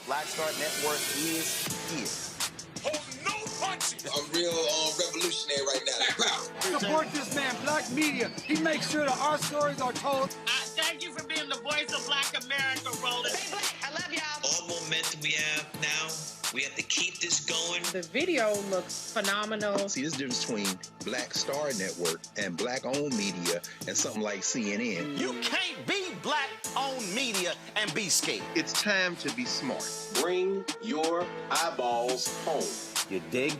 Black Star Network is here. Hold no punches. I'm real revolutionary right now. Support this man, Black Media. He makes sure that our stories are told. Thank you for being the voice of Black America, Roland. Stay black. I love y'all. All momentum we have now, we have to keep this going. The video looks phenomenal. See, this difference between Black Star Network and Black-owned media and something like CNN. You can't be Black-owned media and be scared. It's time to be smart. Bring your eyeballs home. You dig?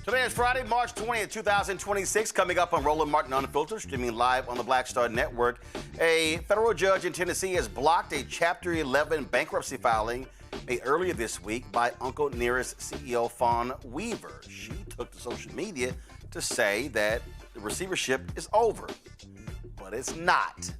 Today is Friday, March 20th, 2026. Coming up on Roland Martin Unfiltered, streaming live on the Black Star Network. A federal judge in Tennessee has blocked a Chapter 11 bankruptcy filing made earlier this week by Uncle Nearest CEO Fawn Weaver. She took to social media to say that the receivership is over, but it's not.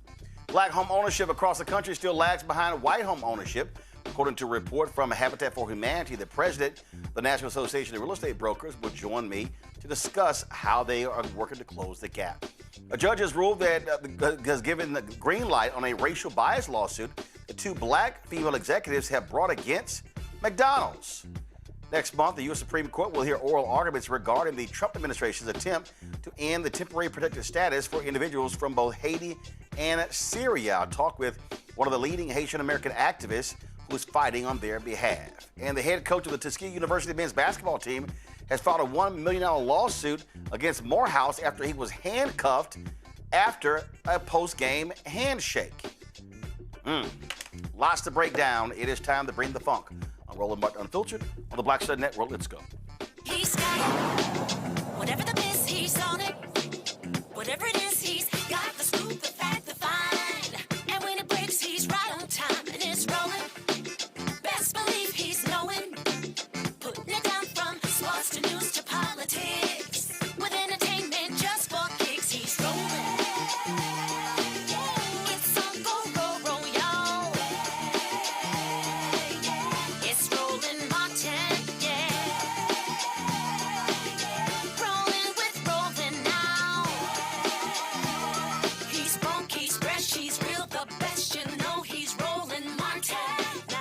Black home ownership across the country still lags behind white home ownership. According to a report from Habitat for Humanity, the president of the National Association of Real Estate Brokers will join me to discuss how they are working to close the gap. A judge has ruled that has given the green light on a racial bias lawsuit that two black female executives have brought against McDonald's. Next month, the U.S. Supreme Court will hear oral arguments regarding the Trump administration's attempt to end the temporary protected status for individuals from both Haiti and Syria. I'll talk with one of the leading Haitian-American activists who's fighting on their behalf. And the head coach of the Tuskegee University men's basketball team has filed a $1 million lawsuit against Morehouse after he was handcuffed after a post-game handshake. Lots to break down. It is time to bring the funk. I'm Roland Martin Unfiltered on the Black Star Network. Let's go. He's got it. Whatever the biz, he's on it. Whatever it is, he's got the scoop, the fact, the find. And when it breaks, he's right on time and it's rolling. Best believe he's knowing. Putting it down from sports to news to politics. With entertainment just for kicks, he's rolling. It's on go, y'all. It's Roland Martin, yeah. Rolling with Roland now. He's funk, he's fresh, he's real, the best, you know he's Roland Martin now.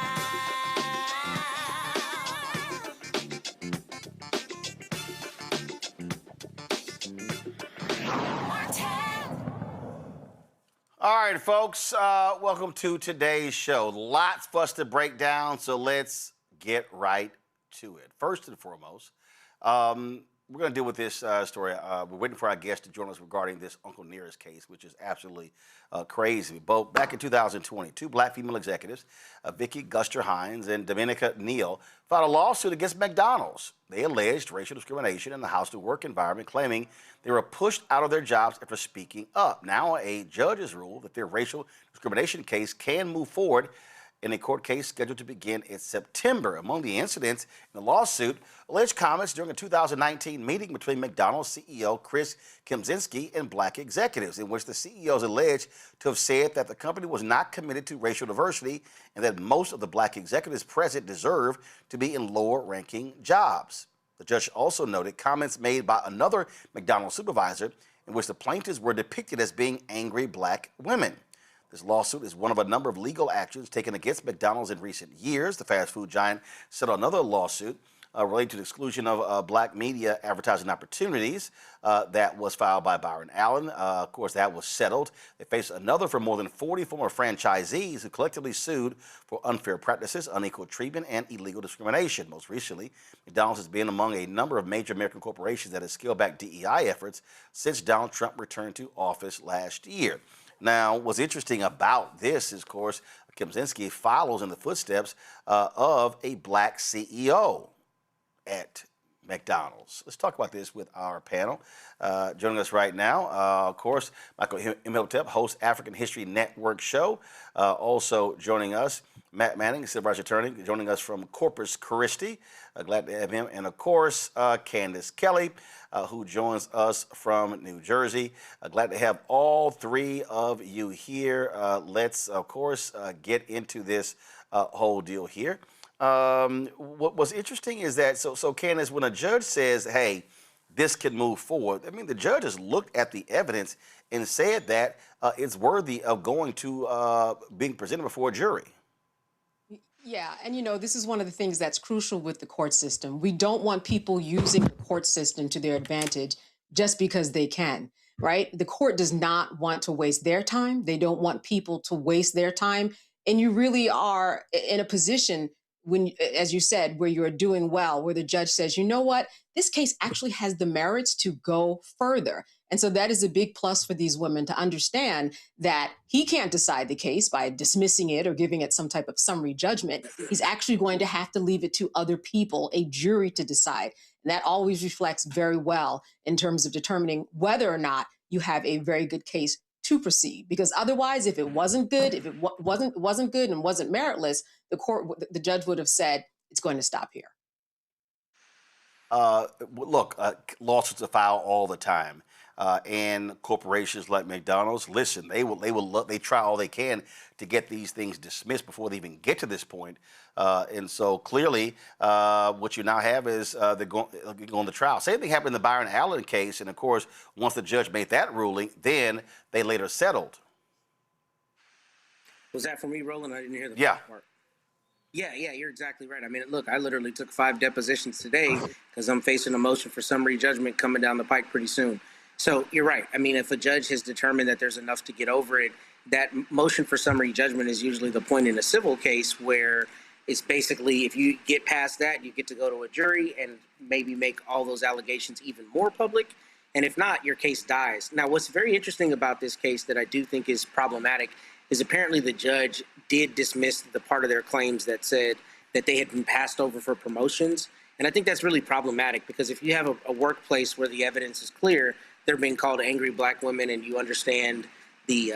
All right, folks, welcome to today's show. Lots for us to break down, so let's get right to it. First and foremost, we're going to deal with this story. We're waiting for our guest to join us regarding this Uncle Nearest case, which is absolutely crazy. Both back in 2020, two black female executives, Vicky Guster-Hines and Dominica Neal, filed a lawsuit against McDonald's. They alleged racial discrimination in the house-to-work environment, claiming they were pushed out of their jobs after speaking up. Now, a judge has ruled that their racial discrimination case can move forward in a court case scheduled to begin in September. Among the incidents in the lawsuit, alleged comments during a 2019 meeting between McDonald's CEO Chris Kempczynski and black executives, in which the CEO is alleged to have said that the company was not committed to racial diversity and that most of the black executives present deserve to be in lower-ranking jobs. The judge also noted comments made by another McDonald's supervisor in which the plaintiffs were depicted as being angry black women. This lawsuit is one of a number of legal actions taken against McDonald's in recent years. The fast food giant settled another lawsuit related to the exclusion of black media advertising opportunities that was filed by Byron Allen. Of course, that was settled. They faced another for more than 40 former franchisees who collectively sued for unfair practices, unequal treatment, and illegal discrimination. Most recently, McDonald's has been among a number of major American corporations that have scaled back DEI efforts since Donald Trump returned to office last year. Now, what's interesting about this is, of course, Kempczynski follows in the footsteps of a black CEO. at McDonald's. Let's talk about this with our panel. Joining us right now, of course, Michael Imhotep, host African History Network show. Also joining us, Matt Manning, civil rights attorney, joining us from Corpus Christi. Glad to have him. And of course, Candace Kelly, who joins us from New Jersey. Glad to have all three of you here. Let's, of course, get into this whole deal here. What's interesting is that, so Candace, when a judge says, hey, this can move forward, I mean, the judge has looked at the evidence and said that it's worthy of going to being presented before a jury. Yeah, and this is one of the things that's crucial with the court system. We don't want people using the court system to their advantage just because they can, right? The court does not want to waste their time. They don't want people to waste their time. And you really are in a position when, as you said, where you're doing well, where the judge says, you know what, this case actually has the merits to go further. And so that is a big plus for these women to understand that he can't decide the case by dismissing it or giving it some type of summary judgment. He's actually going to have to leave it to other people, a jury, to decide. And that always reflects very well in terms of determining whether or not you have a very good case to proceed. Because otherwise, if it wasn't good, if it wasn't good and wasn't meritless, the judge would have said it's going to stop here. Look, lawsuits are filed all the time. And corporations like McDonald's, listen, they try all they can to get these things dismissed before they even get to this point. And so clearly, what you now have is they're going to trial. Same thing happened in the Byron Allen case. And of course, once the judge made that ruling, then they later settled. Was that for me, Roland? I didn't hear the first part. Yeah, you're exactly right. I mean, look, I literally took 5 depositions today because I'm facing a motion for summary judgment coming down the pike pretty soon. So you're right. I mean, if a judge has determined that there's enough to get over it, that motion for summary judgment is usually the point in a civil case where it's basically, if you get past that, you get to go to a jury and maybe make all those allegations even more public. And if not, your case dies. Now, what's very interesting about this case that I do think is problematic is apparently the judge did dismiss the part of their claims that said that they had been passed over for promotions. And I think that's really problematic because if you have a workplace where the evidence is clear, they're being called angry black women, and you understand the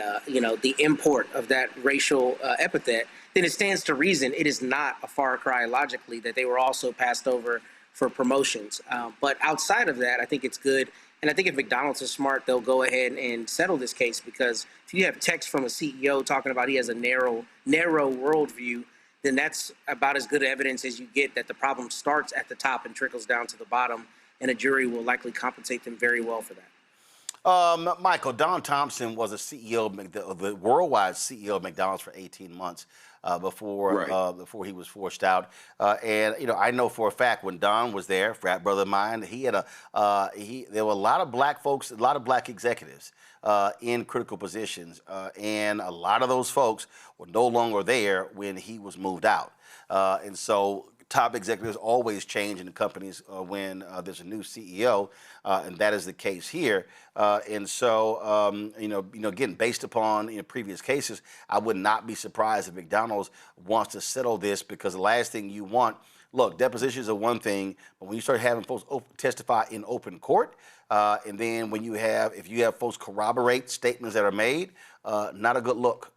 import of that racial epithet, then it stands to reason it is not a far cry logically that they were also passed over for promotions. But outside of that, I think it's good. And I think if McDonald's is smart, they'll go ahead and settle this case, because if you have text from a CEO talking about he has a narrow worldview, then that's about as good evidence as you get that the problem starts at the top and trickles down to the bottom, and a jury will likely compensate them very well for that. Michael, Don Thompson was a CEO of the worldwide CEO of McDonald's for 18 months before he was forced out. And I know for a fact when Don was there, frat brother of mine, he had there were a lot of black folks, a lot of black executives in critical positions, and a lot of those folks were no longer there when he was moved out. And so top executives always change in the companies when there's a new CEO, and that is the case here. And so, again, based upon previous cases, I would not be surprised if McDonald's wants to settle this, because the last thing you want, look, depositions are one thing, but when you start having folks testify in open court, and then when if you have folks corroborate statements that are made, not a good look.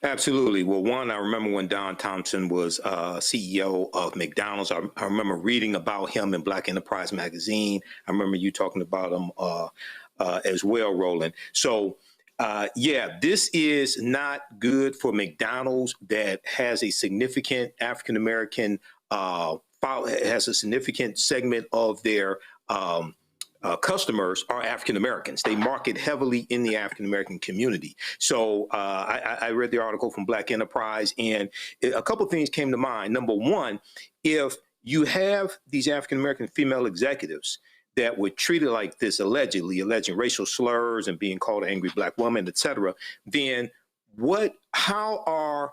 Absolutely. Well, one, I remember when Don Thompson was CEO of McDonald's. I remember reading about him in Black Enterprise magazine. I remember you talking about him as well, Roland. So, this is not good for McDonald's that has a significant African-American, has a significant segment of their customers are African Americans. They market heavily in the African American community. So I read the article from Black Enterprise, and a couple of things came to mind. Number one, if you have these African American female executives that were treated like this, alleging racial slurs and being called an angry black woman, et cetera, then how are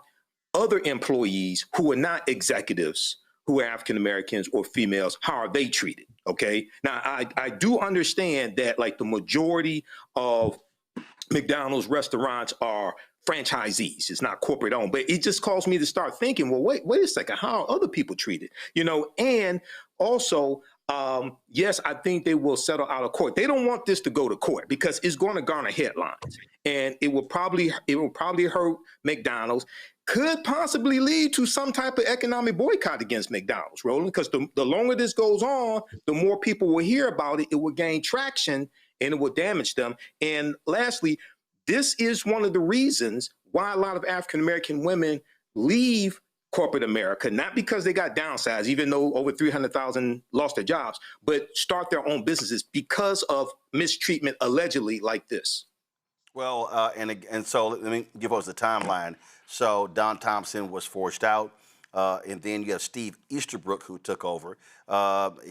other employees who are not executives, who are African Americans or females, how are they treated? Okay. Now, I do understand that, like, the majority of McDonald's restaurants are franchisees. It's not corporate owned, but it just caused me to start thinking, well, wait a second, how are other people treated? And also, yes, I think they will settle out of court. They don't want this to go to court because it's going to garner headlines, and it will probably hurt McDonald's. Could possibly lead to some type of economic boycott against McDonald's, Roland, because the longer this goes on, the more people will hear about it. It will gain traction and it will damage them. And lastly, this is one of the reasons why a lot of African-American women leave corporate America, not because they got downsized, even though over 300,000 lost their jobs, but start their own businesses because of mistreatment allegedly like this. Well, and so let me give us the timeline. So Don Thompson was forced out, and then you have Steve Easterbrook who took over.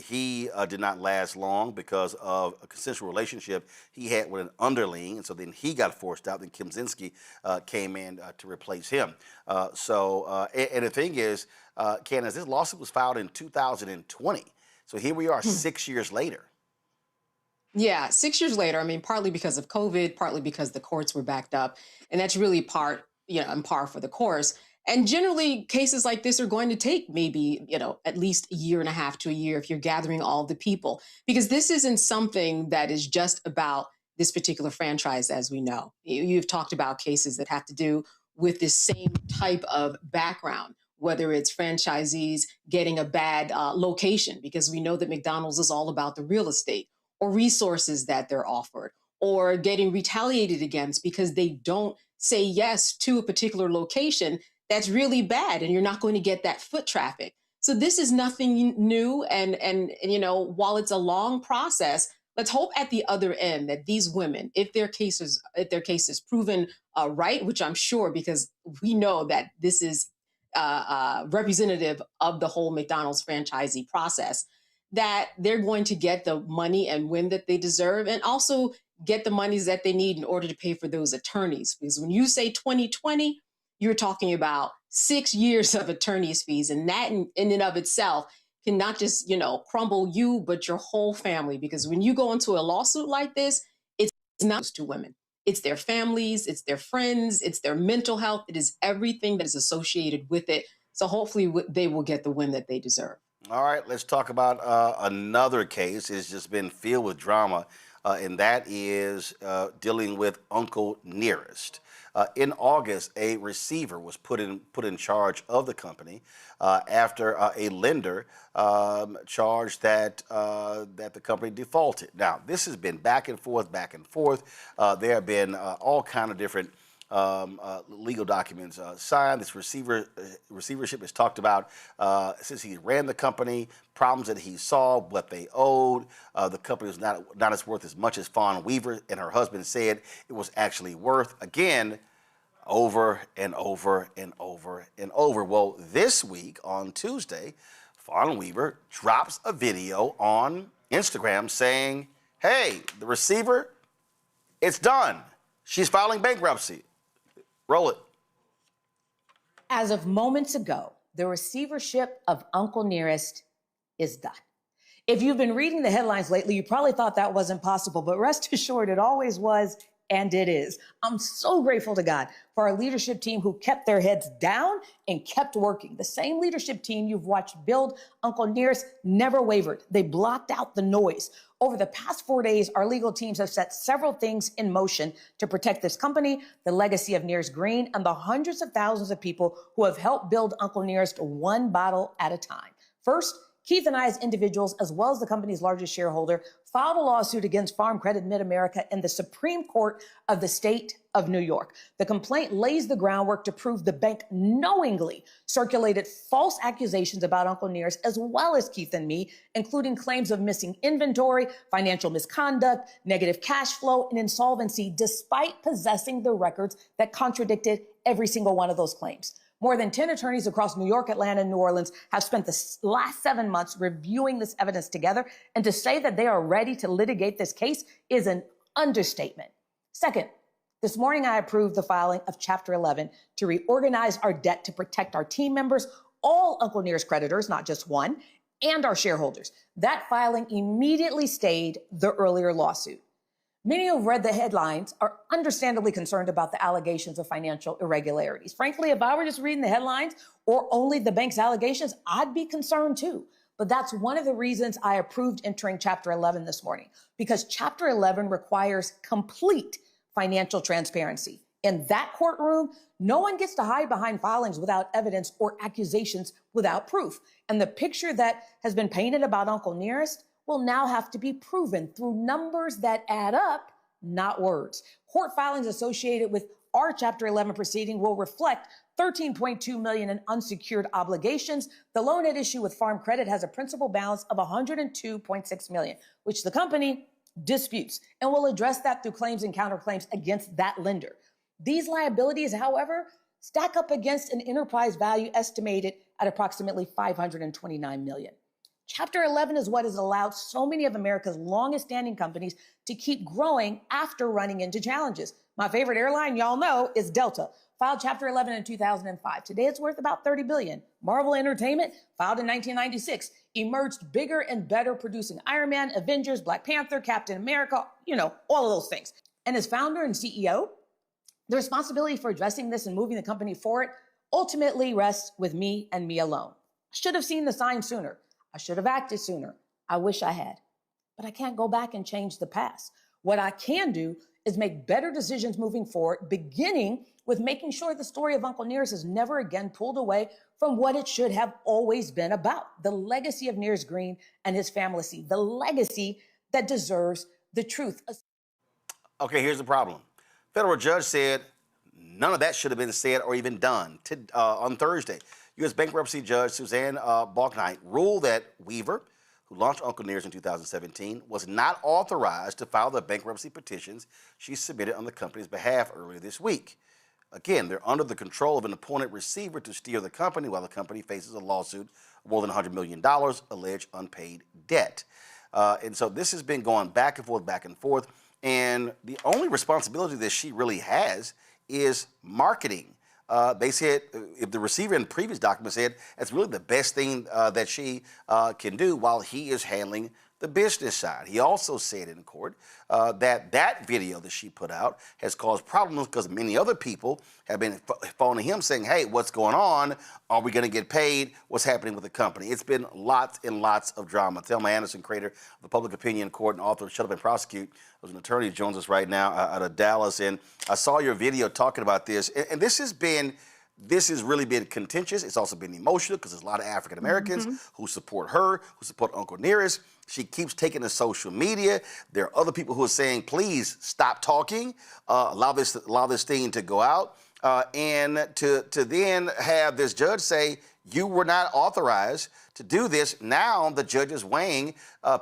He did not last long because of a consensual relationship he had with an underling, and so then he got forced out. Then Kim Zinski came in to replace him. And the thing is, Candace, this lawsuit was filed in 2020. So here we are 6 years later. Yeah, 6 years later, I mean, partly because of COVID, partly because the courts were backed up. And that's really in par for the course. And generally, cases like this are going to take maybe, at least a year and a half to a year if you're gathering all the people, because this isn't something that is just about this particular franchise, as we know. You've talked about cases that have to do with this same type of background, whether it's franchisees getting a bad location, because we know that McDonald's is all about the real estate, or resources that they're offered, or getting retaliated against because they don't say yes to a particular location that's really bad, and you're not going to get that foot traffic. So this is nothing new, and while it's a long process, let's hope at the other end that these women, if their case is proven right, which I'm sure, because we know that this is representative of the whole McDonald's franchisee process, that they're going to get the money and win that they deserve, and also get the monies that they need in order to pay for those attorneys. Because when you say 2020, you're talking about 6 years of attorney's fees, and that in and of itself can not just, crumble you, but your whole family. Because when you go into a lawsuit like this, it's not just to women. It's their families, it's their friends, it's their mental health. It is everything that is associated with it. So hopefully they will get the win that they deserve. All right, let's talk about another case. It's just been filled with drama, and that is dealing with Uncle Nearest. In August, a receiver was put in charge of the company after a lender charged that the company defaulted. Now, this has been back and forth. There have been all kind of different legal documents signed. This receivership is talked about since he ran the company, problems that he saw, what they owed. The company was not as worth as much as Fawn Weaver and her husband said it was actually worth. Again, over and over and over and over. Well, this week on Tuesday, Fawn Weaver drops a video on Instagram saying, hey, the receiver, it's done. She's filing bankruptcy. Roll it. As of moments ago, the receivership of Uncle Nearest is done. If you've been reading the headlines lately, you probably thought that wasn't possible, but rest assured, it always was, and it is. I'm so grateful to God for our leadership team who kept their heads down and kept working. The same leadership team you've watched build Uncle Nearest never wavered. They blocked out the noise. Over the past 4 days, our legal teams have set several things in motion to protect this company, the legacy of Nearest Green, and the hundreds of thousands of people who have helped build Uncle Nearest one bottle at a time. First, Keith and I, as individuals, as well as the company's largest shareholder, filed a lawsuit against Farm Credit Mid-America in the Supreme Court of the state of New York. The complaint lays the groundwork to prove the bank knowingly circulated false accusations about Uncle Nearest, as well as Keith and me, including claims of missing inventory, financial misconduct, negative cash flow, and insolvency, despite possessing the records that contradicted every single one of those claims. More than 10 attorneys across New York, Atlanta, and New Orleans have spent the last 7 months reviewing this evidence together, and to say that they are ready to litigate this case is an understatement. Second, this morning I approved the filing of Chapter 11 to reorganize our debt to protect our team members, all Uncle Nearest creditors, not just one, and our shareholders. That filing immediately stayed the earlier lawsuit. Many who've read the headlines are understandably concerned about the allegations of financial irregularities. Frankly, if I were just reading the headlines or only the bank's allegations, I'd be concerned too. But that's one of the reasons I approved entering Chapter 11 this morning, because Chapter 11 requires complete financial transparency. In that courtroom, no one gets to hide behind filings without evidence or accusations without proof. And the picture that has been painted about Uncle Nearest will now have to be proven through numbers that add up, not words. Court filings associated with our Chapter 11 proceeding will reflect $13.2 million in unsecured obligations. The loan at issue with Farm Credit has a principal balance of $102.6 million, which the company disputes, and will address that through claims and counterclaims against that lender. These liabilities, however, stack up against an enterprise value estimated at approximately $529 million. Chapter 11 is what has allowed so many of America's longest standing companies to keep growing after running into challenges. My favorite airline, y'all know, is Delta. Filed Chapter 11 in 2005. Today it's worth about $30 billion. Marvel Entertainment, filed in 1996, emerged bigger and better, producing Iron Man, Avengers, Black Panther, Captain America, all of those things. And as founder and CEO, the responsibility for addressing this and moving the company forward ultimately rests with me and me alone. I should have seen the signs sooner. I should have acted sooner. I wish I had. But I can't go back and change the past. What I can do is make better decisions moving forward, beginning with making sure the story of Uncle Nearest is never again pulled away from what it should have always been about: the legacy of Nearest Green and his family, the legacy that deserves the truth. Okay, here's the problem. Federal judge said none of that should have been said or even done. On Thursday, U.S. bankruptcy judge Suzanne Balknight ruled that Weaver, who launched Uncle Nearest in 2017, was not authorized to file the bankruptcy petitions she submitted on the company's behalf earlier this week. Again, they're under the control of an appointed receiver to steer the company while the company faces a lawsuit of more than $100 million alleged unpaid debt. And so this has been going back and forth. And the only responsibility that she really has is marketing. They said, if the receiver in previous documents said, that's really the best thing that she can do while he is handling the business side. He also said in court that video that she put out has caused problems because many other people have been phoning him saying, hey, what's going on? Are we going to get paid? What's happening with the company? It's been lots and lots of drama. Thelma Anderson, creator of the Public Opinion Court and author of Shut Up and Prosecute, who's an attorney who joins us right now out of Dallas. And I saw your video talking about this. And this has really been contentious. It's also been emotional because there's a lot of African Americans who support her, who support Uncle Nearest. She keeps taking to social media. There are other people who are saying, please stop talking, allow this thing to go out. And to then have this judge say, you were not authorized to do this. Now the judge is weighing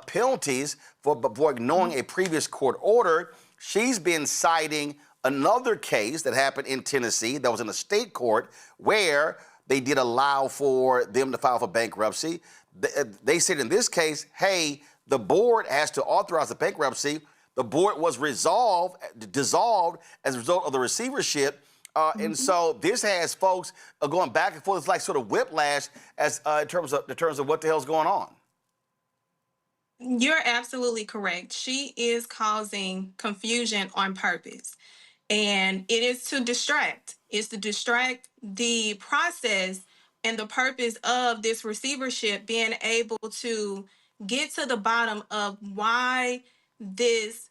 penalties for ignoring a previous court order. She's been citing another case that happened in Tennessee that was in a state court where they did allow for them to file for bankruptcy. They said in this case, hey, the board has to authorize the bankruptcy. The board was dissolved as a result of the receivership. And so this has folks going back and forth. It's like sort of whiplash as in terms of what the hell's going on. You're absolutely correct. She is causing confusion on purpose. And it is to distract. It's to distract the process and the purpose of this receivership, being able to get to the bottom of why this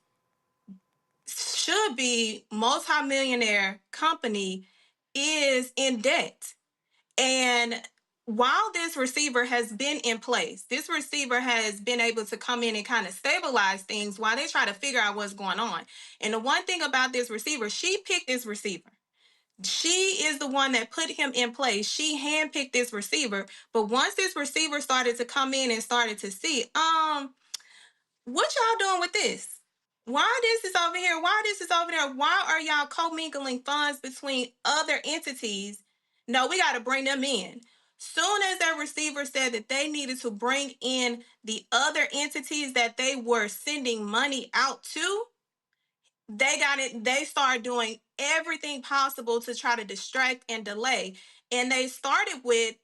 should be multimillionaire company is in debt. And while this receiver has been in place, this receiver has been able to come in and kind of stabilize things while they try to figure out what's going on. And the one thing about this receiver, she picked this receiver. She is the one that put him in place. She handpicked this receiver. But once this receiver started to come in and started to see, what y'all doing with this? Why this is over here? Why this is over there? Why are y'all commingling funds between other entities? No, we got to bring them in. Soon as that receiver said that they needed to bring in the other entities that they were sending money out to, they started doing everything possible to try to distract and delay. And they started with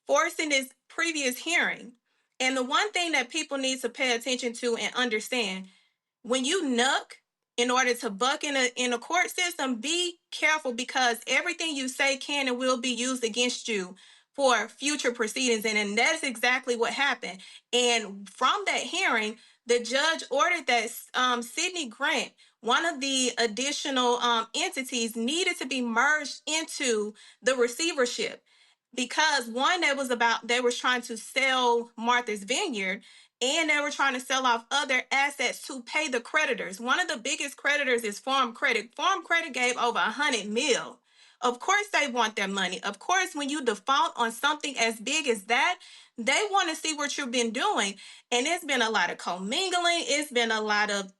forcing this previous hearing. And the one thing that people need to pay attention to and understand, when you nuck in order to buck in a court system, be careful, because everything you say can and will be used against you for future proceedings. And that's exactly what happened. And from that hearing, the judge ordered that Sidney Grant, one of the additional entities, needed to be merged into the receivership, because one, they was trying to sell Martha's Vineyard, and they were trying to sell off other assets to pay the creditors. One of the biggest creditors is Farm Credit. Farm Credit gave over $100 million. Of course they want their money. Of course, when you default on something as big as that, they want to see what you've been doing. And it's been a lot of commingling. It's been a lot of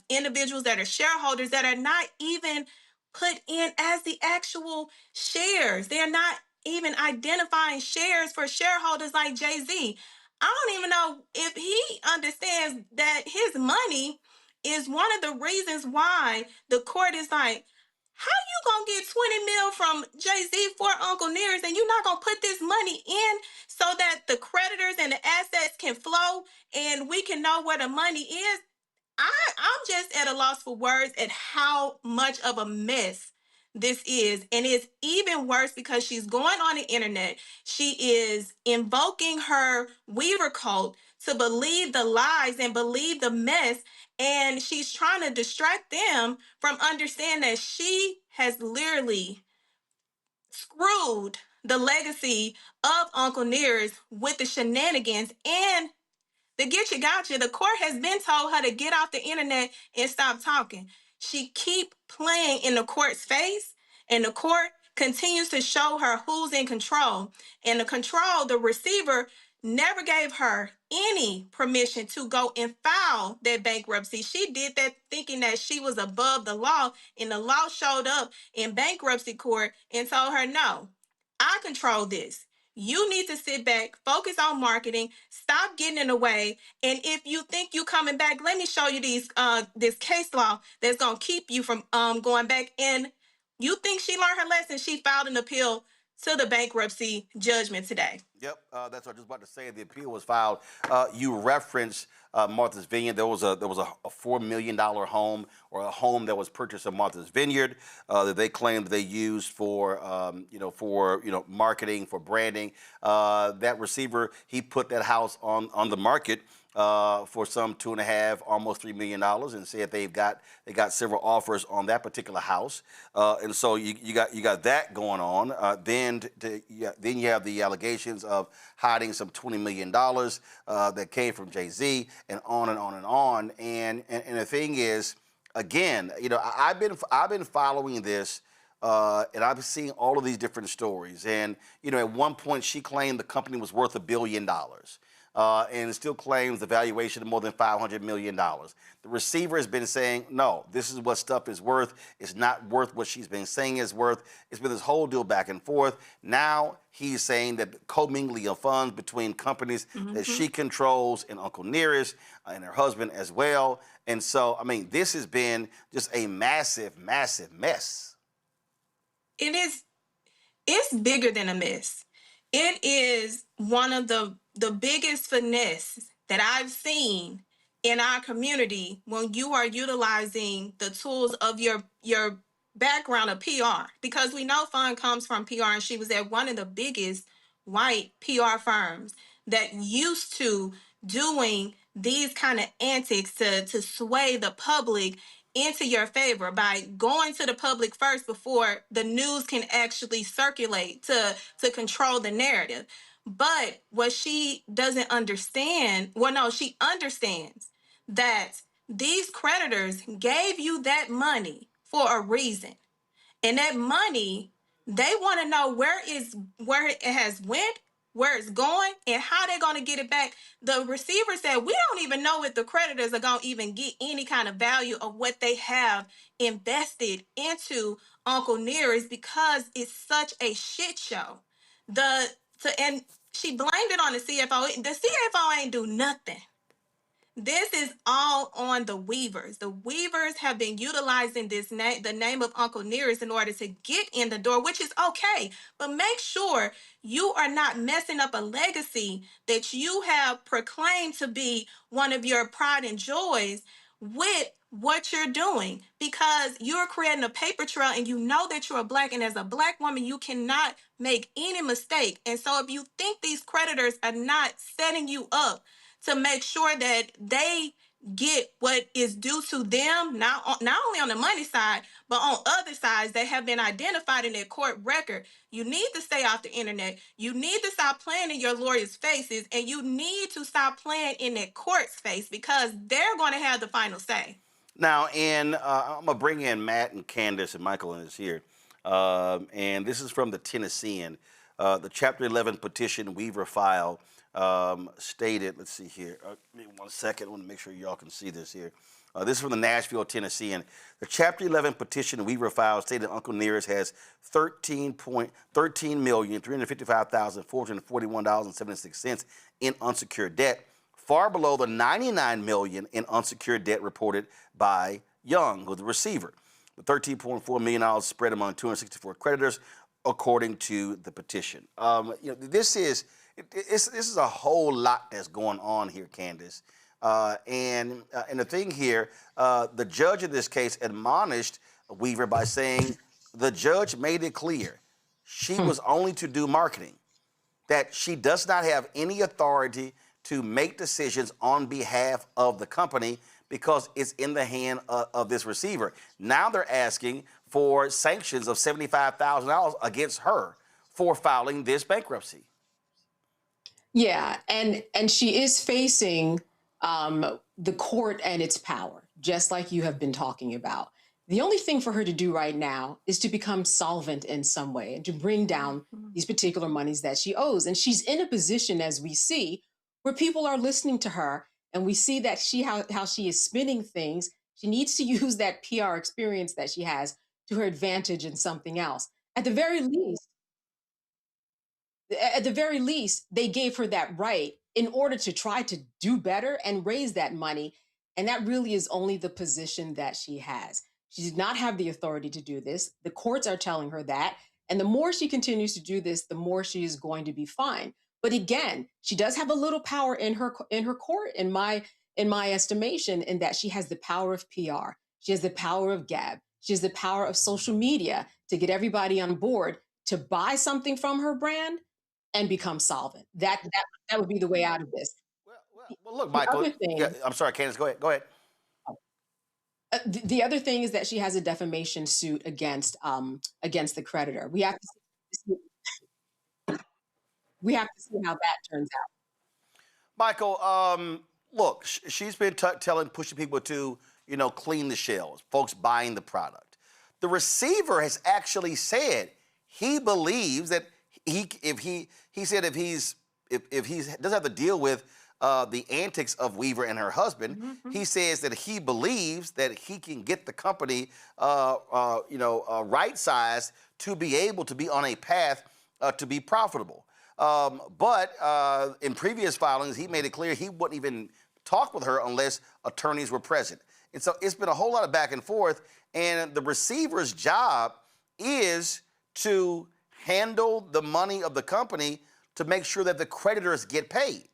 individuals that are shareholders that are not even put in as the actual shares. They're not even identifying shares for shareholders like Jay-Z. I don't even know if he understands that his money is one of the reasons why the court is like, how you gonna get 20 mil from Jay-Z for Uncle Nearest, and you're not gonna put this money in so that the creditors and the assets can flow and we can know where the money is? I'm just at a loss for words at how much of a mess this is. And it's even worse because she's going on the internet. She is invoking her Weaver cult to believe the lies and believe the mess. And she's trying to distract them from understanding that she has literally screwed the legacy of Uncle Nearest with the shenanigans and the get you gotcha. The court has been told her to get off the internet and stop talking. She keep playing in the court's face, and the court continues to show her who's in control. And the receiver never gave her any permission to go and file that bankruptcy. She did that thinking that she was above the law, and the law showed up in bankruptcy court and told her, no, I control this. You need to sit back, focus on marketing, stop getting in the way. And if you think you coming back, let me show you this case law that's gonna keep you from going back. And you think she learned her lesson? She filed an appeal to the bankruptcy judgment today. Yep, that's what I was just about to say. The appeal was filed. You referenced Martha's Vineyard. There was a $4 million home, or a home that was purchased in Martha's Vineyard, that they claimed they used for marketing, for branding. That receiver, he put that house on the market for some $2.5, almost $3 million, and said they got several offers on that particular house, and so you got that going on. Then you have the allegations of hiding some $20 million that came from Jay-Z, and on and on and on. And the thing is, again, I've been following this. And I've seen all of these different stories. And, at one point she claimed the company was worth $1 billion. And still claims the valuation of more than $500 million. The receiver has been saying, no, this is what stuff is worth. It's not worth what she's been saying is worth. It's been this whole deal back and forth. Now he's saying that commingling of funds between companies that she controls and Uncle Nearest and her husband as well. And so, this has been just a massive, massive mess. It's bigger than a mess. It is one of the biggest finesse that I've seen in our community when you are utilizing the tools of your background of PR, because we know Fawn comes from PR, and she was at one of the biggest white PR firms that used to doing these kind of antics to sway the public into your favor by going to the public first before the news can actually circulate to control the narrative. But what she doesn't understand, she understands that these creditors gave you that money for a reason. And that money, they want to know where it has went, where it's going, and how they're going to get it back. The receiver said, we don't even know if the creditors are going to even get any kind of value of what they have invested into Uncle Nearest, because it's such a shit show. And she blamed it on the CFO. The CFO ain't do nothing. This is all on the Weavers. The Weavers have been utilizing the name of Uncle Nearest in order to get in the door, which is okay. But make sure you are not messing up a legacy that you have proclaimed to be one of your pride and joys with what you're doing, because you're creating a paper trail and you know that you're a Black, and as a Black woman you cannot make any mistake. And so if you think these creditors are not setting you up to make sure that they get what is due to them, not only on the money side, but on other sides that have been identified in their court record, you need to stay off the internet. You need to stop playing in your lawyers' faces, and you need to stop playing in their court's face, because they're going to have the final say. Now, I'm gonna bring in Matt and Candace, and Michael is here, and this is from the Tennessean. The Chapter 11 petition Weaver filed stated. Let's see here. Give me 1 second. I want to make sure y'all can see this here. This is from the Nashville Tennessean. The Chapter 11 petition Weaver filed stated Uncle Nearest has $13,355,441.76 in unsecured debt, far below the $99 million in unsecured debt reported by Young, who's the receiver. The $13.4 million spread among 264 creditors, according to the petition. This is a whole lot that's going on here, Candace. And the thing here, the judge in this case admonished Weaver by saying the judge made it clear she was only to do marketing, that she does not have any authority to make decisions on behalf of the company because it's in the hand of this receiver. Now they're asking for sanctions of $75,000 against her for filing this bankruptcy. Yeah, and she is facing the court and its power, just like you have been talking about. The only thing for her to do right now is to become solvent in some way and to bring down these particular monies that she owes. And she's in a position, as we see, where people are listening to her, and we see that how she is spinning things. She needs to use that PR experience that she has to her advantage in something else. At the very least, they gave her that right in order to try to do better and raise that money. And that really is only the position that she has. She did not have the authority to do this. The courts are telling her that. And the more she continues to do this, the more she is going to be fined. But again, she does have a little power in her court, in my estimation, in that she has the power of PR. She has the power of gab. She has the power of social media to get everybody on board to buy something from her brand and become solvent. That would be the way out of this. Well, look, Michael. I'm sorry, Candace, go ahead. The other thing is that she has a defamation suit against the creditor. We have to see how that turns out. Michael, look, she's been pushing people to, clean the shelves, folks buying the product. The receiver has actually said he believes that if he doesn't have to deal with the antics of Weaver and her husband, he says that he believes that he can get the company, right-sized to be able to be on a path to be profitable. But in previous filings, he made it clear he wouldn't even talk with her unless attorneys were present. And so it's been a whole lot of back and forth. And the receiver's job is to handle the money of the company to make sure that the creditors get paid.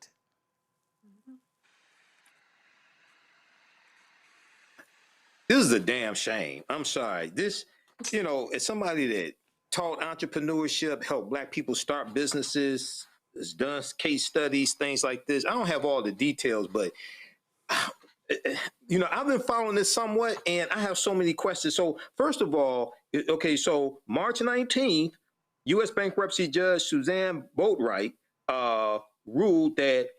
This is a damn shame. I'm sorry. This, as somebody that taught entrepreneurship, helped Black people start businesses, has done case studies, things like this. I don't have all the details, but I've been following this somewhat, and I have so many questions. So first of all, so March 19th, U.S. bankruptcy judge Suzanne Boatwright ruled that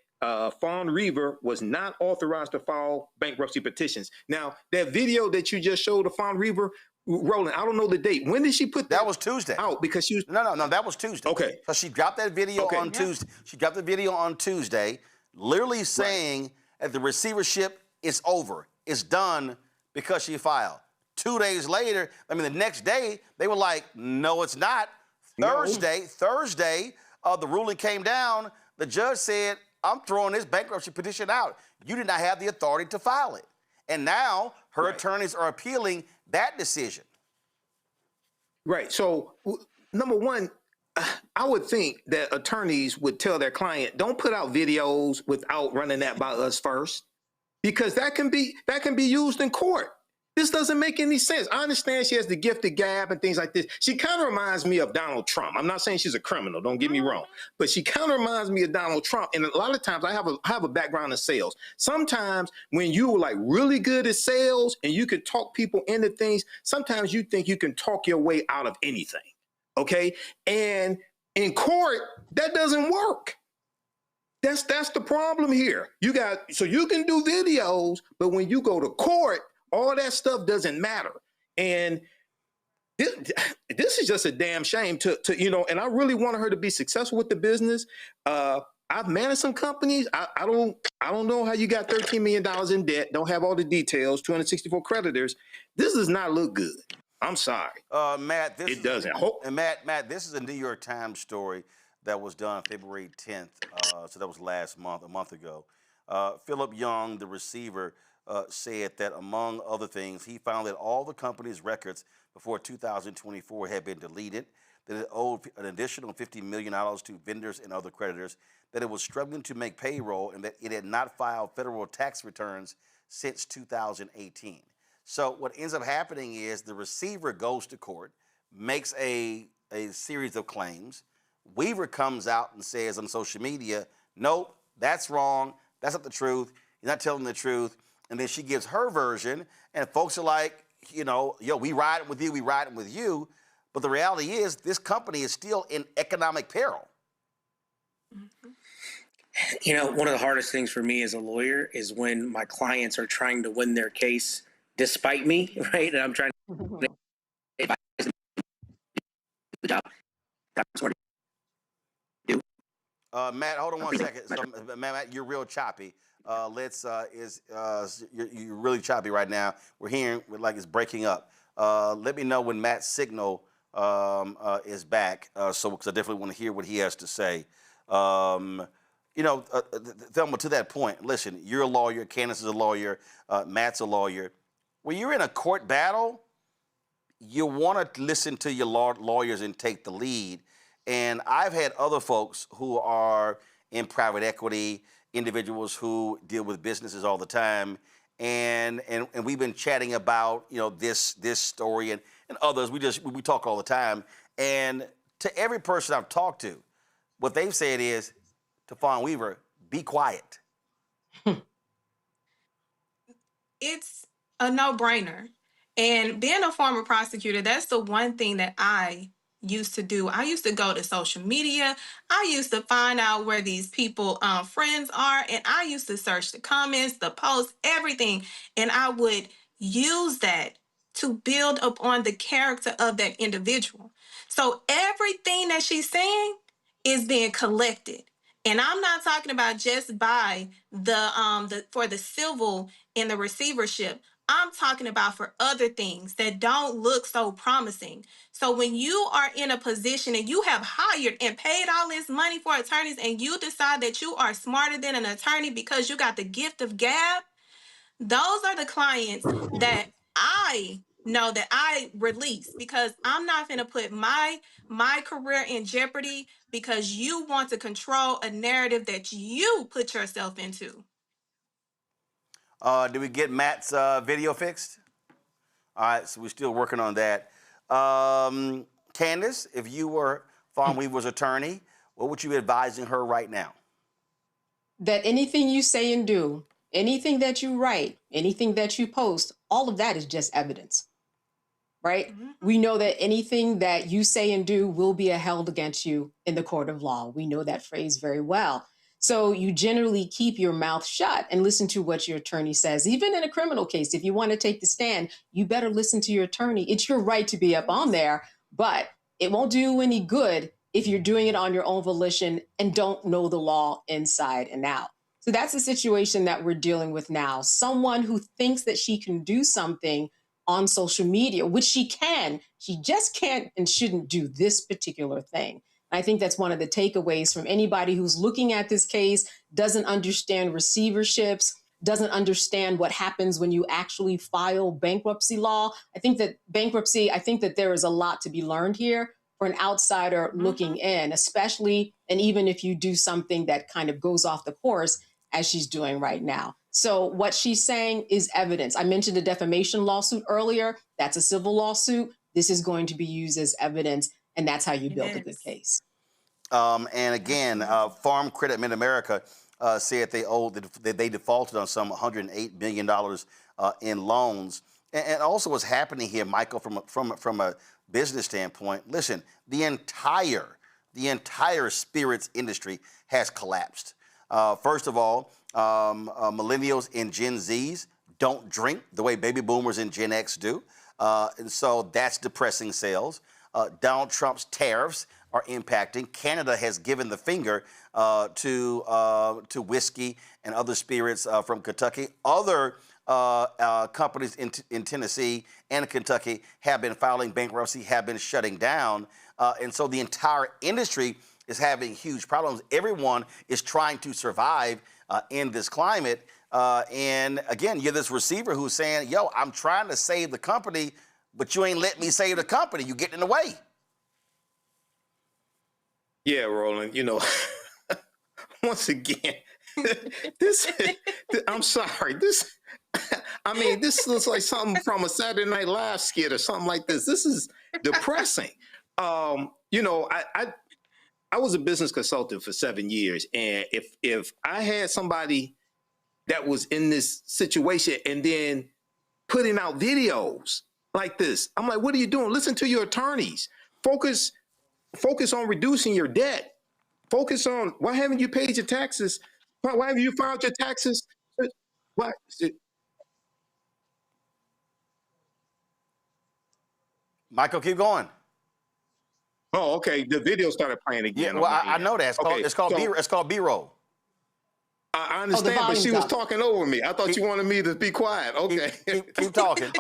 Fawn Weaver was not authorized to file bankruptcy petitions. Now, that video that you just showed of Fawn Weaver, Roland, I don't know the date. When did she put that? That was Tuesday. Out because she was... No, that was Tuesday. Okay. So she dropped that video on Tuesday. She dropped the video on Tuesday, literally saying that the receivership is over. It's done because she filed. 2 days later, the next day, they were like, no, it's not. Thursday, the ruling came down. The judge said, I'm throwing this bankruptcy petition out. You did not have the authority to file it. And now her attorneys are appealing that decision. Right. So, number one, I would think that attorneys would tell their client, don't put out videos without running that by us first. because that can be used in court. This doesn't make any sense. I understand she has the gift of gab and things like this. She kind of reminds me of Donald Trump. I'm not saying she's a criminal, don't get me wrong, but she kind of reminds me of Donald Trump. And a lot of times I have a background in sales. Sometimes when you're like really good at sales and you can talk people into things, sometimes you think you can talk your way out of anything. Okay. And in court, that doesn't work. That's the problem here. So you can do videos, but when you go to court, all that stuff doesn't matter. And this is just a damn shame to and I really wanted her to be successful with the business. I've managed some companies. I don't know how you got $13 million in debt. Don't have all the details, 264 creditors. This does not look good. I'm sorry. Matt, it doesn't. And Matt, this is a New York Times story that was done February 10th. So that was last month, a month ago. Philip Young, the receiver, said that, among other things, he found that all the company's records before 2024 had been deleted, that it owed an additional $50 million to vendors and other creditors, that it was struggling to make payroll, and that it had not filed federal tax returns since 2018. So what ends up happening is the receiver goes to court, makes a series of claims. Weaver comes out and says on social media, nope, that's wrong. That's not the truth. You're not telling the truth. And then she gives her version, and folks are like, we riding with you, we riding with you. But the reality is this company is still in economic peril. One of the hardest things for me as a lawyer is when my clients are trying to win their case despite me, right? And I'm trying to advise them the job. That's what I do. Matt, hold on one second. So, Matt, you're real choppy. You're really choppy right now. We're hearing like it's breaking up. Let me know when Matt's signal is back, because I definitely want to hear what he has to say. Thelma, to that point, listen, you're a lawyer, Candace is a lawyer, Matt's a lawyer. When you're in a court battle, you want to listen to your lawyers and take the lead. And I've had other folks who are in private equity, individuals who deal with businesses all the time, and we've been chatting about this story and others. We talk all the time, and to every person I've talked to, what they've said is to Fawn Weaver, be quiet. It's a no-brainer. And being a former prosecutor, that's the one thing that I used to do. I used to go to social media. I used to find out where these people friends are, and I used to search the comments, the posts, everything, and I would use that to build upon the character of that individual. So everything that she's saying is being collected. And I'm not talking about just by for the civil and the receivership. I'm talking about for other things that don't look so promising. So when you are in a position and you have hired and paid all this money for attorneys, and you decide that you are smarter than an attorney because you got the gift of gab, those are the clients that I know that I release, because I'm not going to put my career in jeopardy because you want to control a narrative that you put yourself into. Did we get Matt's video fixed? All right, so we're still working on that. Candace, if you were Fawn Weaver's attorney, what would you be advising her right now? That anything you say and do, anything that you write, anything that you post, all of that is just evidence, right? Mm-hmm. We know that anything that you say and do will be held against you in the court of law. We know that phrase very well. So you generally keep your mouth shut and listen to what your attorney says. Even in a criminal case, if you want to take the stand, you better listen to your attorney. It's your right to be up on there, but it won't do you any good if you're doing it on your own volition and don't know the law inside and out. So that's the situation that we're dealing with now. Someone who thinks that she can do something on social media, which she can, she just can't and shouldn't do this particular thing. I think that's one of the takeaways from anybody who's looking at this case, doesn't understand receiverships, doesn't understand what happens when you actually file bankruptcy law. I think that there is a lot to be learned here for an outsider looking in, especially, and even if you do something that kind of goes off the course as she's doing right now. So what she's saying is evidence. I mentioned a defamation lawsuit earlier. That's a civil lawsuit. This is going to be used as evidence, and that's how you build a good case. And again, Farm Credit Mid-America said they defaulted on some $108 million in loans. And also what's happening here, Michael, from a business standpoint, listen, the entire spirits industry has collapsed. First of all, millennials and Gen Zs don't drink the way baby boomers and Gen X do. And so that's depressing sales. Donald Trump's tariffs are impacting. Canada has given the finger to whiskey and other spirits from Kentucky. Other companies in Tennessee and Kentucky have been filing bankruptcy, have been shutting down. And so the entire industry is having huge problems. Everyone is trying to survive in this climate. And again, you're this receiver who's saying, yo, I'm trying to save the company, but you ain't letting me save the company. You getting in the way. Yeah, Roland, once again, I'm sorry, this looks like something from a Saturday Night Live skit or something like this. This is depressing. I was a business consultant for 7 years. And if I had somebody that was in this situation and then putting out videos like this, I'm like, what are you doing? Listen to your attorneys. Focus on reducing your debt. Focus on, why haven't you paid your taxes? Why haven't you filed your taxes? Why? Michael, keep going. Oh, okay. The video started playing again. Yeah, well, I know that. It's called B-roll. I understand, but she was talking over me. I thought you wanted me to be quiet. Okay. Keep talking.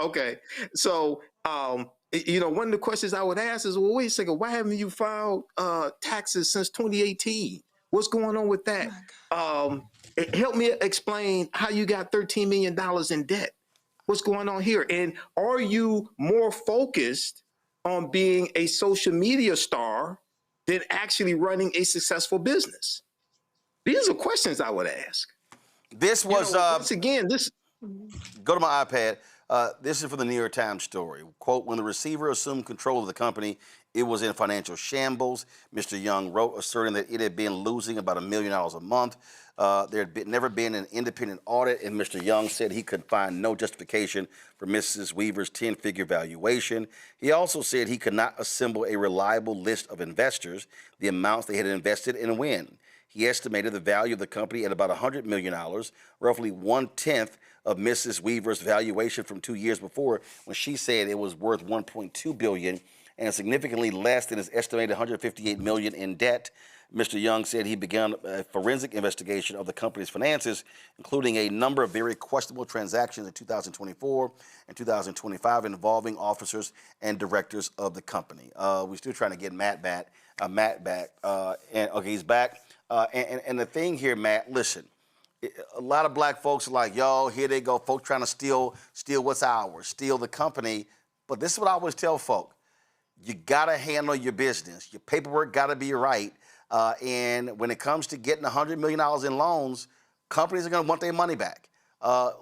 Okay. So, one of the questions I would ask is, well, wait a second, why haven't you filed taxes since 2018? What's going on with that? Help me explain how you got $13 million in debt. What's going on here? And are you more focused on being a social media star than actually running a successful business? These are questions I would ask. This was once again, this. Go to my iPad. This is for the New York Times story. Quote, when the receiver assumed control of the company, it was in financial shambles. Mr. Young wrote, asserting that it had been losing about $1 million a month. There had never been an independent audit, and Mr. Young said he could find no justification for Mrs. Weaver's 10-figure valuation. He also said he could not assemble a reliable list of investors, the amounts they had invested, and when. He estimated the value of the company at about $100 million, roughly 1/10 of Mrs. Weaver's valuation from 2 years before, when she said it was worth $1.2 billion, and significantly less than his estimated $158 million in debt. Mr. Young said he began a forensic investigation of the company's finances, including a number of very questionable transactions in 2024 and 2025 involving officers and directors of the company. We're still trying to get Matt back. And okay, he's back. And the thing here, Matt, listen, a lot of black folks are like, yo, here they go, folks trying to steal what's ours, steal the company. But this is what I always tell folk. You got to handle your business. Your paperwork got to be right. And when it comes to getting $100 million in loans, companies are going to want their money back.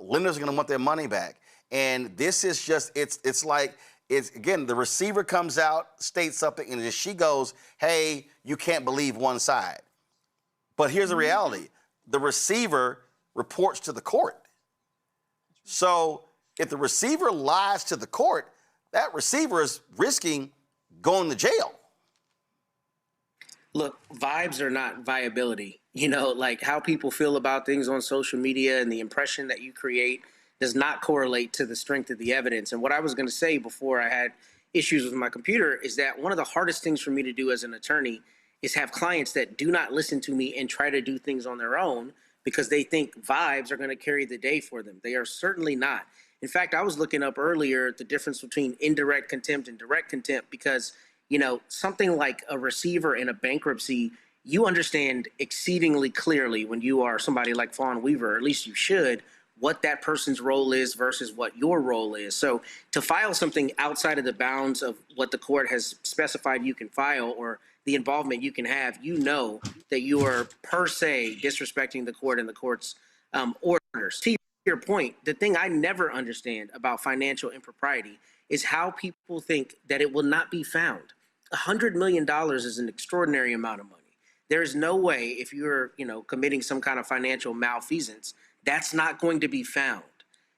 Lenders are going to want their money back. And this is just, it's like, again, the receiver comes out, states something, and she goes, hey, you can't believe one side. But here's the reality. The receiver reports to the court. So if the receiver lies to the court, that receiver is risking going to jail. Look, vibes are not viability. Like how people feel about things on social media and the impression that you create does not correlate to the strength of the evidence. And what I was going to say before I had issues with my computer is that one of the hardest things for me to do as an attorney is have clients that do not listen to me and try to do things on their own because they think vibes are going to carry the day for them. They are certainly not. In fact, I was looking up earlier the difference between indirect contempt and direct contempt because, something like a receiver in a bankruptcy, you understand exceedingly clearly when you are somebody like Fawn Weaver, or at least you should, what that person's role is versus what your role is. So to file something outside of the bounds of what the court has specified you can file or the involvement you can have, you know that you are per se disrespecting the court and the court's orders. To your point, the thing I never understand about financial impropriety is how people think that it will not be found. $100 million is an extraordinary amount of money. There is no way, if you're, committing some kind of financial malfeasance, that's not going to be found.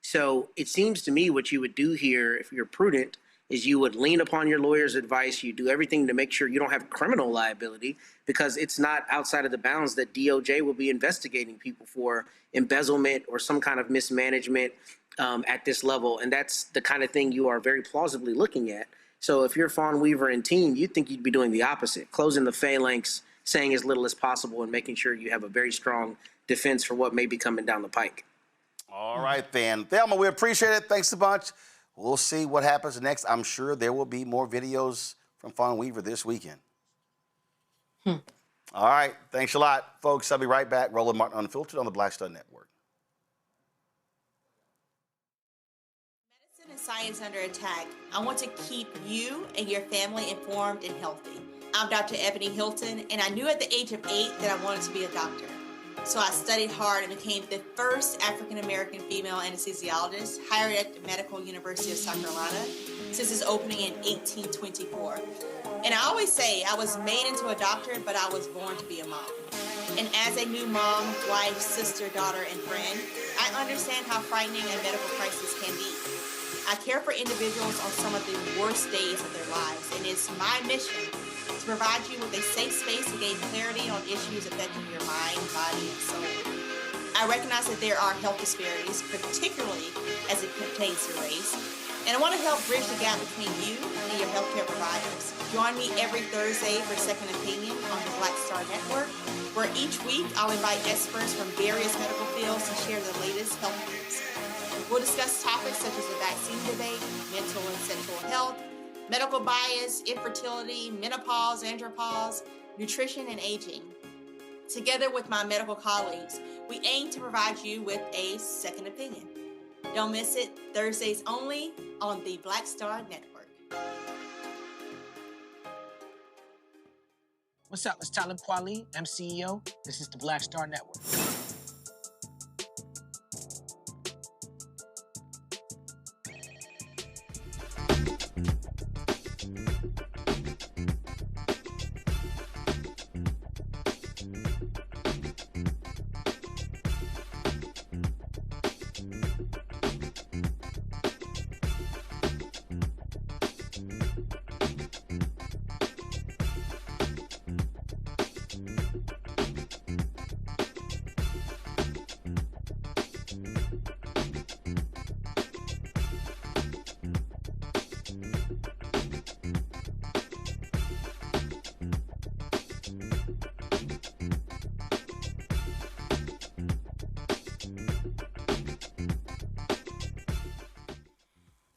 So it seems to me what you would do here, if you're prudent, is you would lean upon your lawyer's advice. You do everything to make sure you don't have criminal liability, because it's not outside of the bounds that DOJ will be investigating people for embezzlement or some kind of mismanagement at this level. And that's the kind of thing you are very plausibly looking at. So if you're Fawn, Weaver, and team, you'd think you'd be doing the opposite, closing the phalanx, saying as little as possible, and making sure you have a very strong defense for what may be coming down the pike. All right, then. Thelma, we appreciate it. Thanks a bunch. We'll see what happens next. I'm sure there will be more videos from Fawn Weaver this weekend. All right. Thanks a lot, folks. I'll be right back. Roland Martin Unfiltered on the Black Star Network. Medicine and science under attack. I want to keep you and your family informed and healthy. I'm Dr. Ebony Hilton, and I knew at the age of 8 that I wanted to be a doctor. So I studied hard and became the first African-American female anesthesiologist hired at the Medical University of South Carolina since its opening in 1824. And I always say I was made into a doctor, but I was born to be a mom. And as a new mom, wife, sister, daughter, and friend, I understand how frightening a medical crisis can be. I care for individuals on some of the worst days of their lives, and it's my mission to provide you with a safe space to gain clarity on issues affecting your mind, body, and soul. I recognize that there are health disparities, particularly as it pertains to race, and I want to help bridge the gap between you and your healthcare providers. Join me every Thursday for Second Opinion on the Black Star Network, where each week I'll invite experts from various medical fields to share the latest health news. We'll discuss topics such as the vaccine debate, mental and sexual health, medical bias, infertility, menopause, andropause, nutrition, and aging. Together with my medical colleagues, we aim to provide you with a second opinion. Don't miss it, Thursdays only on the Black Star Network. What's up? It's Talib Kweli. I'm CEO. This is the Black Star Network.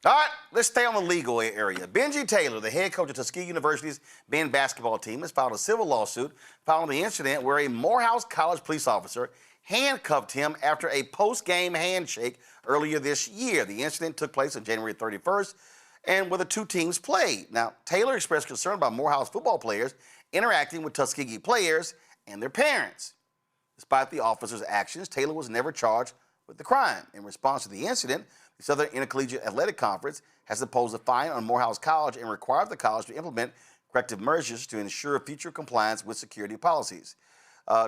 All right, let's stay on the legal area. Benji Taylor, the head coach of Tuskegee University's men's basketball team, has filed a civil lawsuit following the incident where a Morehouse College police officer handcuffed him after a post-game handshake earlier this year. The incident took place on January 31st and where the two teams played. Now, Taylor expressed concern about Morehouse football players interacting with Tuskegee players and their parents. Despite the officer's actions, Taylor was never charged with the crime. In response to the incident, the Southern Intercollegiate Athletic Conference has imposed a fine on Morehouse College and required the college to implement corrective measures to ensure future compliance with security policies.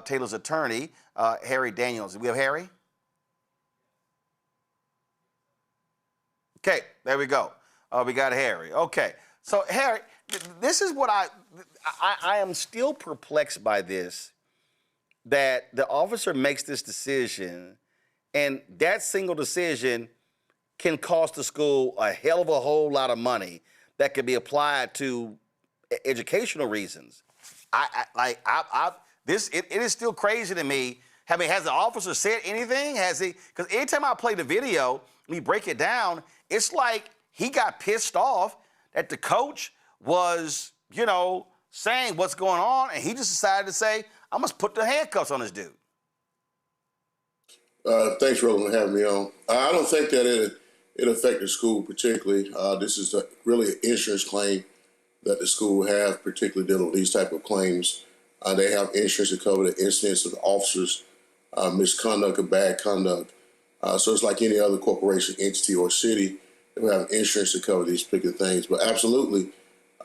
Taylor's attorney, Harry Daniels. Do we have Harry? Okay, there we go. We got Harry. Okay, so Harry, this is what I am still perplexed by this, that the officer makes this decision, and that single decision can cost the school a hell of a whole lot of money that could be applied to educational reasons. It is still crazy to me. I mean, has the officer said anything? Has he? Because anytime I play the video, we break it down, it's like he got pissed off that the coach was, saying what's going on, and he just decided to say, I must put the handcuffs on this dude. Thanks, Roland, for having me on. I don't think that it affected school particularly. This is really an insurance claim that the school has, particularly dealing with these type of claims. They have insurance to cover the incidents of the officers' misconduct or bad conduct. So it's like any other corporation, entity, or city. They have insurance to cover these particular things. But absolutely,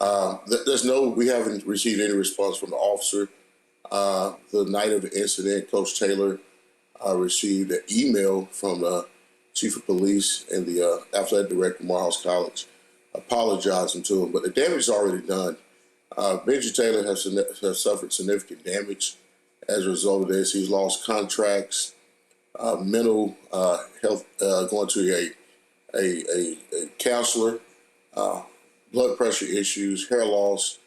we haven't received any response from the officer. The night of the incident, Coach Taylor received an email from the chief of police and the athletic director of Morehouse College apologizing to him. But the damage is already done. Benji Taylor has suffered significant damage as a result of this. He's lost contracts, mental health, going to a counselor, blood pressure issues, hair loss.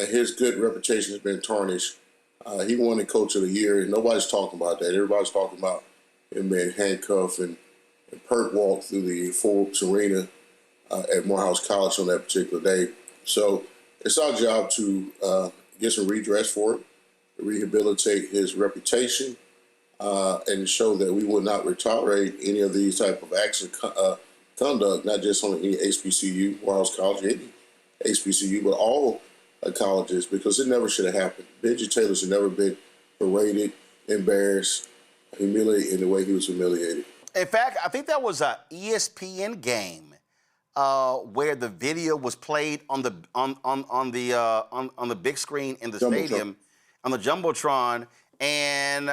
His good reputation has been tarnished. He won the Coach of the Year, and nobody's talking about that. Everybody's talking about him being handcuffed and perk walked through the Forbes Arena at Morehouse College on that particular day. So it's our job to get some redress for it, rehabilitate his reputation, and show that we will not tolerate any of these type of acts of conduct, not just on any HBCU, Morehouse College, any HBCU, but all colleges, because it never should have happened. Benji Taylor should never been paraded, embarrassed, humiliated in the way he was humiliated. In fact, I think that was a ESPN game where the video was played on the big screen in the stadium, on the jumbotron, and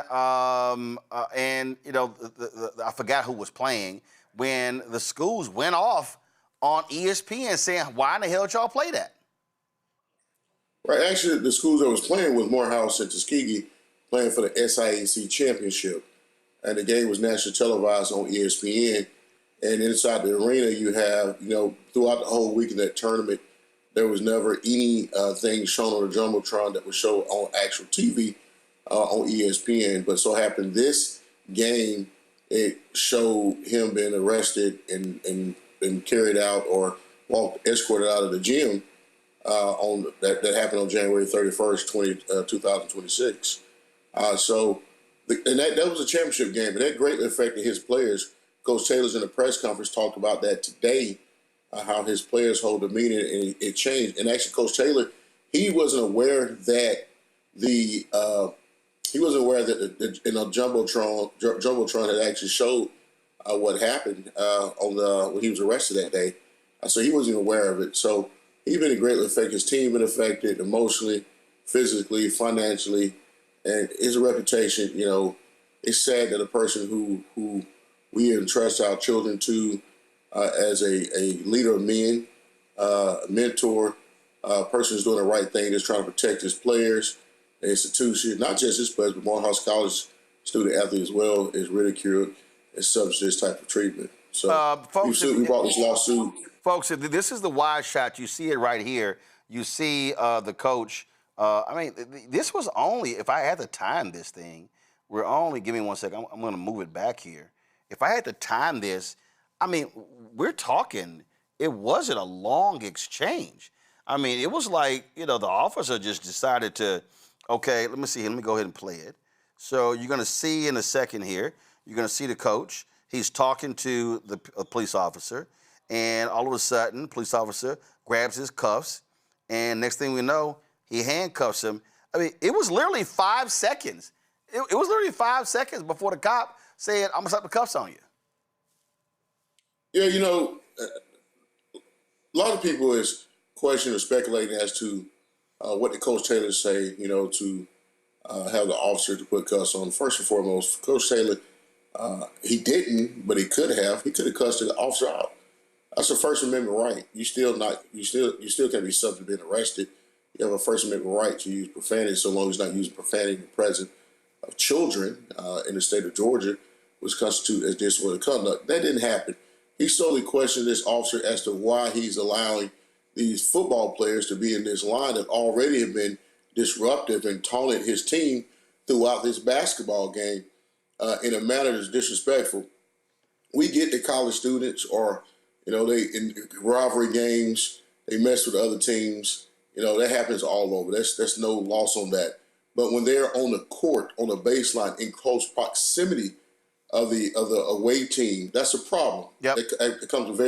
you know, I forgot who was playing when the schools went off on ESPN saying, "Why in the hell did y'all play that?" Right. Actually, the schools that was playing was Morehouse and Tuskegee, playing for the SIAC championship, and the game was nationally televised on ESPN. And inside the arena, you have, you know, throughout the whole week of that tournament, there was never any thing shown on the jumbotron that was shown on actual TV on ESPN. But so happened this game, it showed him being arrested and carried out or escorted out of the gym. That happened on January 31st, 2026. That was a championship game, and that greatly affected his players. Coach Taylor's in the press conference talked about that today, how his players hold demeanor, and it changed. And actually, Coach Taylor, he wasn't aware that the jumbotron had actually showed what happened when he was arrested that day. So he wasn't even aware of it. So he's been greatly affected. His team been affected emotionally, physically, financially, and his reputation. You know, it's sad that a person who we entrust our children to as a leader of men, mentor, a person who's doing the right thing, that's trying to protect his players, the institution, not just his players, but Morehouse College student athlete as well, is ridiculed and subject to this type of treatment. So folks, we brought this lawsuit. Folks, this is the wide shot. You see it right here. You see the coach. I mean, this was only, if I had to time this thing, we're only, give me 1 second, I'm going to move it back here. If I had to time this, I mean, we're talking, it wasn't a long exchange. I mean, it was like, you know, the officer just decided to, okay, let me see here, let me go ahead and play it. So you're going to see in a second here, you're going to see the coach. He's talking to the police officer, and all of a sudden, the police officer grabs his cuffs, and next thing we know, he handcuffs him. I mean, it was literally 5 seconds. It was literally 5 seconds before the cop said, "I'm gonna slap the cuffs on you." Yeah, you know, a lot of people is questioning or speculating as to what did Coach Taylor say, you know, to have the officer to put cuffs on. First and foremost, Coach Taylor, he didn't, but he could have. He could have cussed the officer out. That's a First Amendment right. You still can be subject to being arrested. You have a First Amendment right to use profanity, so long as you're not using profanity in the presence of children in the state of Georgia, which constitute as disorderly conduct. That didn't happen. He solely questioned this officer as to why he's allowing these football players to be in this line that already have been disruptive and taunted his team throughout this basketball game in a manner that's disrespectful. We get the college students, or, you know, they in rivalry games, they mess with other teams. You know, that happens all over. That's no loss on that. But when they're on the court, on the baseline, in close proximity of the away team, that's a problem. Yep. It becomes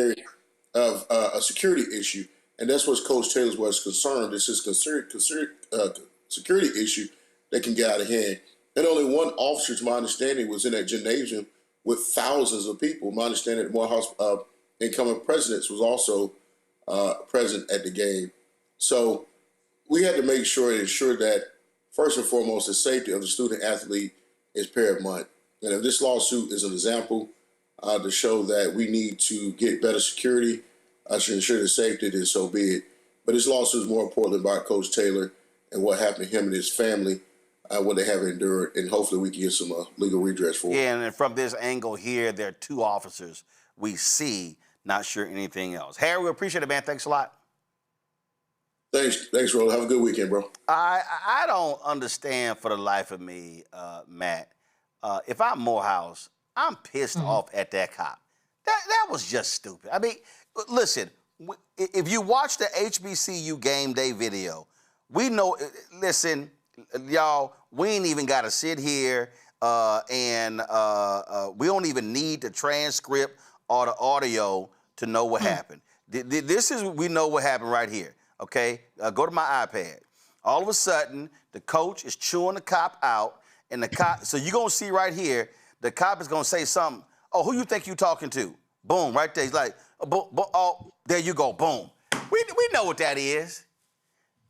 a security issue. And that's what Coach Taylor was concerned. This is security issue that can get out of hand. And only one officer, to my understanding, was in that gymnasium with thousands of people. My understanding that Morehouse incoming presidents was also present at the game. So we had to make sure and ensure that, first and foremost, the safety of the student athlete is paramount. And if this lawsuit is an example to show that we need to get better security to ensure the safety, then so be it. But this lawsuit is more important about Coach Taylor and what happened to him and his family, what they have endured, and hopefully we can get some legal redress for it. Yeah, and from this angle here, there are 2 officers we see, not sure anything else. Harry, we appreciate it, man. Thanks a lot. Thanks, Roland. Have a good weekend, bro. I don't understand for the life of me, Matt. If I'm Morehouse, I'm pissed off at that cop. That was just stupid. I mean, listen, if you watch the HBCU game day video, we know, listen, y'all, we ain't even got to sit here and we don't even need the transcript or the audio to know what happened. We know what happened right here, okay? Go to my iPad. All of a sudden, the coach is chewing the cop out, and the cop, so you're going to see right here, the cop is going to say something. Oh, who you think you talking to? Boom, right there. He's like, oh, there you go, boom. We know what that is.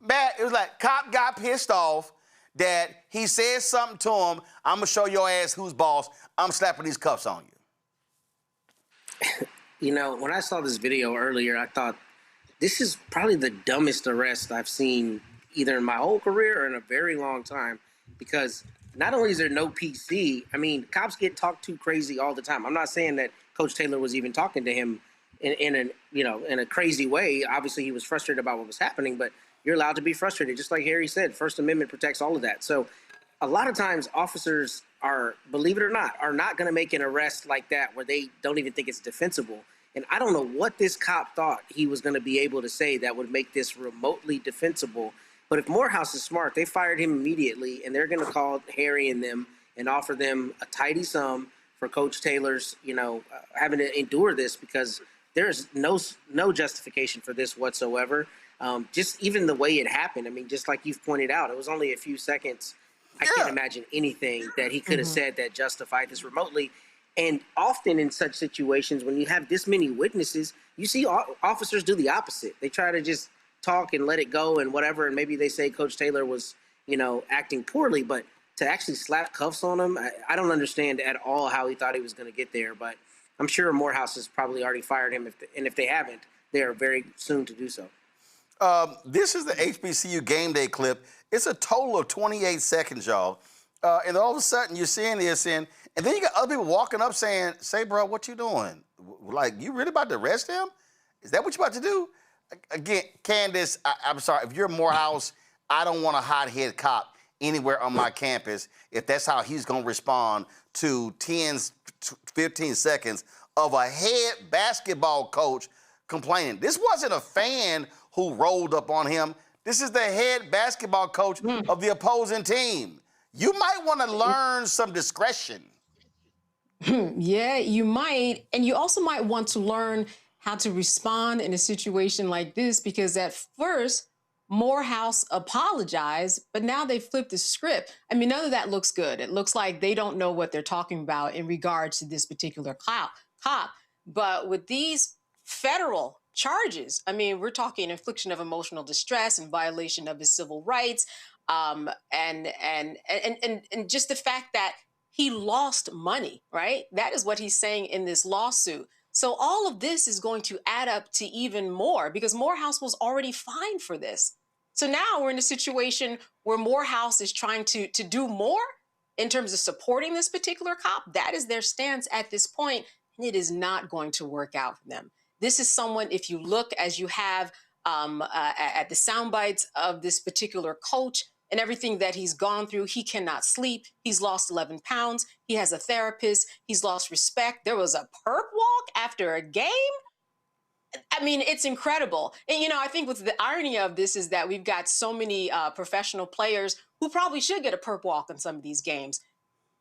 Matt, it was like cop got pissed off that he said something to him. I'm going to show your ass who's boss. I'm slapping these cuffs on you. You know, when I saw this video earlier, I thought, this is probably the dumbest arrest I've seen either in my whole career or in a very long time, because not only is there no PC, I mean, cops get talked to crazy all the time. I'm not saying that Coach Taylor was even talking to him in a crazy way. Obviously, he was frustrated about what was happening, but you're allowed to be frustrated. Just like Harry said, First Amendment protects all of that. So a lot of times officers are, believe it or not, are not going to make an arrest like that where they don't even think it's defensible. And I don't know what this cop thought he was going to be able to say that would make this remotely defensible. But if Morehouse is smart, they fired him immediately, and they're going to call Harry and them and offer them a tidy sum for Coach Taylor's, having to endure this, because there's no justification for this whatsoever. Just even the way it happened. I mean, just like you've pointed out, it was only a few seconds. I can't imagine anything that he could have said that justified this remotely. And often in such situations, when you have this many witnesses, you see officers do the opposite. They try to just talk and let it go and whatever, and maybe they say Coach Taylor was, acting poorly, but to actually slap cuffs on him, I don't understand at all how he thought he was going to get there. But I'm sure Morehouse has probably already fired him, and if they haven't, they are very soon to do so. This is the HBCU game day clip. It's a total of 28 seconds, y'all. And all of a sudden, you're seeing this, and then you got other people walking up saying, "Say, bro, what you doing? Like, you really about to arrest him? Is that what you about to do?" Again, Candace, I'm sorry. If you're Morehouse, I don't want a hot-head cop anywhere on my campus if that's how he's going to respond to 10, 15 seconds of a head basketball coach complaining. This wasn't a fan who rolled up on him. This is the head basketball coach of the opposing team. You might want to learn some discretion. Yeah, you might. And you also might want to learn how to respond in a situation like this, because at first, Morehouse apologized, but now they flipped the script. I mean, none of that looks good. It looks like they don't know what they're talking about in regards to this particular cop. But with these federal charges, I mean, we're talking infliction of emotional distress and violation of his civil rights, and just the fact that he lost money, right? That is what he's saying in this lawsuit. So all of this is going to add up to even more, because Morehouse was already fined for this. So now we're in a situation where Morehouse is trying to do more in terms of supporting this particular cop. That is their stance at this point, and it is not going to work out for them. This is someone, if you look as you have at the sound bites of this particular coach and everything that he's gone through, he cannot sleep. He's lost 11 pounds. He has a therapist. He's lost respect. There was a perp walk after a game. I mean, it's incredible. And, I think with the irony of this is that we've got so many professional players who probably should get a perp walk in some of these games.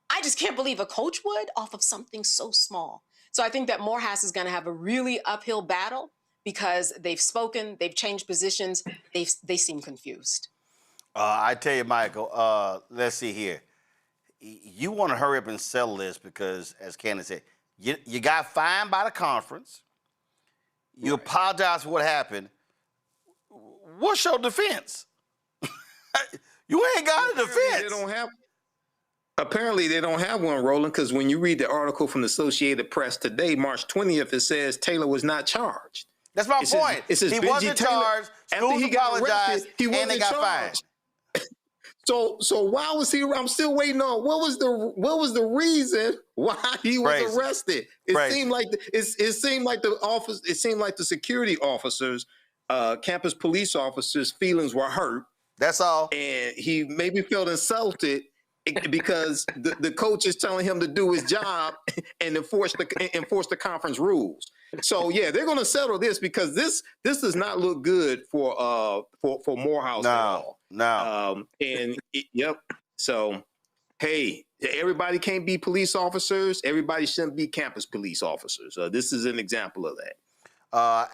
I just can't believe a coach would off of something so small. So I think that Morehouse is going to have a really uphill battle, because they've spoken, they've changed positions, they seem confused. I tell you, Michael, let's see here. You want to hurry up and settle this because, as Candace said, you got fined by the conference. You apologize for what happened. What's your defense? You ain't got a defense. Apparently they don't have one, Roland, because when you read the article from the Associated Press today, March 20th, it says Taylor was not charged. That's my point. He wasn't charged. Schools apologized, and they got fined. So why was he? I'm still waiting on what was the reason why he was arrested. It seemed like the security officers, campus police officers' feelings were hurt. That's all. And he maybe felt insulted because the coach is telling him to do his job and enforce the conference rules. So yeah, they're going to settle this because this does not look good for Morehouse at all. No. Yep. So hey, everybody can't be police officers. Everybody shouldn't be campus police officers. This is an example of that.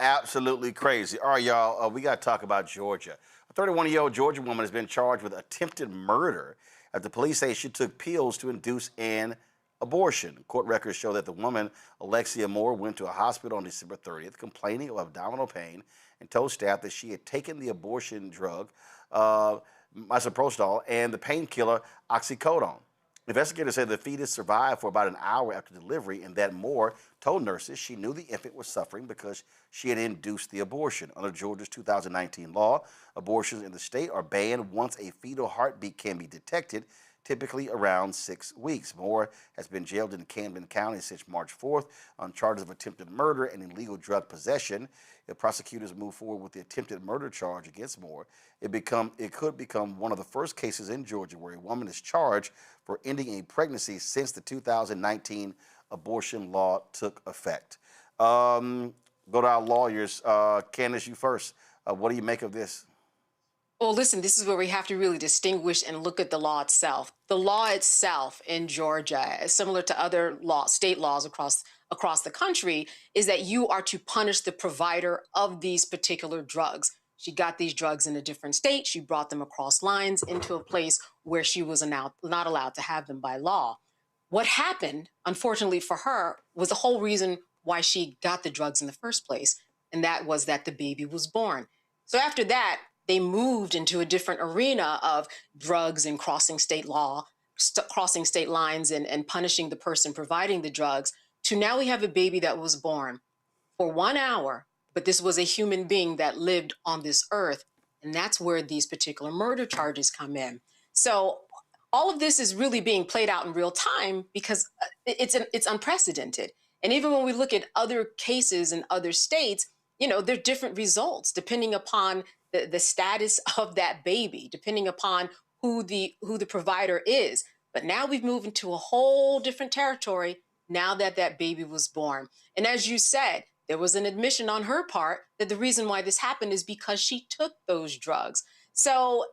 Absolutely crazy. All right, y'all. We got to talk about Georgia. A 31-year-old Georgia woman has been charged with attempted murder after police say she took pills to induce an abortion. Court records show that the woman, Alexia Moore, went to a hospital on December 30th complaining of abdominal pain and told staff that she had taken the abortion drug, misoprostol, and the painkiller oxycodone. Investigators said the fetus survived for about an hour after delivery and that Moore told nurses she knew the infant was suffering because she had induced the abortion. Under Georgia's 2019 law, abortions in the state are banned once a fetal heartbeat can be detected, typically around 6 weeks. Moore has been jailed in Camden County since March 4th on charges of attempted murder and illegal drug possession. If prosecutors move forward with the attempted murder charge against Moore, it could become one of the first cases in Georgia where a woman is charged for ending a pregnancy since the 2019 abortion law took effect. Go to our lawyers. Candace, you first. What do you make of this? Well, listen, this is where we have to really distinguish and look at the law itself. The law itself in Georgia, similar to other state laws across the country, is that you are to punish the provider of these particular drugs. She got these drugs in a different state. She brought them across lines into a place where she was not allowed to have them by law. What happened, unfortunately for her, was the whole reason why she got the drugs in the first place, and that was that the baby was born. So after that, they moved into a different arena of drugs and crossing state lines and punishing the person providing the drugs, to now we have a baby that was born for 1 hour, but this was a human being that lived on this earth. And that's where these particular murder charges come in. So all of this is really being played out in real time because it's unprecedented. And even when we look at other cases in other states, there are different results depending upon the status of that baby, depending upon who the provider is. But now we've moved into a whole different territory now that that baby was born. And as you said, there was an admission on her part that the reason why this happened is because she took those drugs. So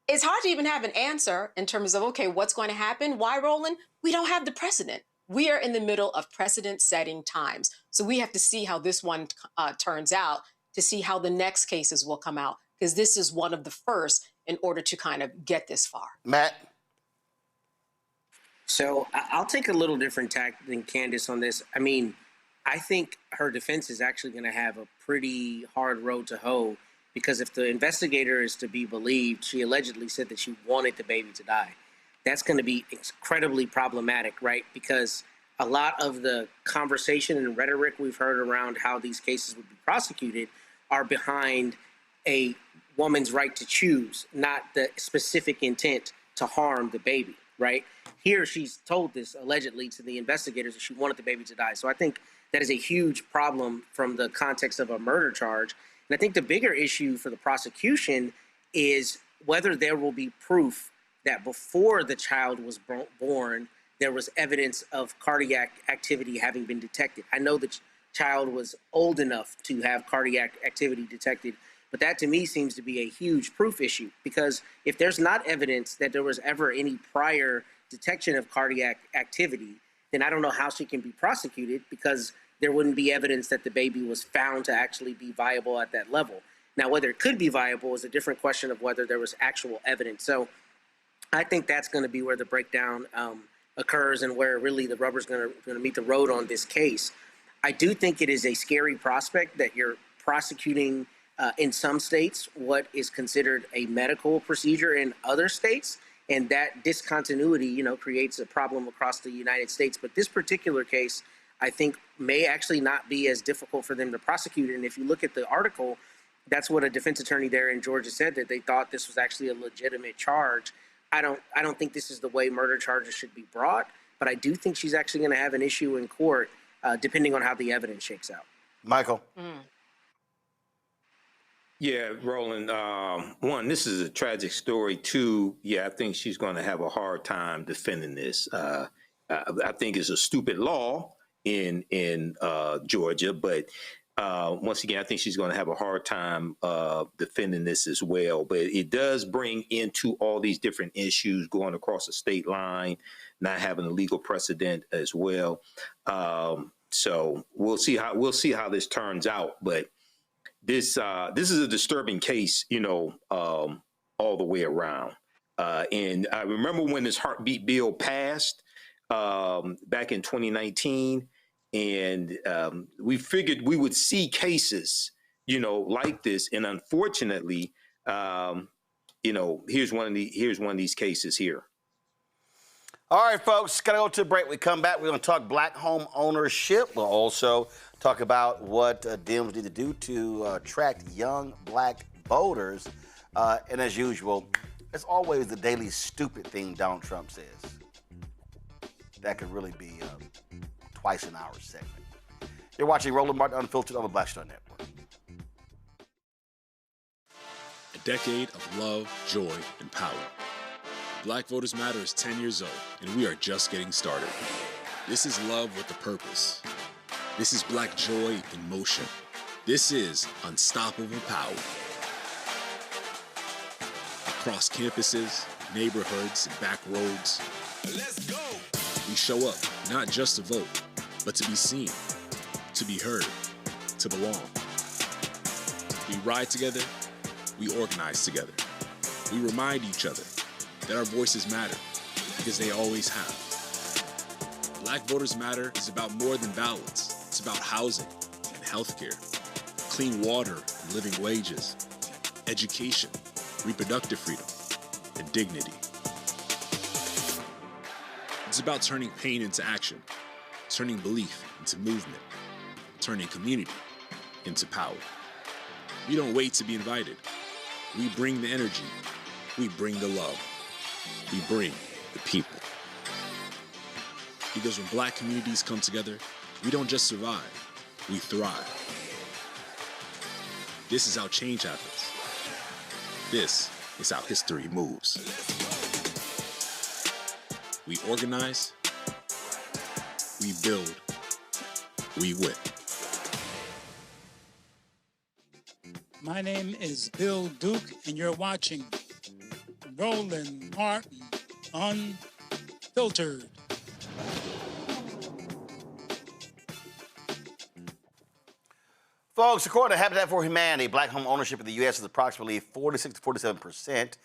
it's hard to even have an answer in terms of, okay, what's going to happen? Why, Roland? We don't have the precedent. We are in the middle of precedent-setting times. So we have to see how this one turns out to see how the next cases will come out, because this is one of the first in order to kind of get this far. Matt? So I'll take a little different tack than Candace on this. I mean, I think her defense is actually going to have a pretty hard road to hoe, because if the investigator is to be believed, she allegedly said that she wanted the baby to die. That's going to be incredibly problematic, right? Because a lot of the conversation and rhetoric we've heard around how these cases would be prosecuted are behind a woman's right to choose, not the specific intent to harm the baby, right? Here, she's told this allegedly to the investigators that she wanted the baby to die. So I think that is a huge problem from the context of a murder charge. And I think the bigger issue for the prosecution is whether there will be proof that before the child was born, there was evidence of cardiac activity having been detected. I know the child was old enough to have cardiac activity detected, but that to me seems to be a huge proof issue, because if there's not evidence that there was ever any prior detection of cardiac activity, then I don't know how she can be prosecuted, because there wouldn't be evidence that the baby was found to actually be viable at that level. Now, whether it could be viable is a different question of whether there was actual evidence. So I think that's going to be where the breakdown occurs, and where really the rubber's going to meet the road on this case. I do think it is a scary prospect that you're prosecuting in some states what is considered a medical procedure in other states, and that discontinuity, creates a problem across the United States. But this particular case, I think, may actually not be as difficult for them to prosecute. And if you look at the article, that's what a defense attorney there in Georgia said, that they thought this was actually a legitimate charge. I don't think this is the way murder charges should be brought, but I do think she's actually going to have an issue in court, depending on how the evidence shakes out. Michael. Yeah, Roland. One, this is a tragic story. Two, yeah, I think she's going to have a hard time defending this. I think it's a stupid law in Georgia, but once again, I think she's going to have a hard time defending this as well. But it does bring into all these different issues going across the state line, not having a legal precedent as well. So we'll see how this turns out. But this is a disturbing case, all the way around. And I remember when this heartbeat bill passed back in 2019. And we figured we would see cases, like this. And unfortunately, here's one of these cases here. All right, folks, got to go to a break. We come back, we're going to talk black home ownership. We'll also talk about what Dems need to do to attract young black voters. And as usual, it's always the daily stupid thing Donald Trump says. That could really be twice an hour segment. You're watching Roland Martin Unfiltered on the Black Star Network. A decade of love, joy, and power. Black Voters Matter is 10 years old, and we are just getting started. This is love with a purpose. This is black joy in motion. This is unstoppable power. Across campuses, neighborhoods, and back roads, let's go! We show up, not just to vote, but to be seen, to be heard, to belong. We ride together, we organize together. We remind each other that our voices matter, because they always have. Black Voters Matter is about more than ballots. It's about housing and healthcare, clean water and living wages, education, reproductive freedom, and dignity. It's about turning pain into action, turning belief into movement, turning community into power. We don't wait to be invited. We bring the energy. We bring the love. We bring the people. Because when black communities come together, we don't just survive, we thrive. This is how change happens. This is how history moves. We organize, we build, we win. My name is Bill Duke, and you're watching Roland Martin Unfiltered. Folks, according to Habitat for Humanity, black home ownership in the U.S. is approximately 46 to 47%.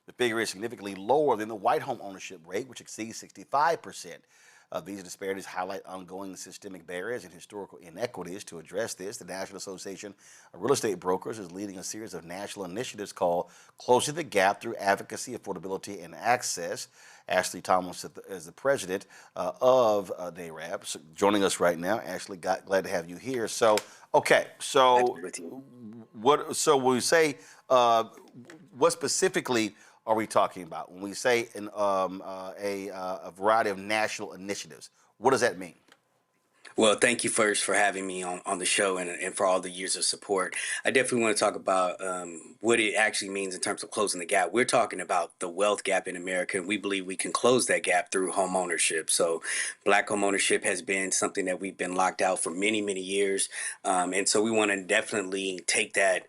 The figure is significantly lower than the white home ownership rate, which exceeds 65%. These disparities highlight ongoing systemic barriers and historical inequities. To address this, the National Association of Real Estate Brokers is leading a series of national initiatives called Closing the Gap through Advocacy, Affordability, and Access. Ashley Thomas is the president of NARAB, so joining us right now. Ashley, glad to have you here. So, okay, so when we say, what specifically are we talking about when we say a variety of national initiatives? What does that mean? Well, thank you first for having me on the show and for all the years of support. I definitely want to talk about what it actually means in terms of closing the gap. We're talking about the wealth gap in America, and we believe we can close that gap through home ownership. So black home ownership has been something that we've been locked out for many, many years. And so we want to definitely take that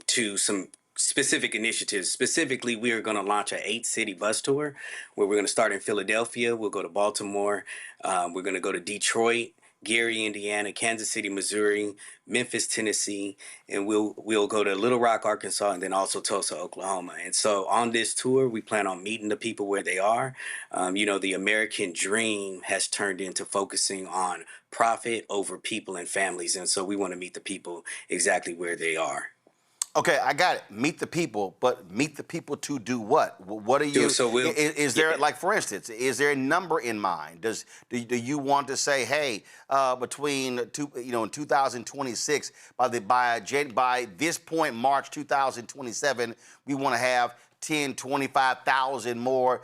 to some specific initiatives. Specifically, we are going to launch a 8-city bus tour where we're going to start in Philadelphia. We'll go to Baltimore. We're going to go to Detroit, Gary, Indiana, Kansas City, Missouri, Memphis, Tennessee, and we'll go to Little Rock, Arkansas, and then also Tulsa, Oklahoma. And so on this tour, we plan on meeting the people where they are. The American dream has turned into focusing on profit over people and families, and so we want to meet the people exactly where they are. Okay, I got it. Meet the people, but meet the people to do what? What are you? So is there, like, for instance, is there a number in mind? Do you want to say, hey, between in 2026, by this point, March 2027, we want to have 25,000 more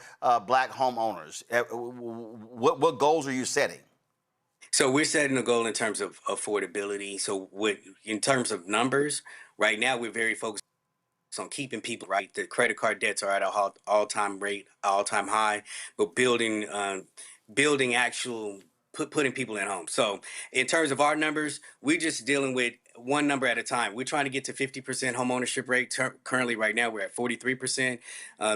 black homeowners? What goals are you setting? So we're setting a goal in terms of affordability. So in terms of numbers, right now we're very focused on keeping people right. The credit card debts are at an all-time high, but building putting people in homes. So in terms of our numbers, we're just dealing with one number at a time. We're trying to get to 50% home ownership rate. Currently, right now, we're at 43%.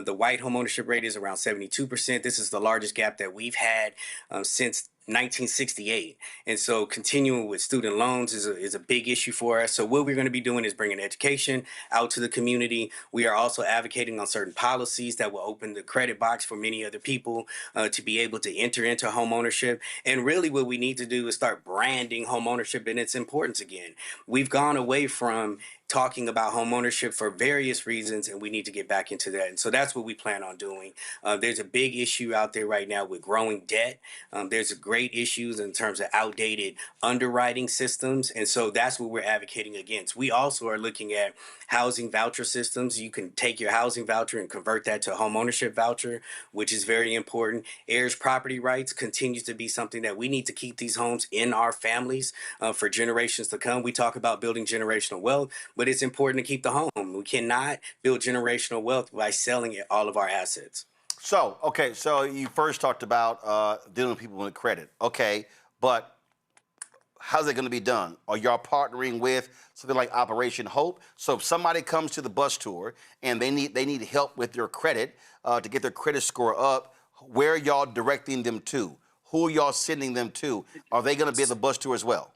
The white home ownership rate is around 72%. This is the largest gap that we've had since 1968. And so continuing with student loans is a big issue for us. So what we're going to be doing is bringing education out to the community. We are also advocating on certain policies that will open the credit box for many other people to be able to enter into home ownership. And really what we need to do is start branding home ownership and its importance again. We've gone away from talking about home ownership for various reasons, and we need to get back into that. And so that's what we plan on doing. There's a big issue out there right now with growing debt. There's great issues in terms of outdated underwriting systems. And so that's what we're advocating against. We also are looking at housing voucher systems. You can take your housing voucher and convert that to a home ownership voucher, which is very important. Heirs property rights continues to be something that we need to keep these homes in our families for generations to come. We talk about building generational wealth, but it's important to keep the home. We cannot build generational wealth by selling all of our assets. So, okay, so you first talked about dealing with people with credit. Okay, but how's it going to be done? Are y'all partnering with something like Operation Hope? So if somebody comes to the bus tour and they need help with their credit to get their credit score up, where are y'all directing them to? Who are y'all sending them to? Are they going to be at the bus tour as well?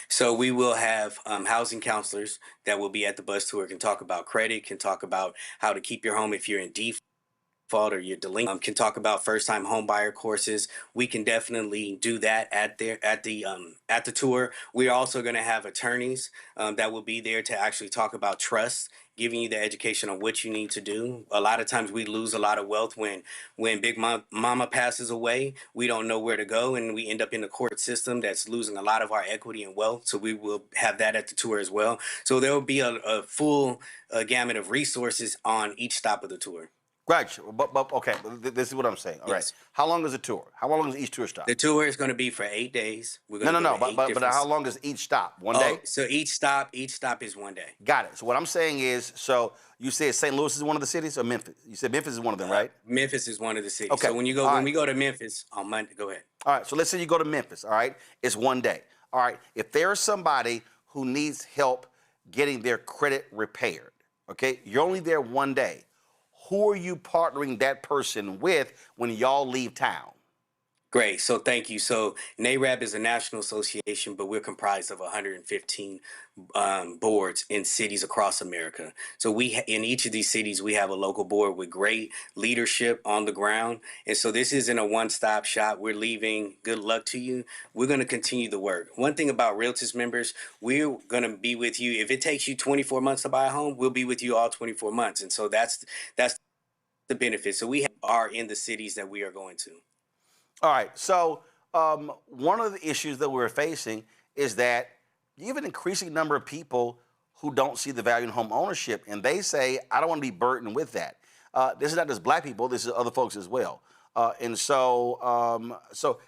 So we will have housing counselors that will be at the bus tour, can talk about credit, can talk about how to keep your home if you're in default or you're delinquent, can talk about first-time home buyer courses. We can definitely do that at the tour. We're also going to have attorneys that will be there to actually talk about trust, giving you the education on what you need to do. A lot of times we lose a lot of wealth when Big Mama passes away. We don't know where to go, and we end up in the court system that's losing a lot of our equity and wealth. So we will have that at the tour as well. So there will be a full gamut of resources on each stop of the tour. Right, but okay, this is what I'm saying. All right. How long is the tour? How long is each tour stop? The tour is going to be for 8 days. No, but how long is each stop? One day? So each stop is 1 day. Got it. So what I'm saying is, so you said St. Louis is one of the cities, or Memphis? You said Memphis is one of them, right? Memphis is one of the cities. Okay. So when we go to Memphis on Monday, go ahead. All right. So let's say you go to Memphis. All right. It's 1 day. All right. If there's somebody who needs help getting their credit repaired, okay, you're only there 1 day. Who are you partnering that person with when y'all leave town? Great. So thank you. So NARAB is a national association, but we're comprised of 115 boards in cities across America. So in each of these cities, we have a local board with great leadership on the ground. And so this isn't a one-stop shop. We're leaving. Good luck to you. We're going to continue the work. One thing about Realtors members, we're going to be with you. If it takes you 24 months to buy a home, we'll be with you all 24 months. And so that's the benefit. So we are in the cities that we are going to. All right. So one of the issues that we're facing is that you have an increasing number of people who don't see the value in home ownership, and they say, I don't want to be burdened with that. This is not just black people. This is other folks as well. And so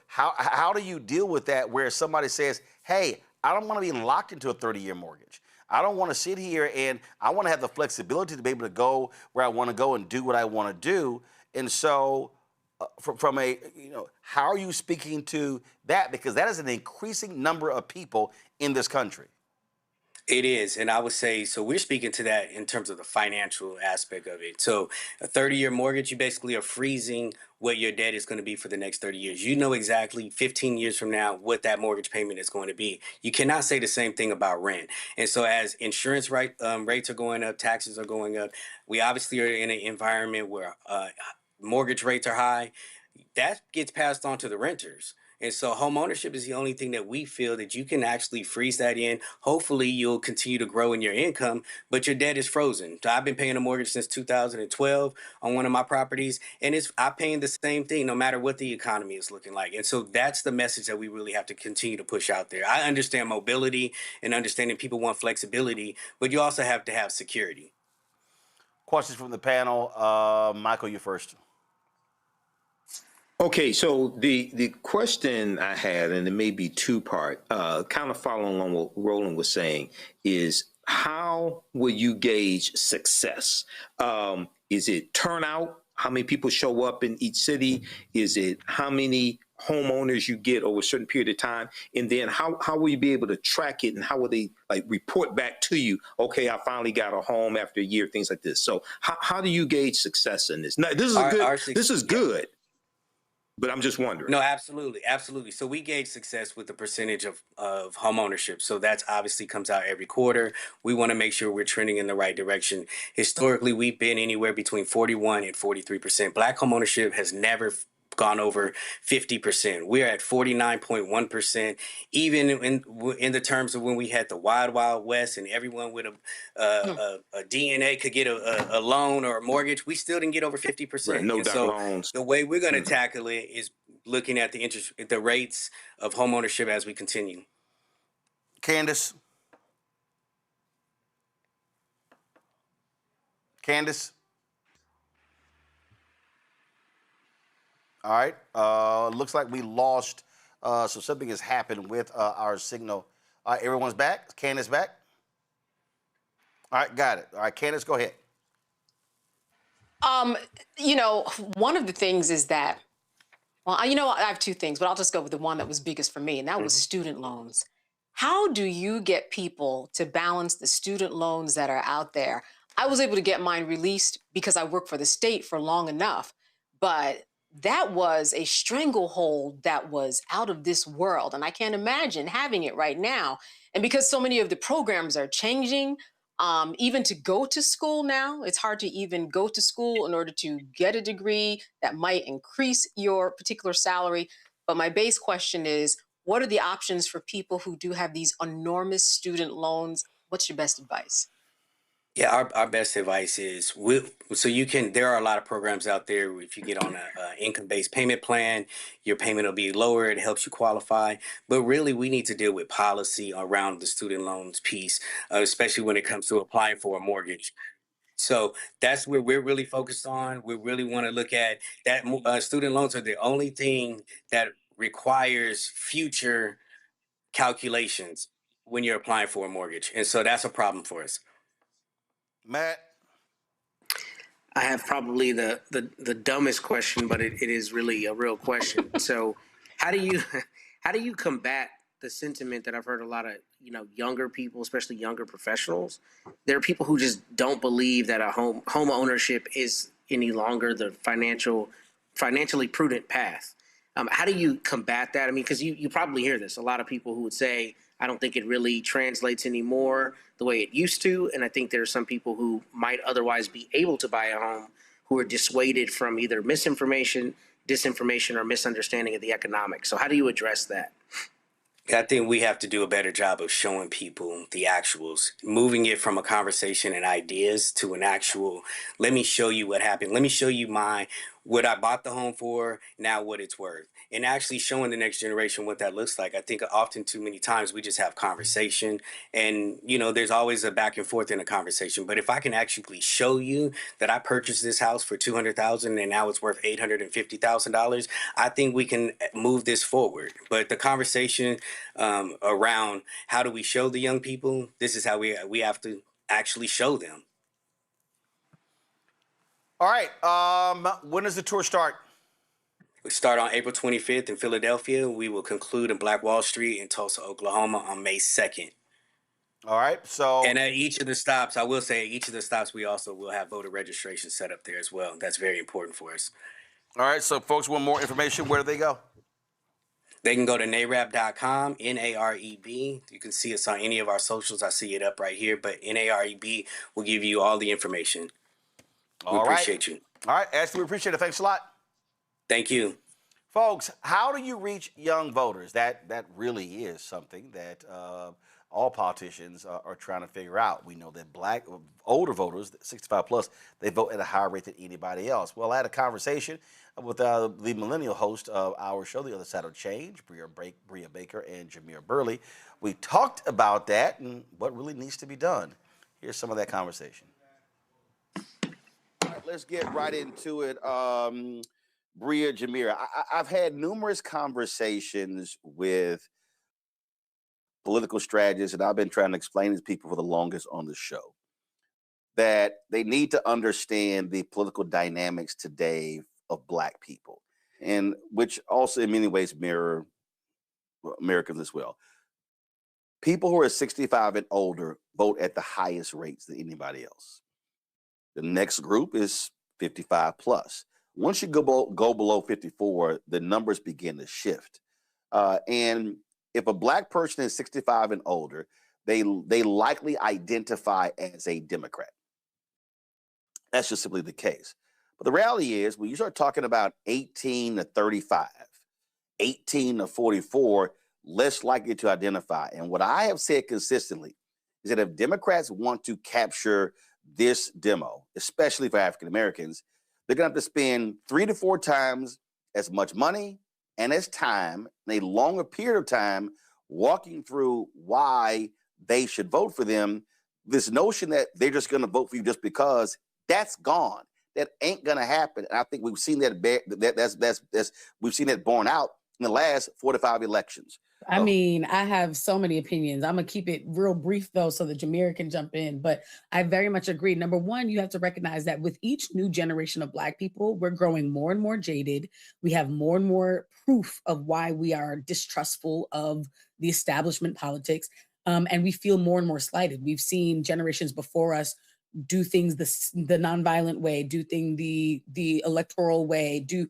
how do you deal with that where somebody says, hey, I don't want to be locked into a 30-year mortgage. I don't want to sit here, and I want to have the flexibility to be able to go where I want to go and do what I want to do. And so how are you speaking to that? Because that is an increasing number of people in this country. It is. And I would say, so we're speaking to that in terms of the financial aspect of it. So a 30-year mortgage, you basically are freezing what your debt is going to be for the next 30 years. You know exactly 15 years from now what that mortgage payment is going to be. You cannot say the same thing about rent. And so as insurance rates are going up, taxes are going up, we obviously are in an environment where mortgage rates are high. That gets passed on to the renters. And so home ownership is the only thing that we feel that you can actually freeze that in. Hopefully you'll continue to grow in your income, but your debt is frozen. So I've been paying a mortgage since 2012 on one of my properties, and I'm paying the same thing no matter what the economy is looking like. And so that's the message that we really have to continue to push out there. I understand mobility and understanding people want flexibility, but you also have to have security. Questions from the panel. Michael, you first. Okay, so the question I had, and it may be two-part, kind of following on what Roland was saying, is how will you gauge success? Is it turnout? How many people show up in each city? Is it how many homeowners you get over a certain period of time? And then how will you be able to track it, and how will they report back to you? Okay, I finally got a home after a year, things like this. So how do you gauge success in this? Now, this is good. But I'm just wondering. No, absolutely. Absolutely. So we gauge success with the percentage of home ownership. So that's obviously comes out every quarter. We want to make sure we're trending in the right direction. Historically, we've been anywhere between 41 and 43%. Black home ownership has never gone over 50%. We're at 49.1%. Even in the terms of when we had the Wild West and everyone with a DNA could get a loan or a mortgage, we still didn't get over 50%. Right, no doubt loans. The way we're going to tackle it is looking at the rates of home ownership as we continue. Candace. All right. Looks like we lost. So something has happened with our signal. All right, everyone's back. Candace back. All right, got it. All right, Candace, go ahead. One of the things is that, well, I have two things, but I'll just go with the one that was biggest for me, and that was student loans. How do you get people to balance the student loans that are out there? I was able to get mine released because I worked for the state for long enough, but that was a stranglehold that was out of this world. And I can't imagine having it right now. And because so many of the programs are changing, even to go to school now, it's hard to even go to school in order to get a degree that might increase your particular salary. But my base question is, what are the options for people who do have these enormous student loans? What's your best advice? Yeah, our best advice is there are a lot of programs out there. If you get on a income-based payment plan, your payment will be lower. It helps you qualify. But really, we need to deal with policy around the student loans piece, especially when it comes to applying for a mortgage. So that's where we're really focused on. We really want to look at that. Student loans are the only thing that requires future calculations when you're applying for a mortgage. And so that's a problem for us. Matt? I have probably the dumbest question, but it is really a real question. So how do you combat the sentiment that I've heard a lot of younger people, especially younger professionals? There are people who just don't believe that a home ownership is any longer the financially prudent path. How do you combat that? I mean, because you probably hear this. A lot of people who would say, I don't think it really translates anymore the way it used to. And I think there are some people who might otherwise be able to buy a home who are dissuaded from either misinformation, disinformation, or misunderstanding of the economics. So how do you address that? I think we have to do a better job of showing people the actuals, moving it from a conversation and ideas to an actual, let me show you what happened. Let me show you what I bought the home for, now what it's worth. And actually showing the next generation what that looks like. I think often too many times we just have conversation and, there's always a back and forth in a conversation. But if I can actually show you that I purchased this house for $200,000 and now it's worth $850,000, I think we can move this forward. But the conversation around how do we show the young people, this is how we have to actually show them. All right. When does the tour start? We start on April 25th in Philadelphia. We will conclude in Black Wall Street in Tulsa, Oklahoma on May 2nd. All right. So, and at each of the stops, I will say, each of the stops, we also will have voter registration set up there as well. That's very important for us. all right. So, folks want more information. Where do they go? They can go to NAREB.com, NAREB. You can see us on any of our socials. I see it up right here, but NAREB will give you all the information. We appreciate you. All right, Ashley, we appreciate it. Thanks a lot. Thank you. Folks, how do you reach young voters? That really is something that all politicians are trying to figure out. We know that older voters, 65 plus, they vote at a higher rate than anybody else. Well, I had a conversation with the millennial host of our show, The Other Side of Change, Bria Baker and Jameer Burley. We talked about that and what really needs to be done. Here's some of that conversation. All right, let's get right into it. Bria, Jameer, I've had numerous conversations with political strategists, and I've been trying to explain to people for the longest on the show that they need to understand the political dynamics today of Black people, and which also in many ways mirror Americans as well. People who are 65 and older vote at the highest rates than anybody else. The next group is 55 plus. Once you go below 54, the numbers begin to shift. And if a Black person is 65 and older, they likely identify as a Democrat. That's just simply the case. But the reality is, when you start talking about 18 to 35, 18 to 44, less likely to identify. And what I have said consistently is that if Democrats want to capture this demo, especially for African Americans, they're going to have to spend 3 to 4 times as much money and as time in a longer period of time walking through why they should vote for them. This notion that they're just going to vote for you just because, that's gone. That ain't going to happen. And I think we've seen we've seen that borne out in the last 4 to 5 elections. I mean, I have so many opinions. I'm going to keep it real brief, though, so that Jameer can jump in. But I very much agree. Number one, you have to recognize that with each new generation of Black people, we're growing more and more jaded. We have more and more proof of why we are distrustful of the establishment politics. And we feel more and more slighted. We've seen generations before us do things the nonviolent way, do things the electoral way, do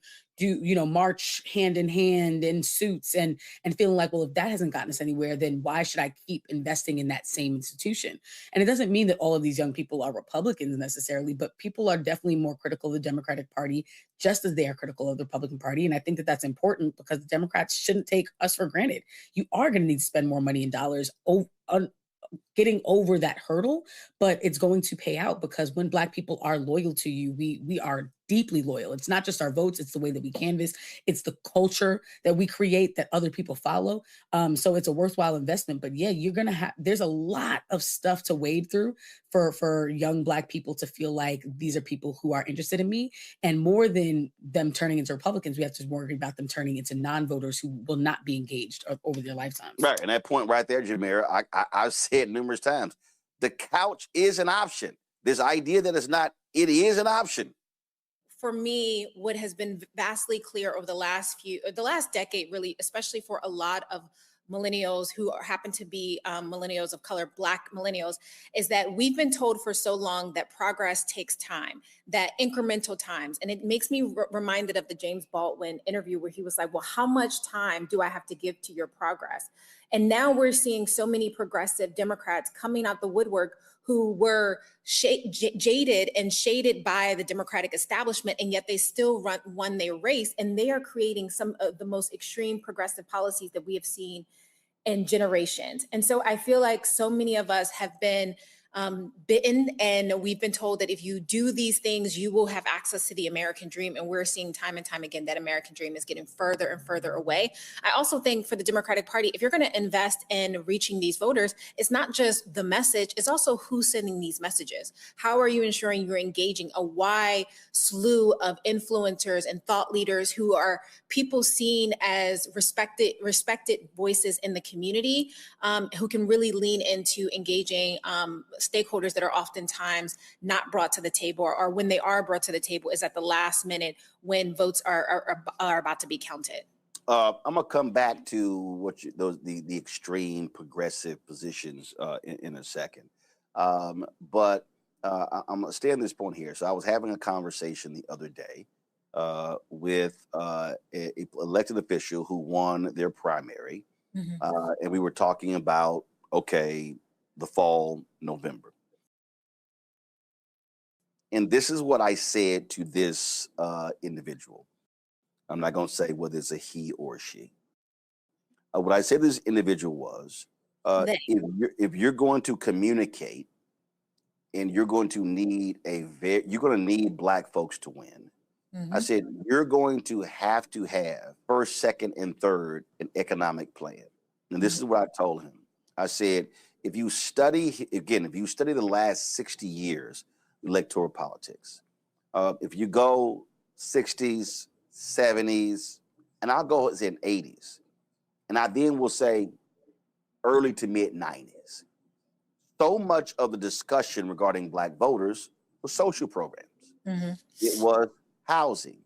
march hand in hand in suits and feeling like, well, if that hasn't gotten us anywhere, then why should I keep investing in that same institution? And it doesn't mean that all of these young people are Republicans necessarily, but people are definitely more critical of the Democratic Party, just as they are critical of the Republican Party. And I think that that's important because the Democrats shouldn't take us for granted. You are going to need to spend more money and dollars on getting over that hurdle, but it's going to pay out because when Black people are loyal to you, we are deeply loyal. It's not just our votes, it's the way that we canvass, it's the culture that we create that other people follow. So it's a worthwhile investment. But yeah, there's a lot of stuff to wade through for young Black people to feel like these are people who are interested in me. And more than them turning into Republicans, we have to worry about them turning into non-voters who will not be engaged over their lifetimes. Right. And that point right there, Jameer, I've said numerous times, the couch is an option. This idea that it's not, it is an option. For me, what has been vastly clear over the last decade, really, especially for a lot of millennials who happen to be millennials of color, Black millennials, is that we've been told for so long that progress takes time, that incremental times. And it makes me reminded of the James Baldwin interview where he was like, well, how much time do I have to give to your progress? And now we're seeing so many progressive Democrats coming out the woodwork who were jaded and shaded by the Democratic establishment, and yet they still won their race. And they are creating some of the most extreme progressive policies that we have seen in generations. And so I feel like so many of us have been bitten, and we've been told that if you do these things, you will have access to the American dream. And we're seeing time and time again that American dream is getting further and further away. I also think for the Democratic Party, if you're going to invest in reaching these voters, it's not just the message, it's also who's sending these messages. How are you ensuring you're engaging a wide slew of influencers and thought leaders who are people seen as respected voices in the community, who can really lean into engaging stakeholders that are oftentimes not brought to the table, or when they are brought to the table is at the last minute when votes are about to be counted. I'm gonna come back to the extreme progressive positions in a second, but I'm gonna stay on this point here. So I was having a conversation the other day with a elected official who won their primary, and we were talking about the fall, November, and this is what I said to this individual. I'm not gonna say whether it's a he or she. What I said to this individual was, if you're going to communicate and you're going to need you're going to need Black folks to win. I said you're going to have first, second, and third an economic plan. And this is what I told him. I said, if you study the last 60 years electoral politics, if you go 60s, 70s, and I'll go in 80s. And I then will say early to mid 90s. So much of the discussion regarding Black voters was social programs. It was housing.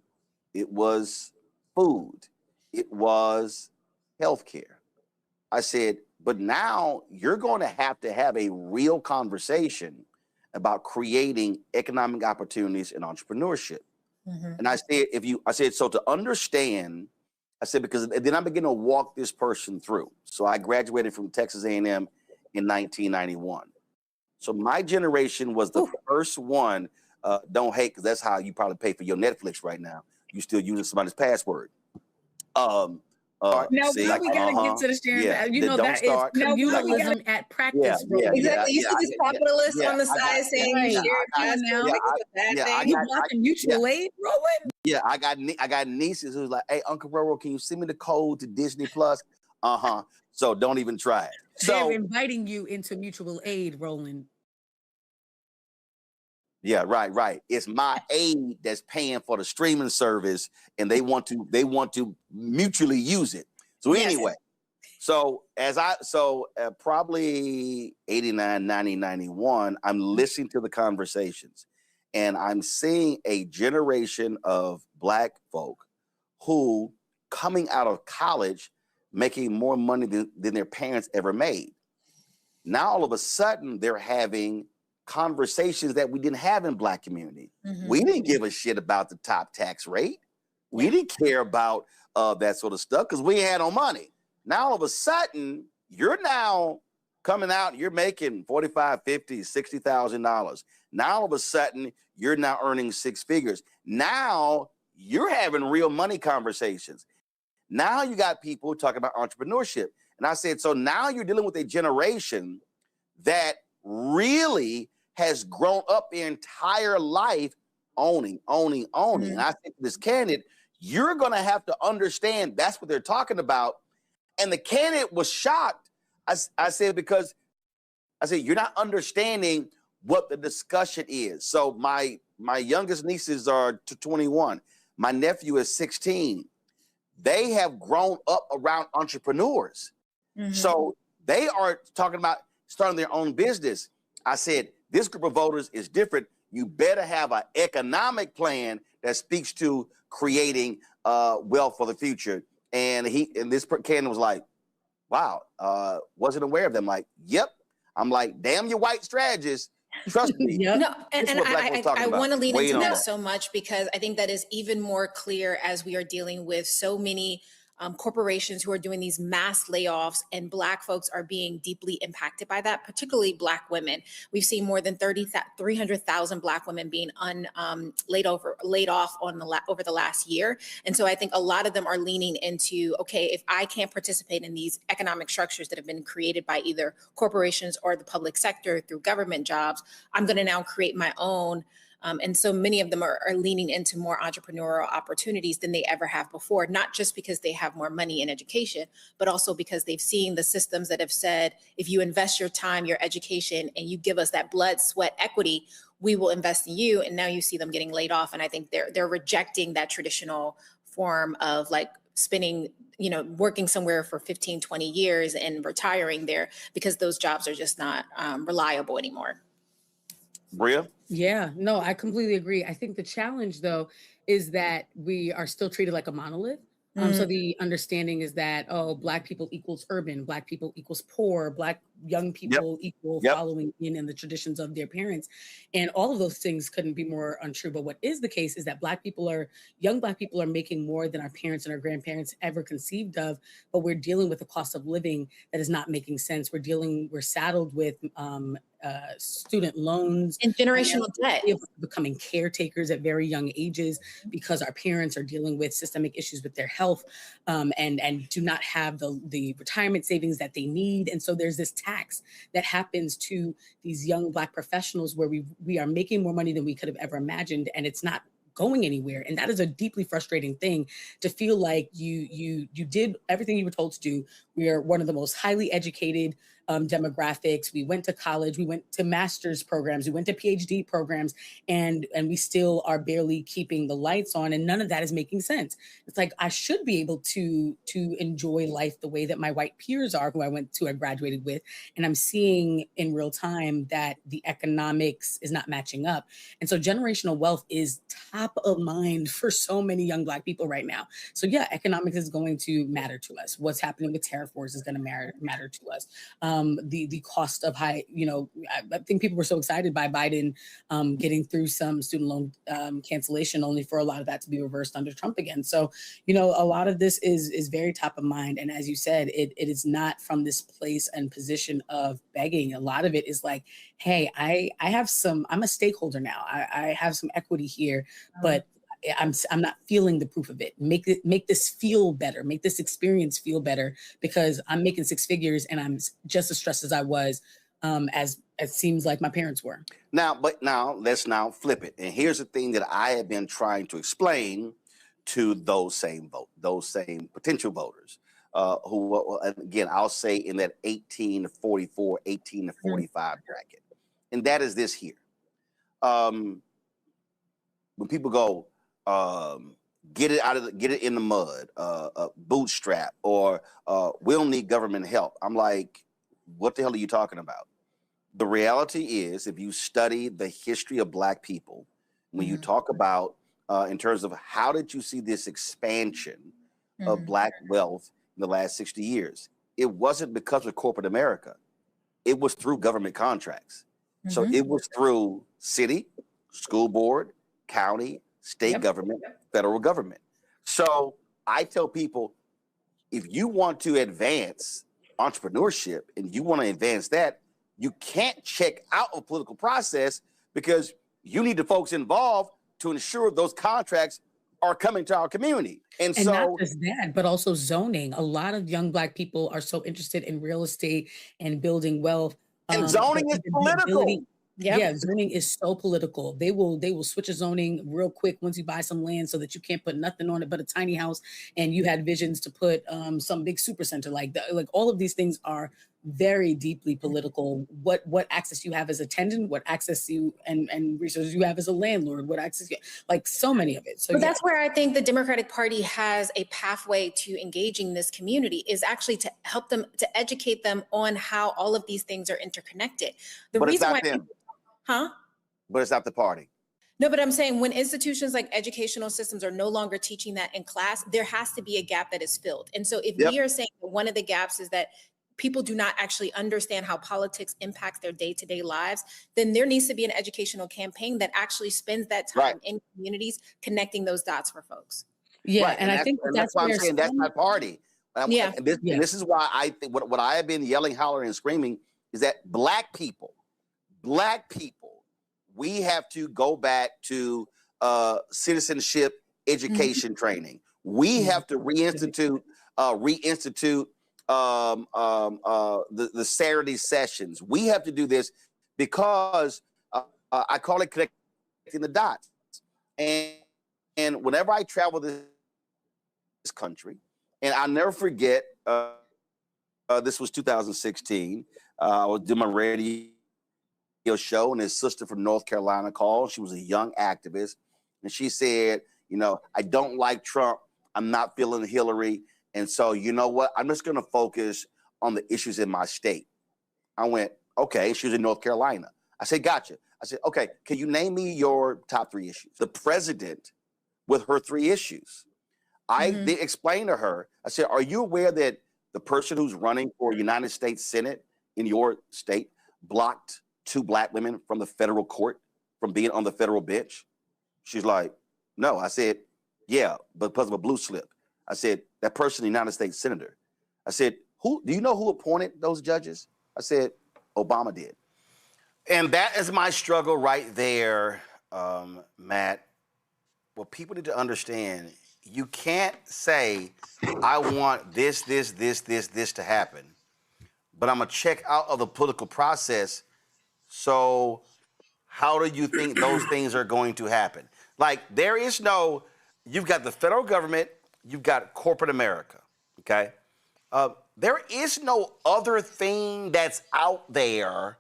It was food. It was healthcare. I said, but now you're going to have a real conversation about creating economic opportunities and entrepreneurship. And I said, so to understand, I said, because then I began to walk this person through. So I graduated from Texas A&M in 1991. So my generation was the first one. Don't hate, because that's how you probably pay for your Netflix right now. You still using somebody's password. No, we gotta get to the sharing. Yeah, You know, that is communalism at practice. Exactly. You see this capitalist on the side saying you share password. It's a bad thing. You blocking mutual aid, Rowan? Yeah, I got nieces who's like, hey, Uncle Roro, can you send me the code to Disney Plus? So don't even try it. So they're inviting you into mutual aid, Roland. Yeah, right. It's my aid that's paying for the streaming service, and they want to mutually use it. So anyway, probably 89, 90, 91, I'm listening to the conversations, and I'm seeing a generation of Black folk who coming out of college making more money than their parents ever made. Now all of a sudden they're having conversations that we didn't have in Black community. We didn't give a shit about the top tax rate. We didn't care about that sort of stuff because we ain't had no money. Now all of a sudden, you're now coming out, you're making $45,000, $50,000, $60,000. Now all of a sudden, you're now earning six figures. Now you're having real money conversations. Now you got people talking about entrepreneurship. And I said, so now you're dealing with a generation that really has grown up their entire life owning. And I think this candidate, you're going to have to understand that's what they're talking about. And the candidate was shocked. I said, you're not understanding what the discussion is. So my youngest nieces are 21. My nephew is 16. They have grown up around entrepreneurs. So they are talking about starting their own business. I said, this group of voters is different. You better have an economic plan that speaks to creating wealth for the future. And this candidate was like, wow, wasn't aware of them. Like, yep. I'm like, damn you white strategists. Trust me. No, and I want to lean into that so much because I think that is even more clear as we are dealing with so many corporations who are doing these mass layoffs, and Black folks are being deeply impacted by that, particularly Black women. We've seen more than 300,000 Black women being laid off over the last year. And so I think a lot of them are leaning into, okay, if I can't participate in these economic structures that have been created by either corporations or the public sector through government jobs, I'm going to now create my own. And so many of them are leaning into more entrepreneurial opportunities than they ever have before, not just because they have more money in education, but also because they've seen the systems that have said, if you invest your time, your education, and you give us that blood, sweat, equity, we will invest in you. And now you see them getting laid off. And I think they're rejecting that traditional form of like spending, working somewhere for 15, 20 years and retiring there because those jobs are just not reliable anymore. Bria? Yeah, no, I completely agree. I think the challenge, though, is that we are still treated like a monolith. So the understanding is that, oh, Black people equals urban, Black people equals poor, Black young people equal following in the traditions of their parents. And all of those things couldn't be more untrue. But what is the case is that young Black people are making more than our parents and our grandparents ever conceived of, but we're dealing with a cost of living that is not making sense. We're saddled with student loans and generational debt, becoming caretakers at very young ages because our parents are dealing with systemic issues with their health, and do not have the retirement savings that they need. And so there's this tax that happens to these young Black professionals where we are making more money than we could have ever imagined, and it's not going anywhere. And that is a deeply frustrating thing, to feel like you did everything you were told to do. We are one of the most highly educated demographics. We went to college, we went to master's programs, we went to PhD programs, and we still are barely keeping the lights on, and none of that is making sense. It's like I should be able to enjoy life the way that my white peers are, who I graduated with, and I'm seeing in real time that the economics is not matching up. And so generational wealth is top of mind for so many young Black people right now. So yeah, economics is going to matter to us. What's happening with tariff wars is going to matter to us. The cost of high, I think people were so excited by Biden getting through some student loan cancellation, only for a lot of that to be reversed under Trump again. So, a lot of this is very top of mind. And as you said, it is not from this place and position of begging. A lot of it is like, hey, I'm a stakeholder now. I have some equity here, but I'm not feeling the proof of it. Make this feel better. Make this experience feel better, because I'm making six figures and I'm just as stressed as I was, as it seems like my parents were. Now let's flip it. And here's the thing that I have been trying to explain to those same potential voters, who, again, I'll say in that 18 to 44, 18 to 45 bracket. And that is this here. When people go, get it in the mud, bootstrap, or we'll need government help, I'm like, what the hell are you talking about? The reality is, if you study the history of Black people, when you talk about in terms of how did you see this expansion of Black wealth in the last 60 years, it wasn't because of corporate America. It was through government contracts. So it was through city, school board, county, state government, federal government. So I tell people, if you want to advance entrepreneurship and you want to advance that, you can't check out a political process, because you need the folks involved to ensure those contracts are coming to our community. And so, not just that, but also zoning. A lot of young Black people are so interested in real estate and building wealth. And zoning is political. Yeah, zoning is so political. They will switch a zoning real quick once you buy some land, so that you can't put nothing on it but a tiny house. And you had visions to put some big super center like that. Like, all of these things are very deeply political. What access you have as a tenant, what access you and resources you have as a landlord, what access you, like, so many of it. So but that's where I think the Democratic Party has a pathway to engaging this community, is actually to help them, to educate them on how all of these things are interconnected. But it's not them. But it's not the party. No, but I'm saying, when institutions like educational systems are no longer teaching that in class, there has to be a gap that is filled. And so if we are saying that one of the gaps is that people do not actually understand how politics impacts their day-to-day lives, then there needs to be an educational campaign that actually spends that time in communities connecting those dots for folks. Yeah, and I think that's why I'm saying that's my party. And this is why I think what I have been yelling, hollering, and screaming is that Black people, we have to go back to citizenship education training. We have to reinstitute the Saturday sessions. We have to do this, because I call it connecting the dots. And whenever I travel this country, and I'll never forget, this was 2016. I was doing my radio show, and his sister from North Carolina called. She was a young activist, and she said, I don't like Trump. I'm not feeling Hillary. And so, you know what? I'm just going to focus on the issues in my state. I went, okay. She was in North Carolina. I said, gotcha. I said, okay, can you name me your top 3 issues? The president with her 3 issues. I did explain to her, I said, are you aware that the person who's running for United States Senate in your state blocked 2 black women from the federal court from being on the federal bench? She's like, no. I said, yeah, but because of a blue slip. I said, that person, the United States Senator. I said, do you know who appointed those judges? I said, Obama did. And that is my struggle right there, Matt. What people need to understand, you can't say, I want this to happen, but I'm going to check out of the political process. So how do you think those things are going to happen? Like, there is no, you've got the federal government, you've got corporate America, okay? There is no other thing that's out there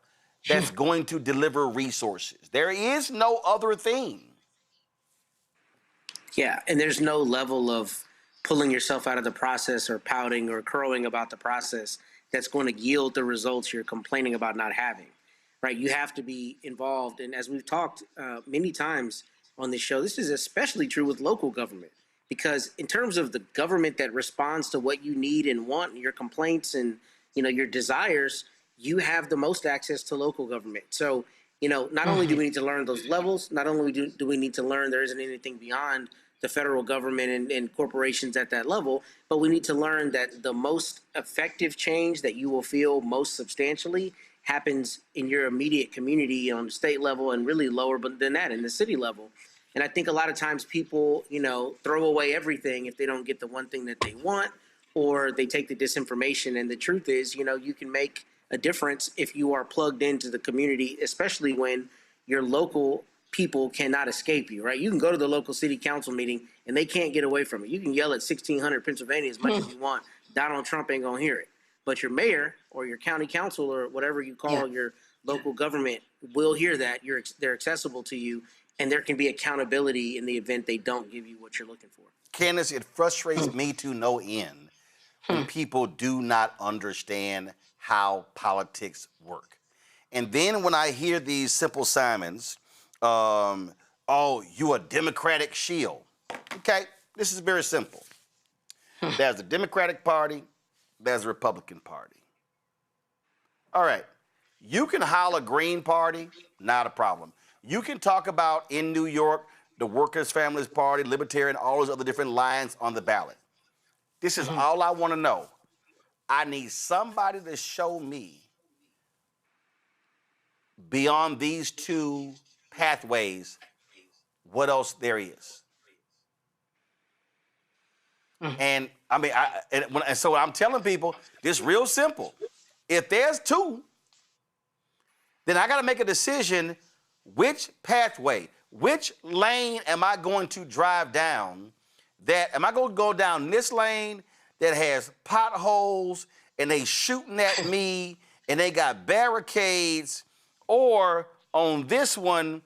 that's going to deliver resources. There is no other thing. Yeah, and there's no level of pulling yourself out of the process or pouting or crowing about the process that's going to yield the results you're complaining about not having, right? You have to be involved. And as we've talked many times on this show, this is especially true with local government, because in terms of the government that responds to what you need and want, and your complaints and, you know, your desires, you have the most access to local government. So, you know, not only do we need to learn those levels, not only do we need to learn there isn't anything beyond the federal government and corporations at that level, but we need to learn that the most effective change that you will feel most substantially happens in your immediate community on the state level and really lower than that in the city level. And I think a lot of times people, you know, throw away everything if they don't get the one thing that they want, or they take the disinformation. And the truth is, you know, you can make a difference if you are plugged into the community, especially when your local people cannot escape you, right? You can go to the local city council meeting and they can't get away from it. You can yell at 1600 Pennsylvania as much as you want. Donald Trump ain't gonna hear it. But your mayor or your county council or whatever you call your local government will hear that. They're accessible to you, and there can be accountability in the event they don't give you what you're looking for. Candace, it frustrates me to no end when people do not understand how politics work. And then when I hear these Simple Simons, oh, you a Democratic shield. Okay, this is very simple. There's the Democratic Party, there's the Republican Party. All right, you can holler Green Party, not a problem. You can talk about in New York, the Workers' Families Party, Libertarian, all those other different lines on the ballot. This is all I want to know. I need somebody to show me beyond these 2 pathways what else there is. And I mean, so I'm telling people, this real simple. If there's 2, then I got to make a decision which pathway, which lane am I going to drive down? Am I going to go down this lane that has potholes and they shooting at me and they got barricades, or on this one,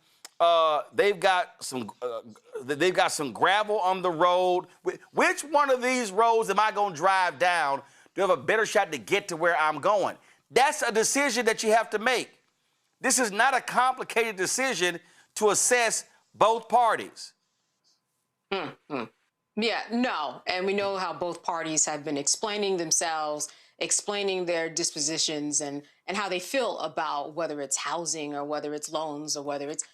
they've got some gravel on the road. Which one of these roads am I going to drive down to have a better shot to get to where I'm going? That's a decision that you have to make. This is not a complicated decision to assess both parties. Yeah, no. And we know how both parties have been explaining themselves, explaining their dispositions and how they feel about whether it's housing or whether it's loans or whether it's,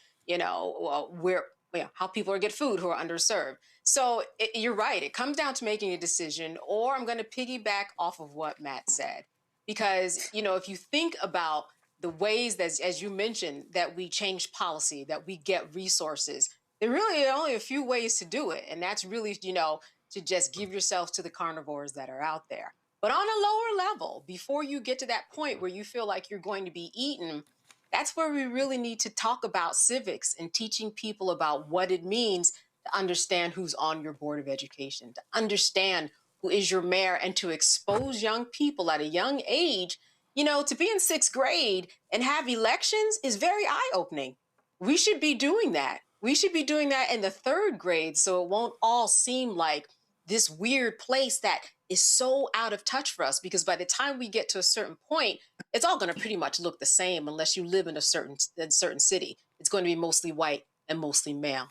how people get food who are underserved. So you're right. It comes down to making a decision, or I'm going to piggyback off of what Matt said. Because, if you think about the ways that, as you mentioned, that we change policy, that we get resources, there really are only a few ways to do it. And that's really, to just give yourself to the carnivores that are out there. But on a lower level, before you get to that point where you feel like you're going to be eaten, that's where we really need to talk about civics and teaching people about what it means to understand who's on your board of education, to understand who is your mayor, and to expose young people at a young age. To be in 6th grade and have elections is very eye-opening. We should be doing that. We should be doing that in the 3rd grade, so it won't all seem like this weird place that is so out of touch for us, because by the time we get to a certain point, it's all going to pretty much look the same unless you live in a certain city. It's going to be mostly white and mostly male.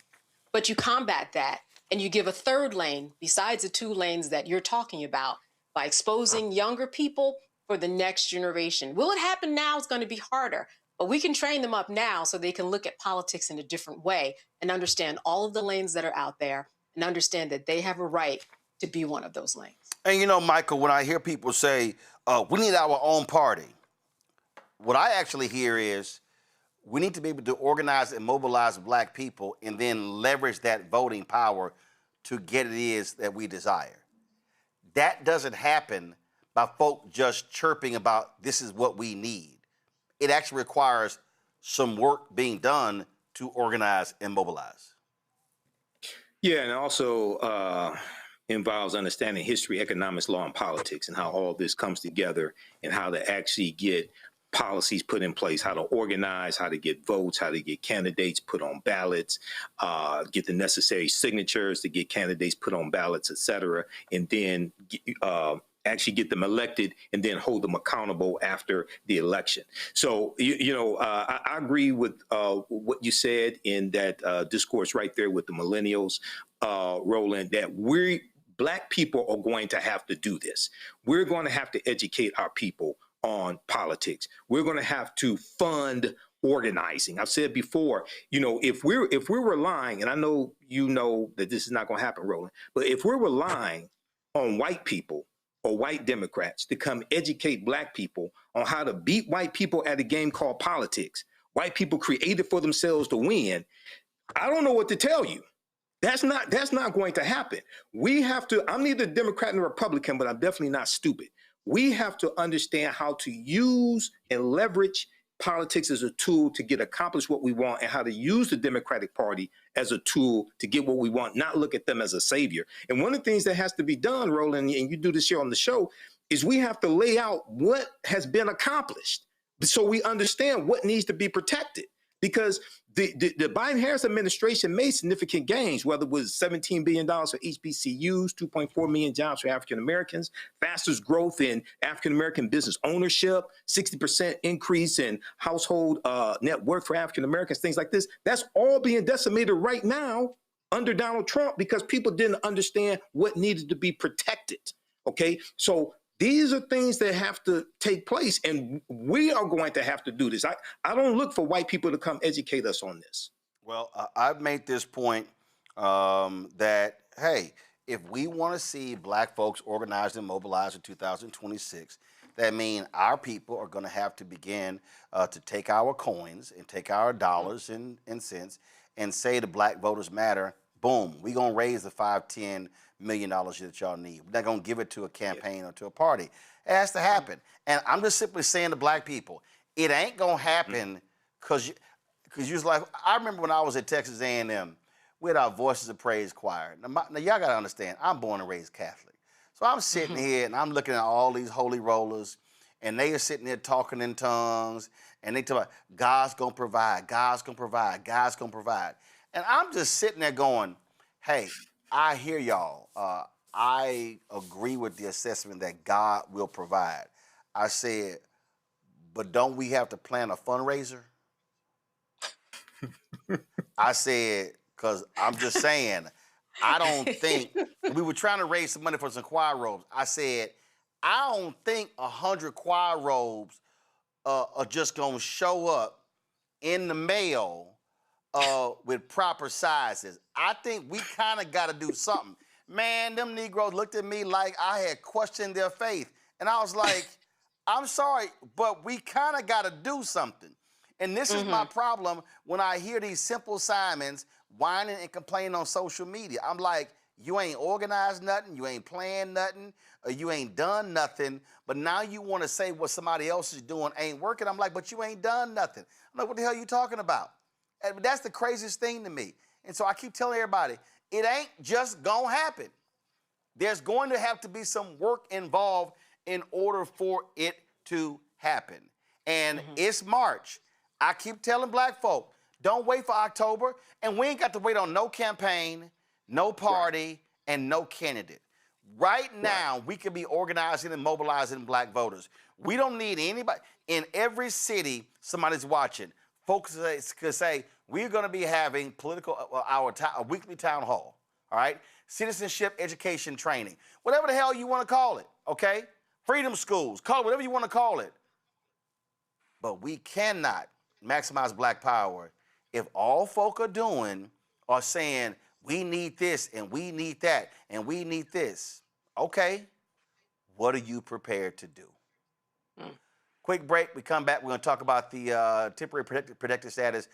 But you combat that and you give a third lane besides the 2 lanes that you're talking about by exposing younger people for the next generation. Will it happen now? It's going to be harder, but we can train them up now so they can look at politics in a different way and understand all of the lanes that are out there and understand that they have a right to be one of those lanes. And you know, Michael, when I hear people say, we need our own party, what I actually hear is we need to be able to organize and mobilize Black people and then leverage that voting power to get it is that we desire. That doesn't happen by folk just chirping about this is what we need. It actually requires some work being done to organize and mobilize. Yeah, and also involves understanding history, economics, law, and politics, and how all this comes together and how to actually get policies put in place, how to organize, how to get votes, how to get candidates put on ballots, get the necessary signatures to get candidates put on ballots, et cetera, and then actually get them elected and then hold them accountable after the election. So, I agree with what you said in that discourse right there with the millennials, Roland, that Black people are going to have to do this. We're going to have to educate our people on politics. We're going to have to fund organizing. I've said before, if we're relying, and I know you know that this is not going to happen, Roland, but if we're relying on white people or white Democrats to come educate Black people on how to beat white people at a game called politics, white people created for themselves to win, I don't know what to tell you. That's not going to happen. We have to, I'm neither Democrat nor Republican, but I'm definitely not stupid. We have to understand how to use and leverage politics as a tool to accomplish what we want, and how to use the Democratic Party as a tool to get what we want, not look at them as a savior. And one of the things that has to be done, Roland, and you do this here on the show, is we have to lay out what has been accomplished so we understand what needs to be protected. Because the Biden-Harris administration made significant gains, whether it was $17 billion for HBCUs, 2.4 million jobs for African Americans, fastest growth in African American business ownership, 60% increase in household net worth for African Americans, things like this. That's all being decimated right now under Donald Trump because people didn't understand what needed to be protected. Okay, so these are things that have to take place, and we are going to have to do this. I don't look for white people to come educate us on this. Well, I've made this point that, hey, if we want to see Black folks organized and mobilized in 2026, that means our people are going to have to begin to take our coins and take our dollars and cents and say the Black voters matter. Boom, we're going to raise the $5-10 million that y'all need. We're not going to give it to a campaign or to a party. It has to happen. And I'm just simply saying to Black people, it ain't going to happen because you was like, I remember when I was at Texas A&M, we had our Voices of Praise choir. Now y'all got to understand, I'm born and raised Catholic. So I'm sitting here and I'm looking at all these holy rollers, and they are sitting there talking in tongues, and they talk about God's going to provide, God's going to provide, God's going to provide. And I'm just sitting there going, hey, I hear y'all. I agree with the assessment that God will provide. I said, but don't we have to plan a fundraiser? I said, because I'm just saying, I don't think, we were trying to raise some money for some choir robes. I said, I don't think 100 choir robes are just going to show up in the mail with proper sizes. I think we kind of got to do something. Man, them Negroes looked at me like I had questioned their faith. And I was like, I'm sorry, but we kind of got to do something. And this is my problem when I hear these Simple Simons whining and complaining on social media. I'm like, you ain't organized nothing, you ain't planned nothing, or you ain't done nothing, but now you want to say what somebody else is doing ain't working. I'm like, but you ain't done nothing. I'm like, what the hell are you talking about? And that's the craziest thing to me. And so I keep telling everybody, it ain't just gonna happen. There's going to have to be some work involved in order for it to happen. And it's March. I keep telling Black folk, don't wait for October. And we ain't got to wait on no campaign, no party, and no candidate. Right now, we could be organizing and mobilizing Black voters. We don't need anybody. In every city, somebody's watching. Folks could say, we're going to be having a weekly town hall. all right? Citizenship education training, whatever the hell you want to call it, okay? Freedom schools, call it whatever you want to call it. But we cannot maximize black power if all folk are saying, we need this and we need that and we need this. Okay, what are you prepared to do? Quick break. We come back. We're going to talk about the temporary protected status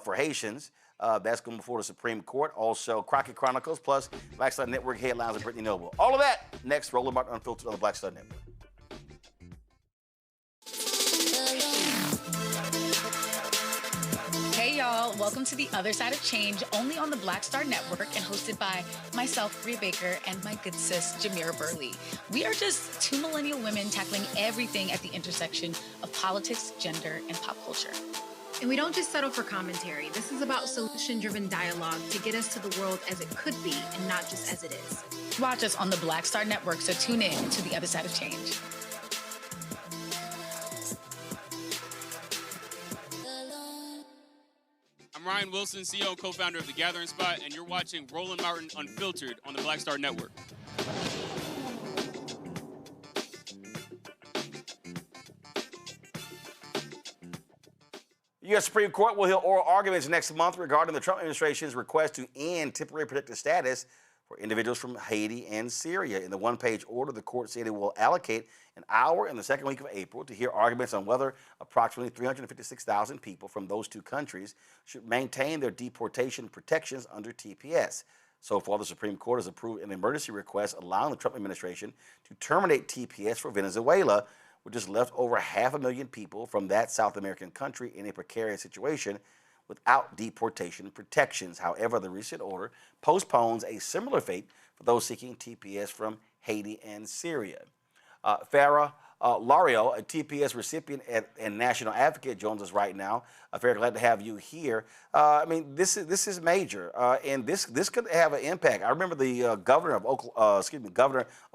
for Haitians. That's going before the Supreme Court. Also, Crockett Chronicles, plus Black Star Network headlines with Brittany Noble. All of that next. Roland Martin Unfiltered on the Black Star Network. Hey y'all, welcome to The Other Side of Change, only on the Black Star Network and hosted by myself, Bria Baker, and my good sis, Jamira Burley. We are just two millennial women tackling everything at the intersection of politics, gender, and pop culture. And we don't just settle for commentary. This is about solution-driven dialogue to get us to the world as it could be and not just as it is. Watch us on the Black Star Network, so tune in to The Other Side of Change. I'm Ryan Wilson, CEO and co-founder of The Gathering Spot, and you're watching Roland Martin Unfiltered on the Black Star Network. The U.S. Supreme Court will hear oral arguments next month regarding the Trump administration's request to end temporary protected status for individuals from Haiti and Syria. In the one-page order, the court said it will allocate an hour in the second week of April to hear arguments on whether approximately 356,000 people from those two countries should maintain their deportation protections under TPS. So far, the Supreme Court has approved an emergency request allowing the Trump administration to terminate TPS for Venezuela, which has left over 500,000 people from that South American country in a precarious situation without deportation protections. However, the recent order postpones a similar fate for those seeking TPS from Haiti and Syria. Farah Lario, a TPS recipient and national advocate, joins us right now. Farah, glad to have you here. I mean, this is major, and this could have an impact. I remember the governor of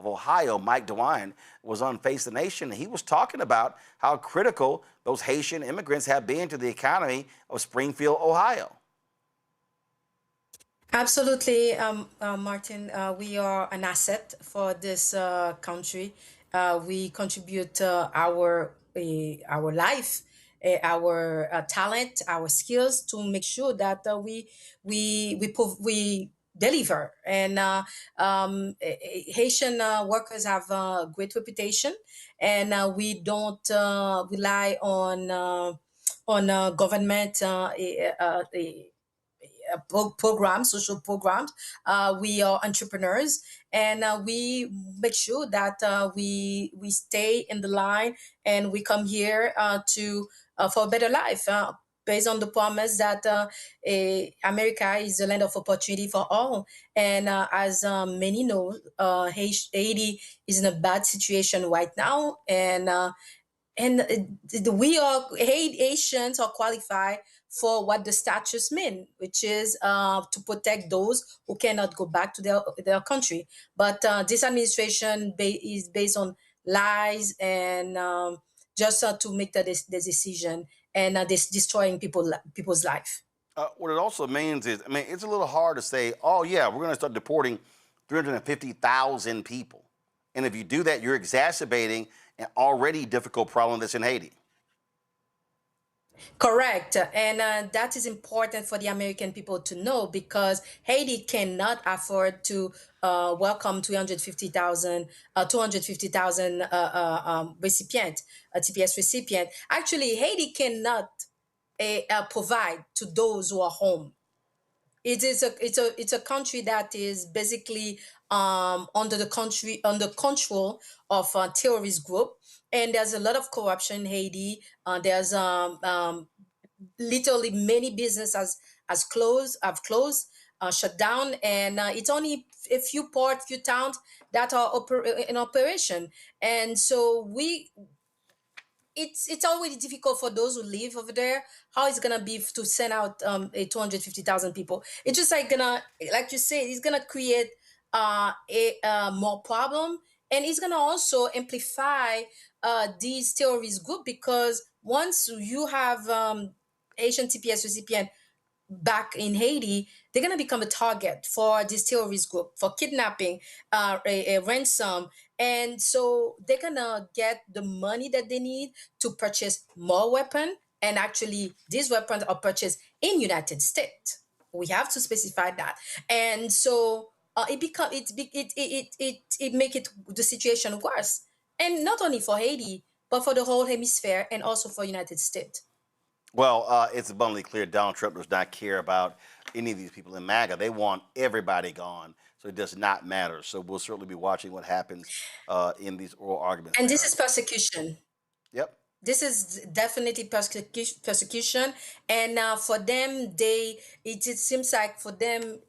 Ohio, Mike DeWine, was on Face the Nation. And he was talking about how critical those Haitian immigrants have been to the economy of Springfield, Ohio. Absolutely, Martin. We are an asset for this country. We contribute our life, our talent, our skills to make sure that we deliver. And Haitian workers have a great reputation, and we don't rely on government programs, social programs. We are entrepreneurs, and we make sure that we stay in the line, and we come here to for a better life. Based on the promise that America is a land of opportunity for all. And as many know, Haiti is in a bad situation right now. And Haitians are qualified for what the statutes mean, which is to protect those who cannot go back to their country. But this administration is based on lies and just to make the decision, and destroying people's life. What it also means is, I mean, it's a little hard to say, oh yeah, we're going to start deporting 350,000 people. And if you do that, you're exacerbating an already difficult problem that's in Haiti. Correct. And that is important for the American people to know, because Haiti cannot afford to welcome 250,000 recipient, TPS recipient. Actually, Haiti cannot provide to those who are home. It's a country that is basically under control of a terrorist group, and there's a lot of corruption in Haiti. There's literally many businesses have closed, shut down, and it's only a few ports, few towns that are in operation, and so it's already difficult for those who live over there. How it's gonna be to send out 250,000 people? It's just like you say, it's gonna create a more problem, and it's gonna also amplify these terrorist group, because once you have Haitian TPS recipient back in Haiti, they're going to become a target for this terrorist group, for kidnapping, a ransom. And so they're going to get the money that they need to purchase more weapons. And actually, these weapons are purchased in United States. We have to specify that. And so it make it the situation worse. And not only for Haiti, but for the whole hemisphere and also for United States. Well, it's abundantly clear Donald Trump does not care about any of these people in MAGA. They want everybody gone, so it does not matter. So we'll certainly be watching what happens in these oral arguments. And this is persecution. Yep. This is definitely persecution, and for them, it seems like for them,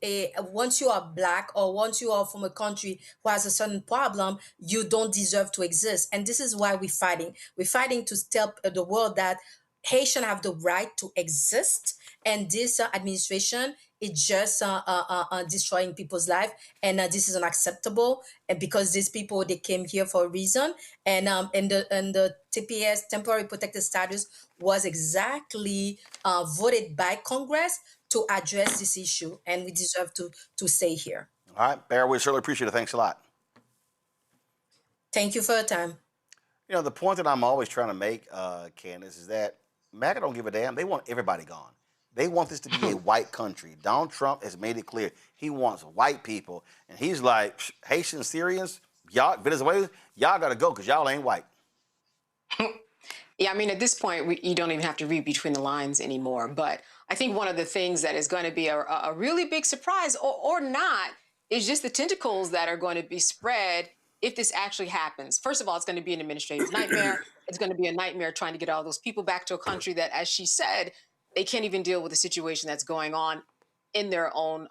once you are black or once you are from a country who has a certain problem, you don't deserve to exist. And this is why we're fighting. We're fighting to tell the world that Haitians have the right to exist, and this administration is just destroying people's life, and this is unacceptable. And because these people, they came here for a reason, and the TPS, temporary protected status, was exactly voted by Congress to address this issue, and we deserve to stay here. All right, Bear, we certainly appreciate it. Thanks a lot. Thank you for your time. You know, the point that I'm always trying to make, Candace, is that MAGA don't give a damn. They want everybody gone. They want this to be a white country. Donald Trump has made it clear he wants white people. And he's like, Haitian Syrians, y'all, Venezuelans, y'all got to go because y'all ain't white. Yeah, I mean, at this point, you don't even have to read between the lines anymore. But I think one of the things that is going to be a really big surprise, or not, is just the tentacles that are going to be spread if this actually happens. First of all, it's going to be an administrative nightmare. It's going to be a nightmare trying to get all those people back to a country that, as she said, they can't even deal with the situation that's going on in their own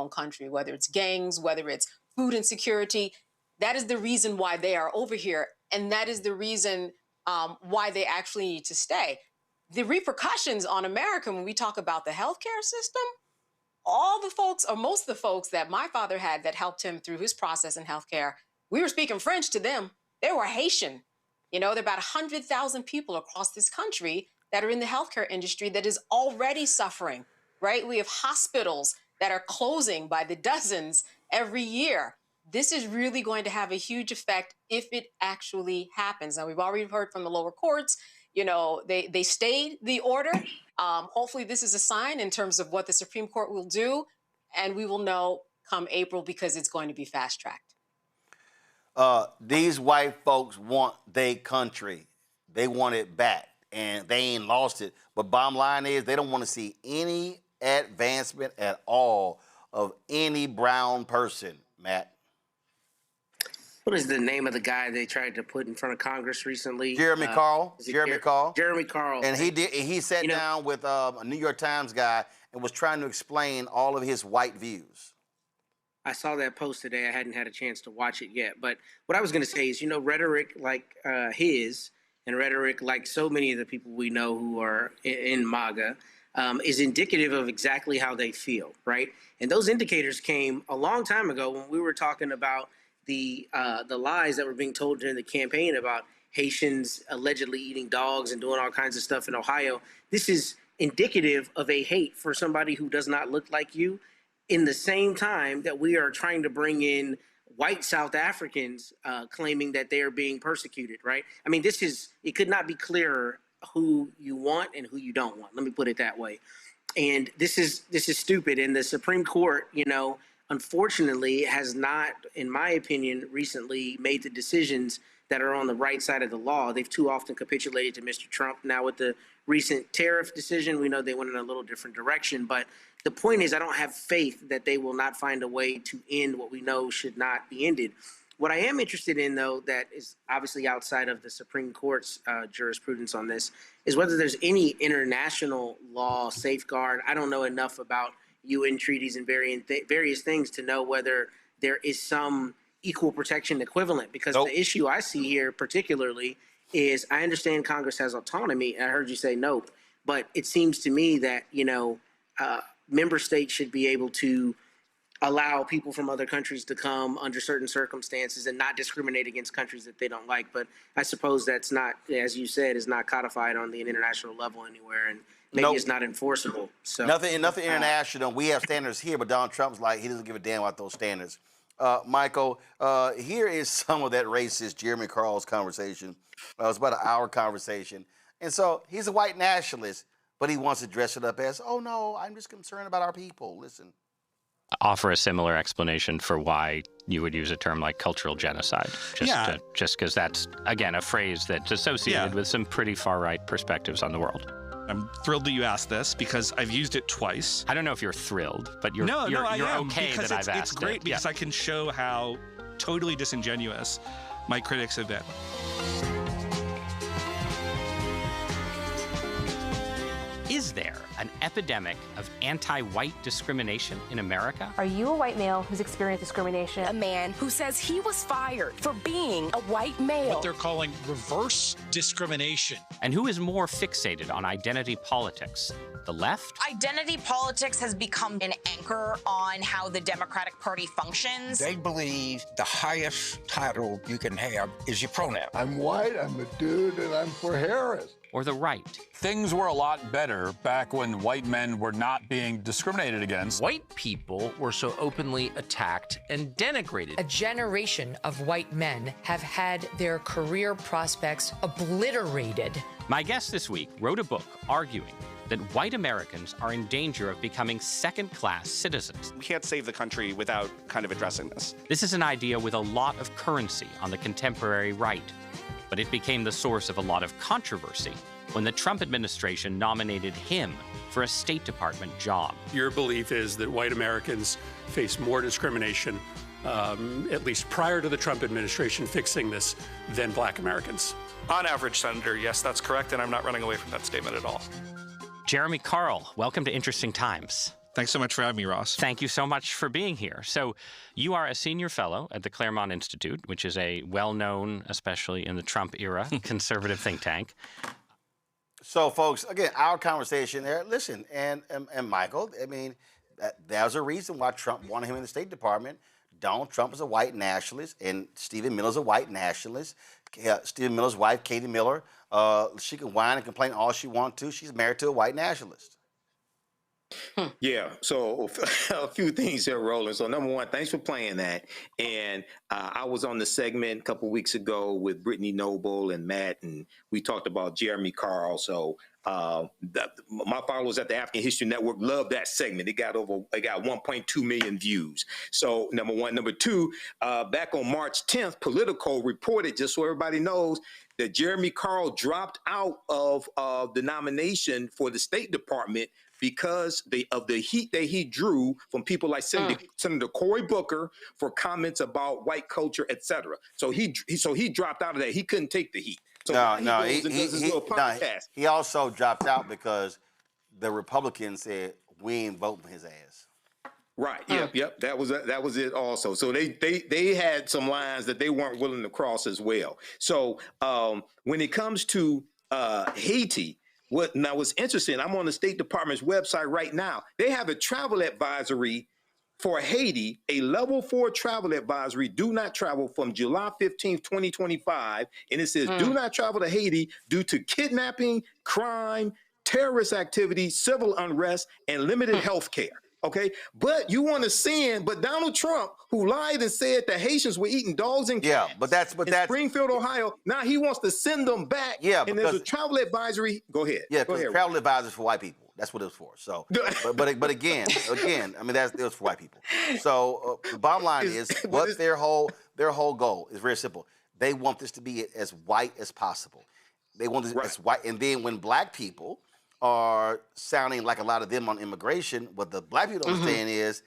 country, whether it's gangs, whether it's food insecurity. That is the reason why they are over here, and that is the reason why they actually need to stay. The repercussions on America, when we talk about the healthcare system, all the folks, or most of the folks that my father had that helped him through his process in healthcare, we were speaking French to them. They were Haitian. You know, there are about 100,000 people across this country that are in the healthcare industry that is already suffering, right? We have hospitals that are closing by the dozens every year. This is really going to have a huge effect if it actually happens. Now, we've already heard from the lower courts, you know, they stayed the order. Hopefully this is a sign in terms of what the Supreme Court will do, and we will know come April because it's going to be fast-tracked. These white folks want their country. They want it back, and they ain't lost it. But bottom line is they don't want to see any advancement at all of any brown person, Matt. What is the name of the guy they tried to put in front of Congress recently? Jeremy Carl. Jeremy Carl. Jeremy Carl. And he sat down with a New York Times guy and was trying to explain all of his white views. I saw that post today. I hadn't had a chance to watch it yet. But what I was going to say is, you know, rhetoric like his and rhetoric like so many of the people we know who are in MAGA is indicative of exactly how they feel, right? And those indicators came a long time ago when we were talking about the lies that were being told during the campaign about Haitians allegedly eating dogs and doing all kinds of stuff in Ohio. This is indicative of a hate for somebody who does not look like you, in the same time that we are trying to bring in white South Africans claiming that they are being persecuted, right? I mean, it could not be clearer who you want and who you don't want. Let me put it that way. And this is stupid. And the Supreme Court, you know, unfortunately has not, in my opinion, recently made the decisions that are on the right side of the law. They've too often capitulated to Mr. Trump. Now with the recent tariff decision, we know they went in a little different direction. But the point is, I don't have faith that they will not find a way to end what we know should not be ended. What I am interested in, though, that is obviously outside of the Supreme Court's jurisprudence on this, is whether there's any international law safeguard. I don't know enough about UN treaties and various things to know whether there is some equal protection equivalent, because the issue I see here particularly is, I understand Congress has autonomy, and I heard you say nope, but it seems to me that, you know, member states should be able to allow people from other countries to come under certain circumstances and not discriminate against countries that they don't like. But I suppose that's not, as you said, is not codified on the international level anywhere, and maybe it's not enforceable. So nothing international. We have standards here, but Donald Trump's like, he doesn't give a damn about those standards. Michael, here is some of that racist Jeremy Carl's conversation. It was about an hour conversation. And so he's a white nationalist, but he wants to dress it up as, oh no, I'm just concerned about our people. Listen. Offer a similar explanation for why you would use a term like cultural genocide. Just because that's, again, a phrase that's associated with some pretty far-right perspectives on the world. I'm thrilled that you asked this because I've used it twice. I don't know if you're thrilled, but you're I am, okay that I've asked it. It's great because I can show how totally disingenuous my critics have been. Is there an epidemic of anti-white discrimination in America? Are you a white male who's experienced discrimination? A man who says he was fired for being a white male. What they're calling reverse discrimination. And who is more fixated on identity politics? The left? Identity politics has become an anchor on how the Democratic Party functions. They believe the highest title you can have is your pronoun. I'm white, I'm a dude, and I'm for Harris. Or the right? Things were a lot better back when white men were not being discriminated against. White people were so openly attacked and denigrated. A generation of white men have had their career prospects obliterated. My guest this week wrote a book arguing that white Americans are in danger of becoming second-class citizens. We can't save the country without kind of addressing this. This is an idea with a lot of currency on the contemporary right, but it became the source of a lot of controversy when the Trump administration nominated him for a State Department job. Your belief is that white Americans face more discrimination, at least prior to the Trump administration fixing this, than black Americans. On average, Senator, yes, that's correct, and I'm not running away from that statement at all. Jeremy Carl, welcome to Interesting Times. Thanks so much for having me, Ross. Thank you so much for being here. So you are a senior fellow at the Claremont Institute, which is a well-known, especially in the Trump era, conservative think tank. So, folks, again, our conversation there, listen, and Michael, I mean, there's a reason why Trump wanted him in the State Department. Donald Trump is a white nationalist, and Stephen Miller's a white nationalist. Stephen Miller's wife, Katie Miller, she can whine and complain all she wants to. She's married to a white nationalist. Yeah, so a few things here, Roland. So number one, thanks for playing that. And I was on the segment a couple of weeks ago with Brittany Noble and Matt, and we talked about Jeremy Carl. So my followers at the African History Network love that segment. It got 1.2 million views. So number one. Number two, back on March 10th, Politico reported, just so everybody knows, that Jeremy Carl dropped out of the nomination for the State Department because of the heat that he drew from people like Senator Cory Booker for comments about white culture, etc. So he dropped out of that. He couldn't take the heat. So he also dropped out because the Republicans said we ain't voting for his ass. Right. Yep. That was it. Also, so they had some lines that they weren't willing to cross as well. So when it comes to Haiti. What's interesting, I'm on the State Department's website right now. They have a travel advisory for Haiti, a level 4 travel advisory, do not travel from July 15th, 2025. And it says, do not travel to Haiti due to kidnapping, crime, terrorist activity, civil unrest, and limited health care. Okay, but you want to send, but Donald Trump, who lied and said the Haitians were eating dogs and cats in Springfield, Ohio, now he wants to send them back. Yeah, and there's a travel advisory. Go ahead. Yeah, because travel advisory for white people. That's what it was for. So, but again, I mean, it was for white people. So the bottom line is what their whole goal is very simple. They want this to be as white as possible. They want this as white, and then when black people are sounding like a lot of them on immigration, what the black people understand is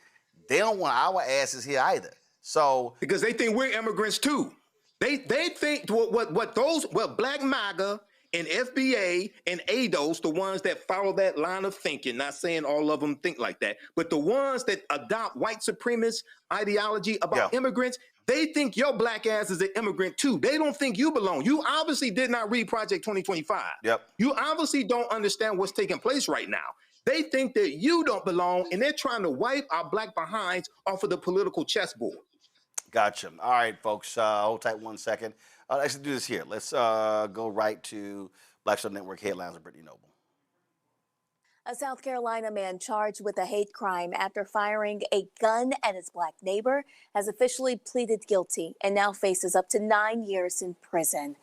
they don't want our asses here either. So because they think we're immigrants too. They think what Black MAGA and FBA and ADOS, the ones that follow that line of thinking, not saying all of them think like that, but the ones that adopt white supremacist ideology about immigrants, they think your black ass is an immigrant too. They don't think you belong. You obviously did not read Project 2025. Yep. You obviously don't understand what's taking place right now. They think that you don't belong, and they're trying to wipe our black behinds off of the political chessboard. Gotcha. All right, folks, hold tight 1 second. Let's do this here. Let's go right to Black Star Network headlines with Brittany Noble. A South Carolina man charged with a hate crime after firing a gun at his black neighbor has officially pleaded guilty and now faces up to 9 years in prison.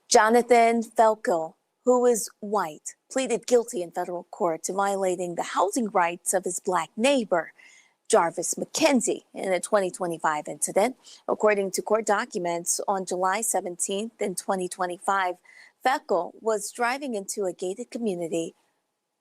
Jonathan Felkel, who is white, pleaded guilty in federal court to violating the housing rights of his black neighbor, Jarvis McKenzie, in a 2025 incident. According to court documents, on July 17th in 2025, Felkel was driving into a gated community.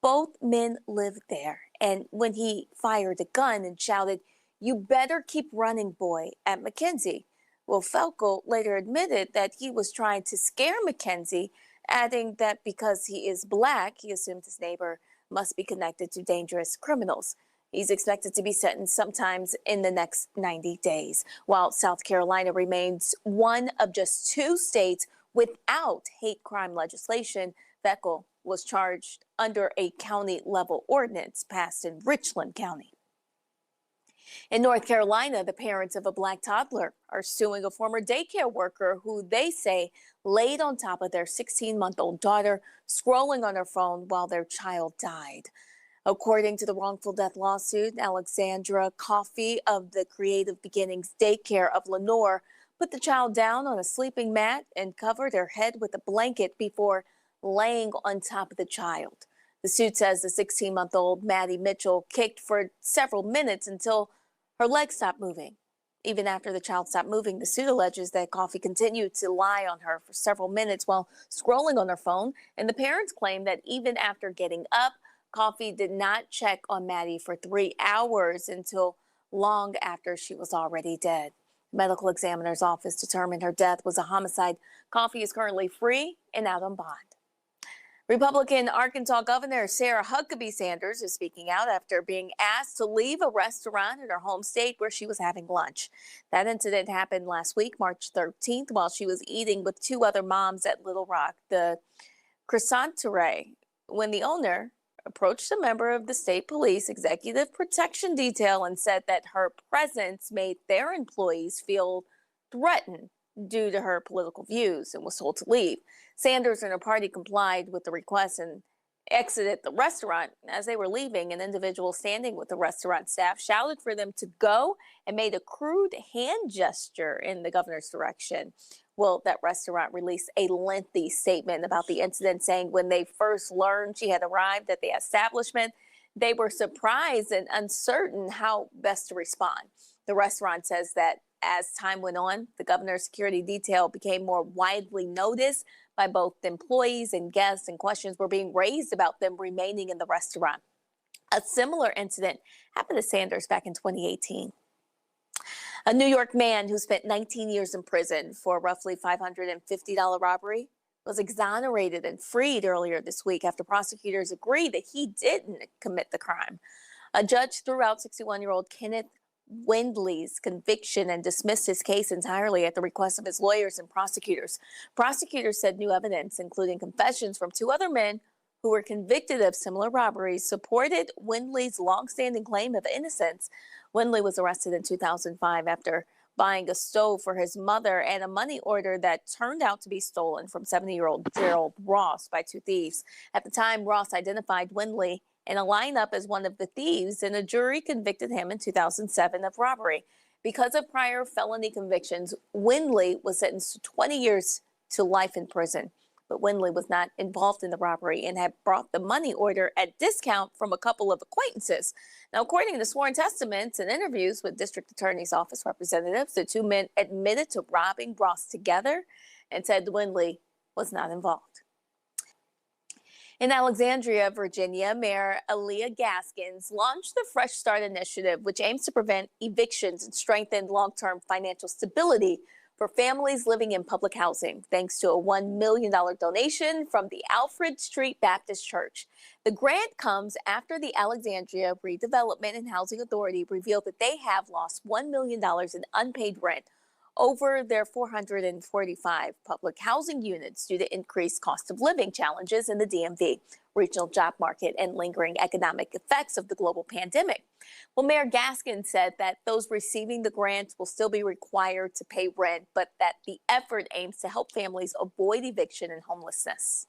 Both men lived there, and when he fired a gun and shouted, "You better keep running, boy," at McKenzie. Well, Felkel later admitted that he was trying to scare McKenzie, adding that because he is black, he assumed his neighbor must be connected to dangerous criminals. He's expected to be sentenced sometimes in the next 90 days, while South Carolina remains one of just 2 states without hate crime legislation. Felkel was charged under a county-level ordinance passed in Richland County. In North Carolina, the parents of a black toddler are suing a former daycare worker who they say laid on top of their 16-month-old daughter, scrolling on her phone while their child died. According to the wrongful death lawsuit, Alexandra Coffey of the Creative Beginnings Daycare of Lenore put the child down on a sleeping mat and covered her head with a blanket before laying on top of the child. The suit says the 16-month-old Maddie Mitchell kicked for several minutes until her legs stopped moving. Even after the child stopped moving, the suit alleges that Coffey continued to lie on her for several minutes while scrolling on her phone, and the parents claim that even after getting up, Coffey did not check on Maddie for 3 hours until long after she was already dead. The medical examiner's office determined her death was a homicide. Coffey is currently free and out on bond. Republican Arkansas Governor Sarah Huckabee Sanders is speaking out after being asked to leave a restaurant in her home state where she was having lunch. That incident happened last week, March 13th, while she was eating with 2 other moms at Little Rock, the Crescenteray, when the owner approached a member of the state police executive protection detail and said that her presence made their employees feel threatened due to her political views and was told to leave. Sanders and her party complied with the request and exited the restaurant. As they were leaving, an individual standing with the restaurant staff shouted for them to go and made a crude hand gesture in the governor's direction. Well, that restaurant released a lengthy statement about the incident, saying when they first learned she had arrived at the establishment, they were surprised and uncertain how best to respond. The restaurant says that as time went on, the governor's security detail became more widely noticed by both employees and guests, and questions were being raised about them remaining in the restaurant. A similar incident happened to Sanders back in 2018. A New York man who spent 19 years in prison for a roughly $550 robbery was exonerated and freed earlier this week after prosecutors agreed that he didn't commit the crime. A judge threw out 61-year-old Kenneth Wendley's conviction and dismissed his case entirely at the request of his lawyers and prosecutors. Prosecutors said new evidence, including confessions from 2 other men who were convicted of similar robberies, supported Wendley's longstanding claim of innocence. Wendley was arrested in 2005 after buying a stove for his mother and a money order that turned out to be stolen from 70-year-old Gerald Ross by 2 thieves. At the time, Ross identified Wendley in a lineup as one of the thieves, and a jury convicted him in 2007 of robbery. Because of prior felony convictions, Wendley was sentenced to 20 years to life in prison. But Wendley was not involved in the robbery and had brought the money order at discount from a couple of acquaintances. Now, according to sworn testaments and interviews with District Attorney's Office representatives, the 2 men admitted to robbing Ross together and said Wendley was not involved. In Alexandria, Virginia, Mayor Aaliyah Gaskins launched the Fresh Start initiative, which aims to prevent evictions and strengthen long-term financial stability for families living in public housing, thanks to a $1 million donation from the Alfred Street Baptist Church. The grant comes after the Alexandria Redevelopment and Housing Authority revealed that they have lost $1 million in unpaid rent over their 445 public housing units due to increased cost of living challenges in the DMV, regional job market, and lingering economic effects of the global pandemic. Well, Mayor Gaskin said that those receiving the grant will still be required to pay rent, but that the effort aims to help families avoid eviction and homelessness.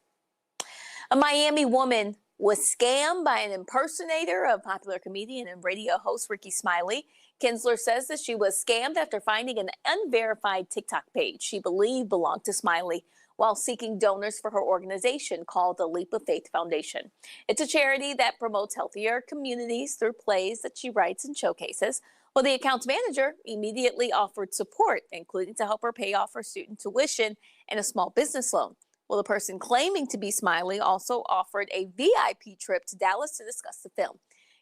A Miami woman was scammed by an impersonator of popular comedian and radio host Ricky Smiley. Kinsler says that she was scammed after finding an unverified TikTok page she believed belonged to Smiley while seeking donors for her organization called the Leap of Faith Foundation. It's a charity that promotes healthier communities through plays that she writes and showcases. Well, the accounts manager immediately offered support, including to help her pay off her student tuition and a small business loan. Well, the person claiming to be Smiley also offered a VIP trip to Dallas to discuss the film.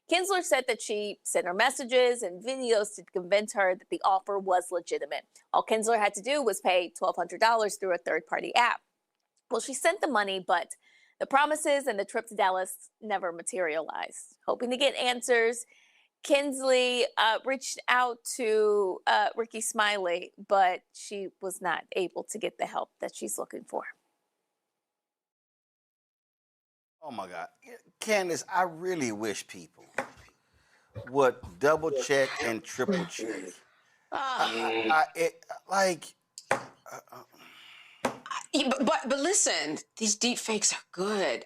Kinsler said that she sent her messages and videos to convince her that the offer was legitimate. All Kinsler had to do was pay $1,200 through a third-party app. Well, she sent the money, but the promises and the trip to Dallas never materialized. Hoping to get answers, Kinsley reached out to Ricky Smiley, but she was not able to get the help that she's looking for. Oh my God. Candace, I really wish people would double check and triple check. But listen, these deep fakes are good.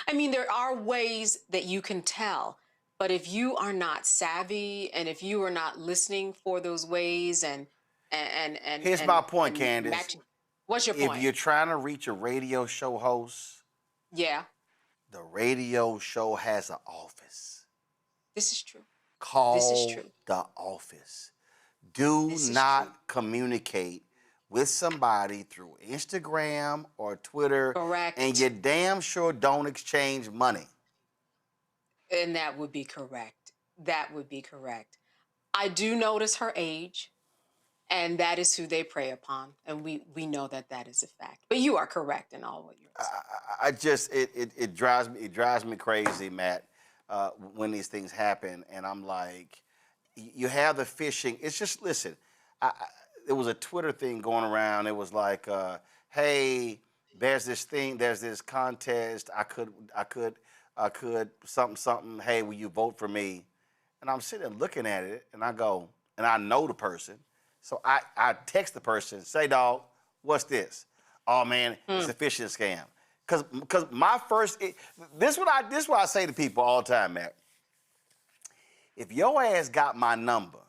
I mean, there are ways that you can tell, but if you are not savvy and if you are not listening for those ways and here's my point, Candace. What's your point? If you're trying to reach a radio show host, yeah, the radio show has an office. This is true. Call this is true. the office. Do not communicate with somebody through Instagram or Twitter. Correct. And you damn sure don't exchange money. And that would be correct. That would be correct. I do notice her age, and that is who they prey upon. And we know that that is a fact. But you are correct in all what you're saying. It drives me crazy, Matt, when these things happen. And I'm like, you have the phishing. It's just, listen, there was a Twitter thing going around. It was like, hey, there's this contest. I could something. Hey, will you vote for me? And I'm sitting there looking at it, and I go, and I know the person. So I text the person, say, dog, what's this? Oh man, it's a phishing scam. Cause my first, this is what I say to people all the time, Matt. If your ass got my number,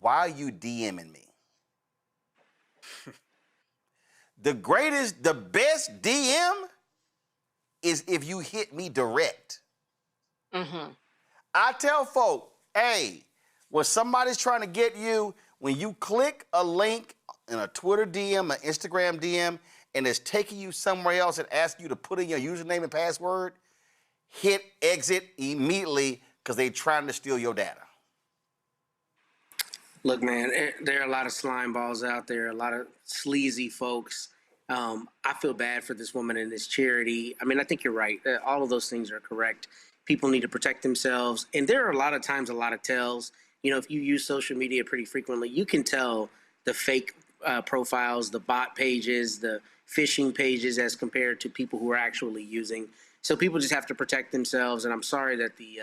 why are you DMing me? The best DM is if you hit me direct. Mm-hmm. I tell folk, hey, when somebody's trying to get you, when you click a link in a Twitter DM, an Instagram DM, and it's taking you somewhere else and asking you to put in your username and password, hit exit immediately because they're trying to steal your data. Look, man, there are a lot of slime balls out there, a lot of sleazy folks. I feel bad for this woman and this charity. I mean, I think you're right. All of those things are correct. People need to protect themselves. And there are a lot of times, a lot of tells. You know, if you use social media pretty frequently, you can tell the fake profiles, the bot pages, the phishing pages as compared to people who are actually using. So people just have to protect themselves. And I'm sorry that the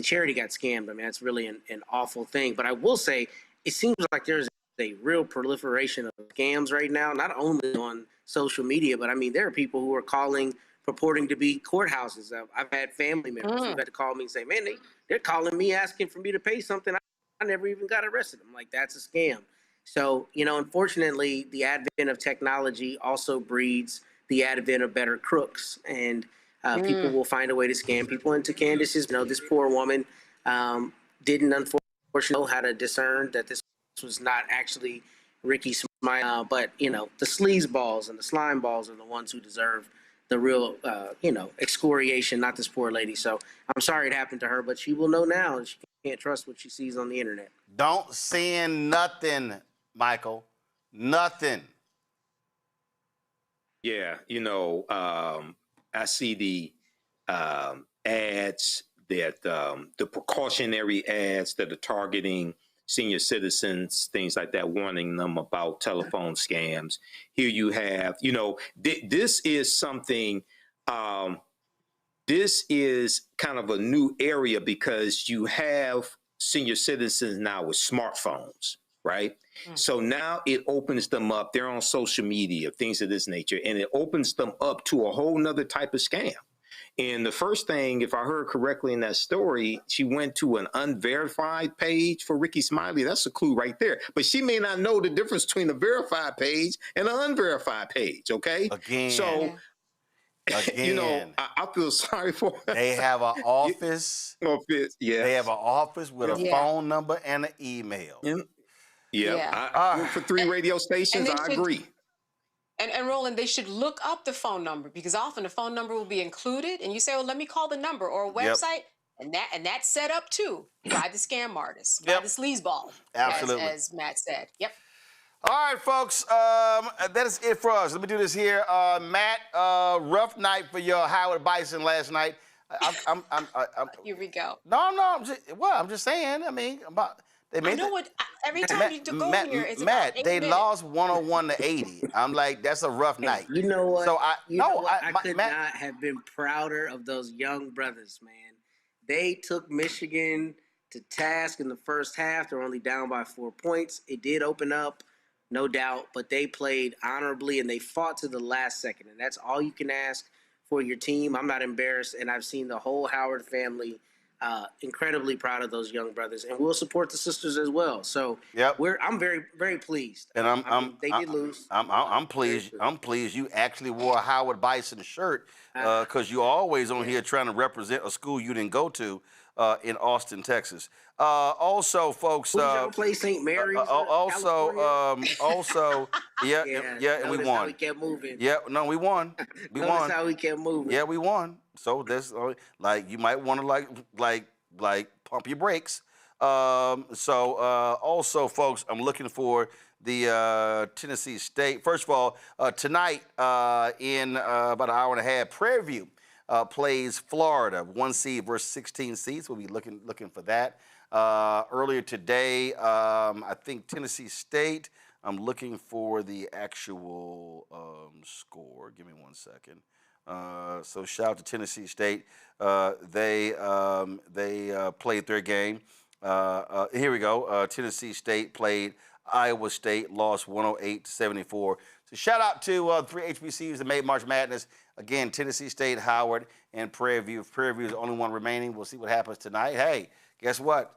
charity got scammed. I mean, that's really an awful thing. But I will say, it seems like there's a real proliferation of scams right now, not only on social media, but I mean, there are people who are calling, purporting to be courthouses. I've had family members who've had to call me and say, man, they're calling me asking for me to pay something. I never even got arrested. I'm like, that's a scam. So, you know, unfortunately, the advent of technology also breeds the advent of better crooks. And people will find a way to scam people. And to Candace's, you know, this poor woman didn't unfortunately know how to discern that this was not actually Ricky Smiley. But, you know, the sleaze balls and the slime balls are the ones who deserve the real, you know, excoriation, not this poor lady. So I'm sorry it happened to her, but she will know now, and she can't trust what she sees on the internet. Don't send nothing, Michael. Nothing. Yeah, you know, I see the ads that the precautionary ads that are targeting senior citizens, things like that, warning them about telephone scams. Here you have, this is something, this is kind of a new area because you have senior citizens now with smartphones, right? So now it opens them up. They're on social media, things of this nature, and it opens them up to a whole nother type of scam. And the first thing, if I heard correctly in that story, she went to an unverified page for Ricky Smiley. That's a clue right there. But she may not know the difference between a verified page and an unverified page, okay? Again. So, Again. I feel sorry for her. They have an office. Yes. They have an office with a phone number and an email. Yeah. I work for 3 radio stations. I agree. And Roland, they should look up the phone number because often the phone number will be included, and you say, "Oh, let me call the number or a website," and that's set up too by the scam artist, by the sleazeball, Absolutely. as Matt said. Yep. All right, folks, that is it for us. Let me do this here. Matt, rough night for your Howard Bison last night. Here we go. No, I'm just saying. I mean, they made every time you go here, it's Matt, about 8 they minutes. lost 101-80. I'm like, that's a rough night. You know what? So I could not have been prouder of those young brothers, man. They took Michigan to task in the first half. They're only down by 4 points. It did open up, no doubt, but they played honorably and they fought to the last second. And that's all you can ask for your team. I'm not embarrassed, and I've seen the whole Howard family incredibly proud of those young brothers, and we'll support the sisters as well. So I'm very, very pleased. And they did lose. I'm pleased. I'm pleased you actually wore a Howard Bison shirt because you always on here trying to represent a school you didn't go to in Austin, Texas. Also, folks. Y'all play St. Mary's. And we won. How we kept moving. Yeah, no, we won. We Notice won. how we kept moving. Yeah, we won. So that's like you might want to like pump your brakes. Also, folks, I'm looking for the Tennessee State. First of all, tonight in about an hour and a half, Prairie View plays Florida, 1 seed versus 16 seeds. We'll be looking for that. Earlier today, I think Tennessee State. I'm looking for the actual score. Give me 1 second. So shout out to Tennessee State. They played their game. Here we go. Tennessee State played Iowa State, lost 108-74. So shout out to 3 HBCUs that made March Madness. Again, Tennessee State, Howard, and Prairie View. Prairie View is the only one remaining. We'll see what happens tonight. Hey, guess what?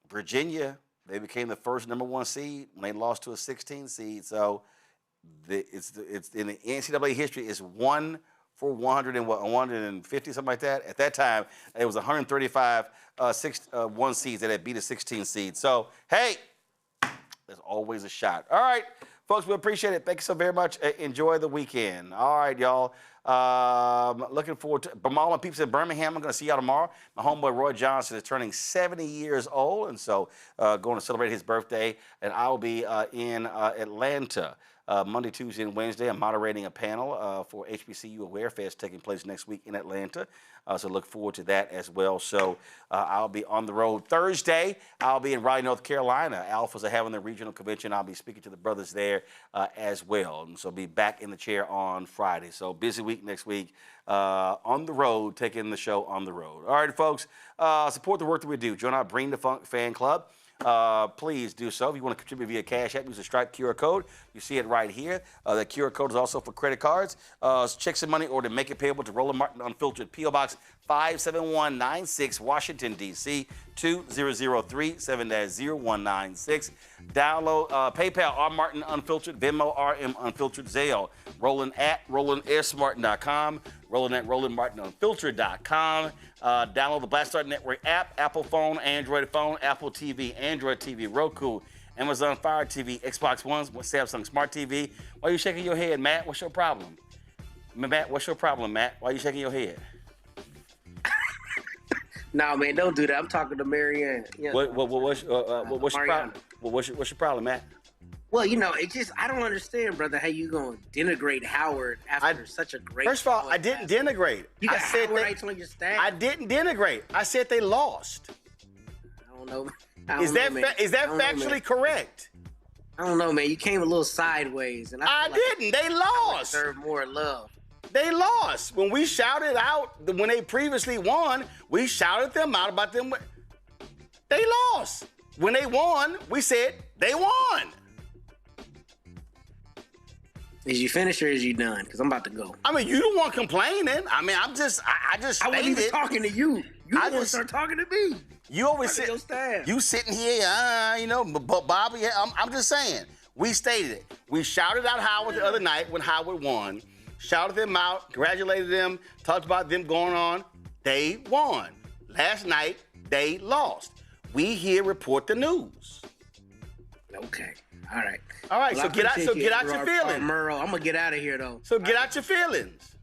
Virginia, they became the first #1 seed when they lost to a 16 seed. So it's in the NCAA history, it's 1 for 150, something like that. At that time, it was 135 1 seeds that had beat a 16 seed. So, hey, there's always a shot. All right, folks, we appreciate it. Thank you so very much. Enjoy the weekend. All right, y'all. Looking forward to all my peeps in Birmingham. I'm going to see y'all tomorrow. My homeboy Roy Johnson is turning 70 years old, and so going to celebrate his birthday. And I'll be in Atlanta Monday, Tuesday, and Wednesday. I'm moderating a panel for HBCU Aware Fest taking place next week in Atlanta. So look forward to that as well. So I'll be on the road Thursday. I'll be in Raleigh, North Carolina. Alphas are having their regional convention. I'll be speaking to the brothers there as well. And so be back in the chair on Friday. So busy week next week on the road, taking the show on the road. All right, folks, support the work that we do. Join our Bring the Funk fan club. Please do so. If you want to contribute via Cash App, use the Stripe QR code. You see it right here. The QR code is also for credit cards, checks and money, or to make it payable to Roland Martin Unfiltered, P.O. Box 57196, Washington, D.C. 20037 7-0196. Download PayPal, R. Martin Unfiltered, Venmo, RM Unfiltered, Zelle, Roland at RolandSMartin.com, Roland at RolandMartinUnfiltered.com. Download the Black Star Network app, Apple phone, Android phone, Apple TV, Android TV, Roku, Amazon Fire TV, Xbox One, Samsung Smart TV. Why are you shaking your head, Matt? What's your problem? Matt, what's your problem, Matt? Why are you shaking your head? No, man, don't do that. I'm talking to Marianne. You know, what's your problem? What's your problem, Matt? Well, you know, it just, I don't understand, brother, how you going to denigrate Howard after such a great... First of all, I didn't denigrate. You got Howardites on your staff? I didn't denigrate. I said they lost. don't know. Is that factually correct? I don't know, man. You came a little sideways, and I didn't. They lost. Deserve more love. They lost when we shouted out when they previously won. We shouted them out about them. They lost when they won. We said they won. Is you finished or is you done? Because I'm about to go. I mean, you the one complaining. I mean, I just I wasn't even talking to you. You didn't start talking to me. You always sit. You sitting here, but Bobby. I'm just saying. We stated it. We shouted out Howard the other night when Howard won. Shouted them out, congratulated them, talked about them going on. They won. Last night they lost. We here report the news. Okay. All right. All right. Well, so get out your feelings. Murrow, I'm gonna get out of here though. So get out your feelings.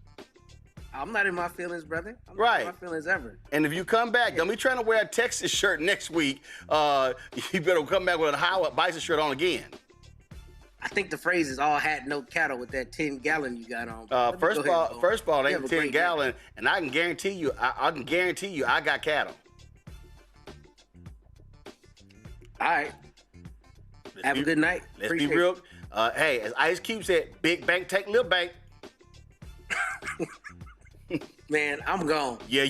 I'm not in my feelings, brother. I'm right. not in my feelings ever. And if you come back, don't be trying to wear a Texas shirt next week. You better come back with a Howard Bison shirt on again. I think the phrase is all hat, no cattle with that 10-gallon you got on. First of all, they have a 10-gallon, and I can guarantee you, I got cattle. All right. Have a good night. Let's be real. Hey, as Ice Cube said, big bank take little bank. Man, I'm gone. Yeah,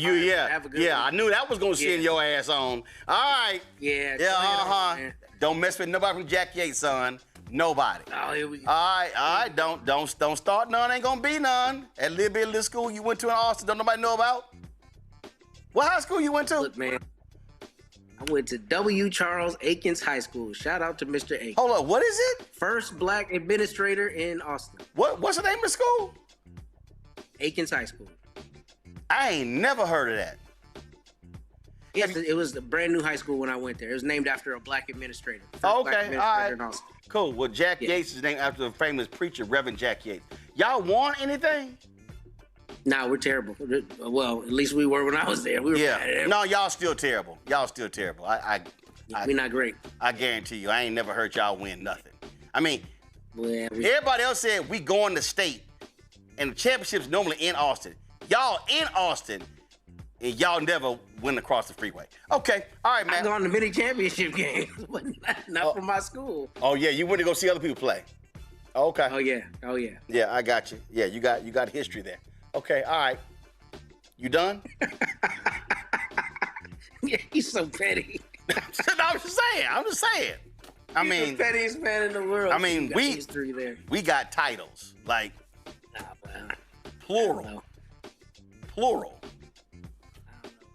Have a good week. I knew that was gonna send your ass on. All right. Yeah. Don't mess with nobody from Jack Yates, son. Nobody. Oh, here we go. All right. Don't start none. Ain't gonna be none. That little school you went to in Austin, don't nobody know about? What high school you went to? Look, man. I went to W. Charles Aikens High School. Shout out to Mr. Aikens. Hold up, what is it? First black administrator in Austin. What's the name of the school? Aikens High School. I ain't never heard of that. Yes, it was a brand new high school when I went there. It was named after a black administrator. Okay, all right. Cool. Well, Jack Yates is named after the famous preacher, Reverend Jack Yates. Y'all won anything? Nah, we're terrible. Well, at least we were when I was there. We were bad. No, y'all still terrible. We're not great. I guarantee you, I ain't never heard y'all win nothing. I mean, everybody else said we going to state, and the championship's normally in Austin. Y'all in Austin, and y'all never went across the freeway. Okay, all right, man. I've gone to many championship games, but not from my school. Oh yeah, you went to go see other people play. Okay. Oh yeah. Yeah, I got you. Yeah, you got history there. Okay, all right. You done? Yeah, he's so petty. I'm just saying. I mean, the pettiest man in the world. I mean, we got titles like plural.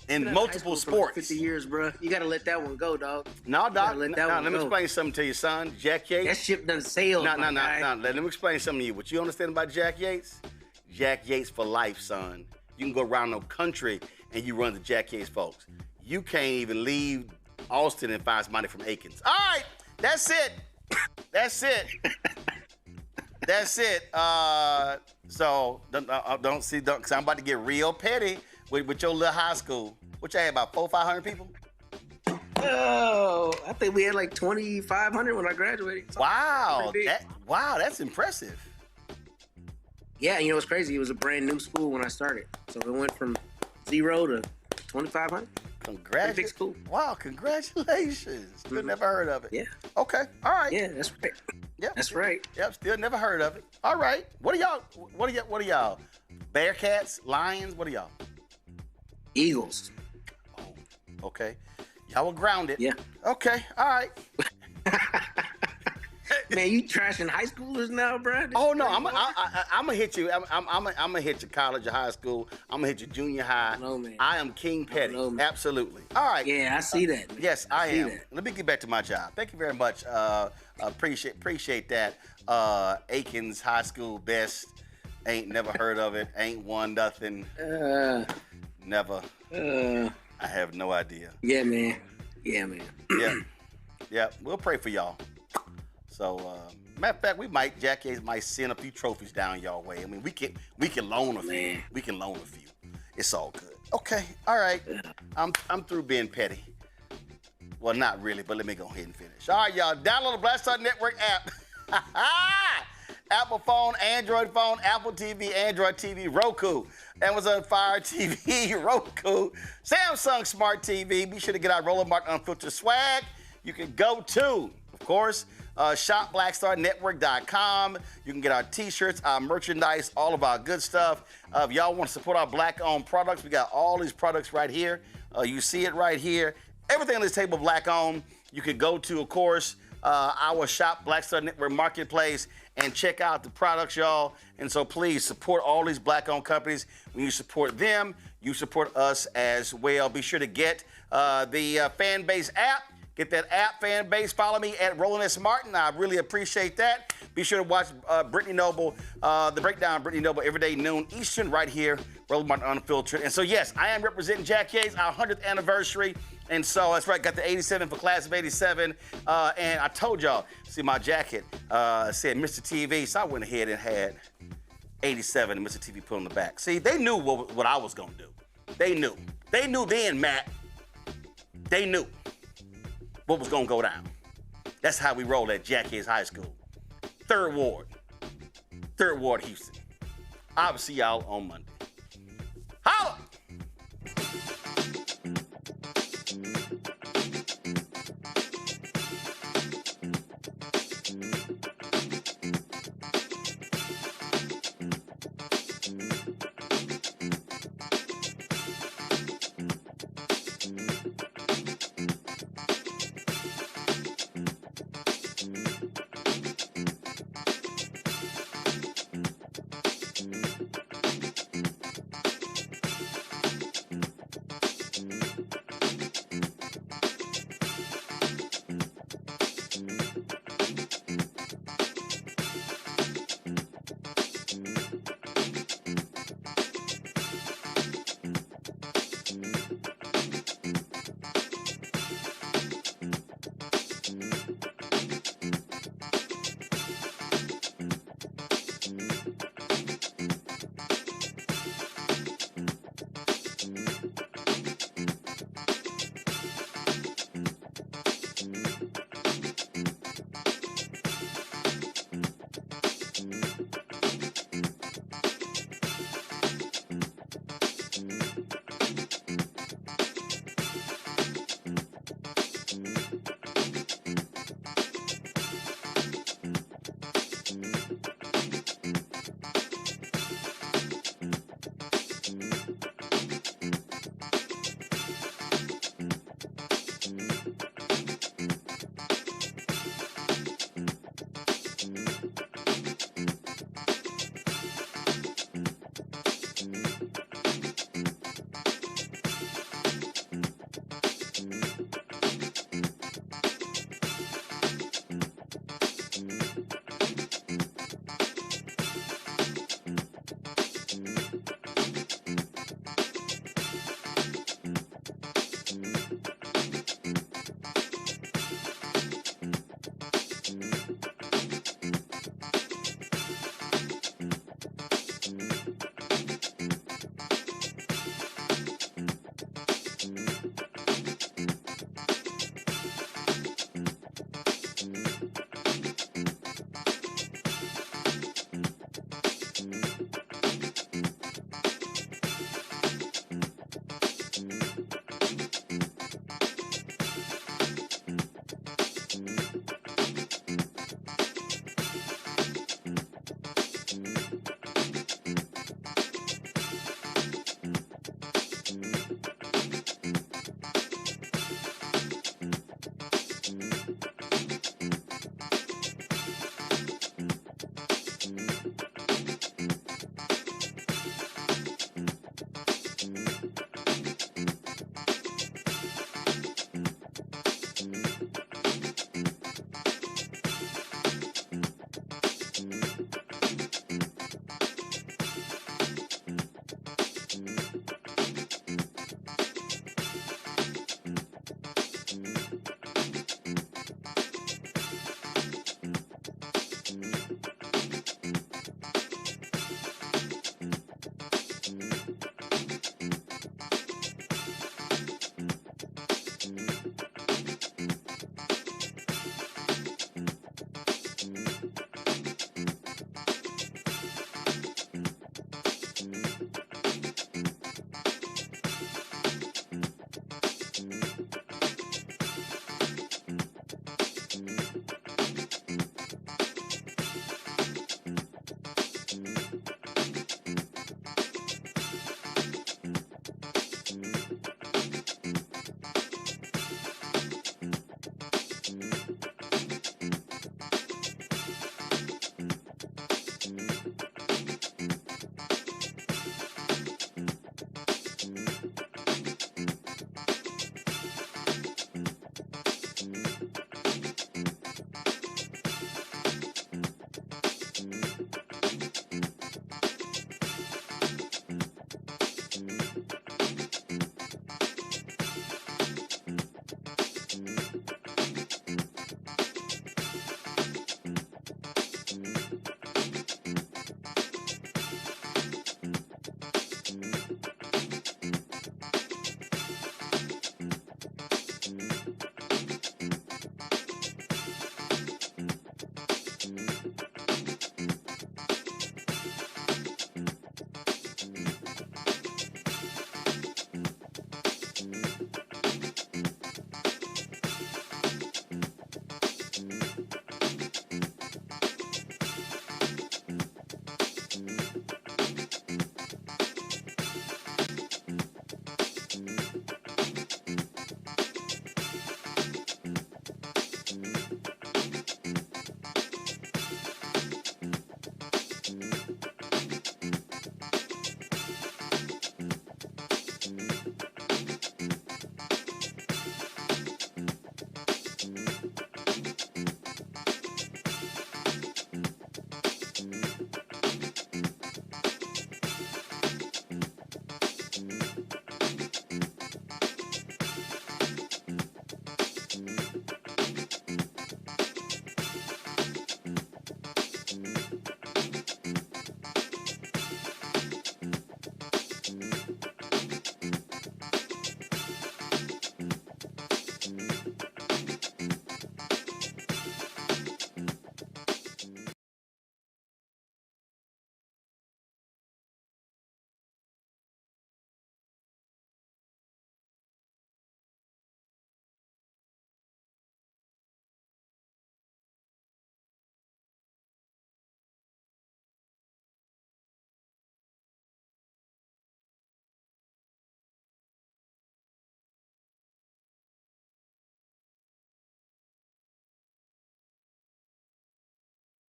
In multiple sports. 50 years, bro. You gotta let that one go, dog. No, dog. Let me explain something to you, son. Jack Yates. That ship done sailed. No. Let me explain something to you. What you understand about Jack Yates? Jack Yates for life, son. You can go around the country and you run the Jack Yates folks. You can't even leave Austin and find somebody from Aikens. All right, that's it. So because I'm about to get real petty with your little high school. What you had, about 400-500 people? Oh, I think we had like 2,500 when I graduated. Wow, that's impressive. Yeah, you know what's crazy? It was a brand new school when I started, so it went from 0 to 2,500. Congratulations! Big school. Wow, congratulations! Still never heard of it. Yeah. Okay. All right. Yeah, that's right. Yep. That's right. Yep. Still never heard of it. All right. What are y'all? Bearcats? Lions? What are y'all? Eagles. Oh, okay. Y'all were grounded. Yeah. Okay. All right. Man, you trashing high schoolers now, bro? Oh no, I'm gonna hit you. I'm gonna hit you college or high school. I'm gonna hit you junior high. No, man. I am King Petty. Absolutely. All right. Yeah, I see that. Man. Yes, I am. That. Let me get back to my job. Thank you very much. Appreciate that. Aikens High School best. Ain't never heard of it. Ain't won nothing. Never. I have no idea. Yeah, man. Yeah. We'll pray for y'all. So, matter of fact, Jack Yates might send a few trophies down y'all way. I mean, we can loan a few. Man. We can loan a few. It's all good. Okay, all right. I'm through being petty. Well, not really, but let me go ahead and finish. All right, y'all. Download the Black Star Network app. Apple phone, Android phone, Apple TV, Android TV, Roku, Amazon Fire TV, Roku, Samsung Smart TV. Be sure to get our Roland Martin Unfiltered swag. You can go to, of course, shopblackstarnetwork.com. You can get our t-shirts, our merchandise, all of our good stuff. If y'all want to support our black-owned products, we got all these products right here. You see it right here. Everything on this table black-owned. You can go to, of course, our Shop Black Star Network Marketplace and check out the products, y'all. And so please support all these black-owned companies. When you support them, you support us as well. Be sure to get the Fanbase app. Get that app, Fanbase. Follow me at Roland S. Martin. I really appreciate that. Be sure to watch Brittany Noble, the Breakdown of Brittany Noble every day, noon Eastern, right here, Roland Martin Unfiltered. And so, yes, I am representing Jack Yates, our 100th anniversary. And so, that's right, got the 87 for class of 87. And I told y'all, see, my jacket said Mr. TV, so I went ahead and had 87 and Mr. TV put on the back. See, they knew what I was going to do. They knew. They knew then, Matt. They knew what was going to go down. That's how we roll at Jack Yates High School. 3rd Ward, Houston. I'll see y'all on Monday.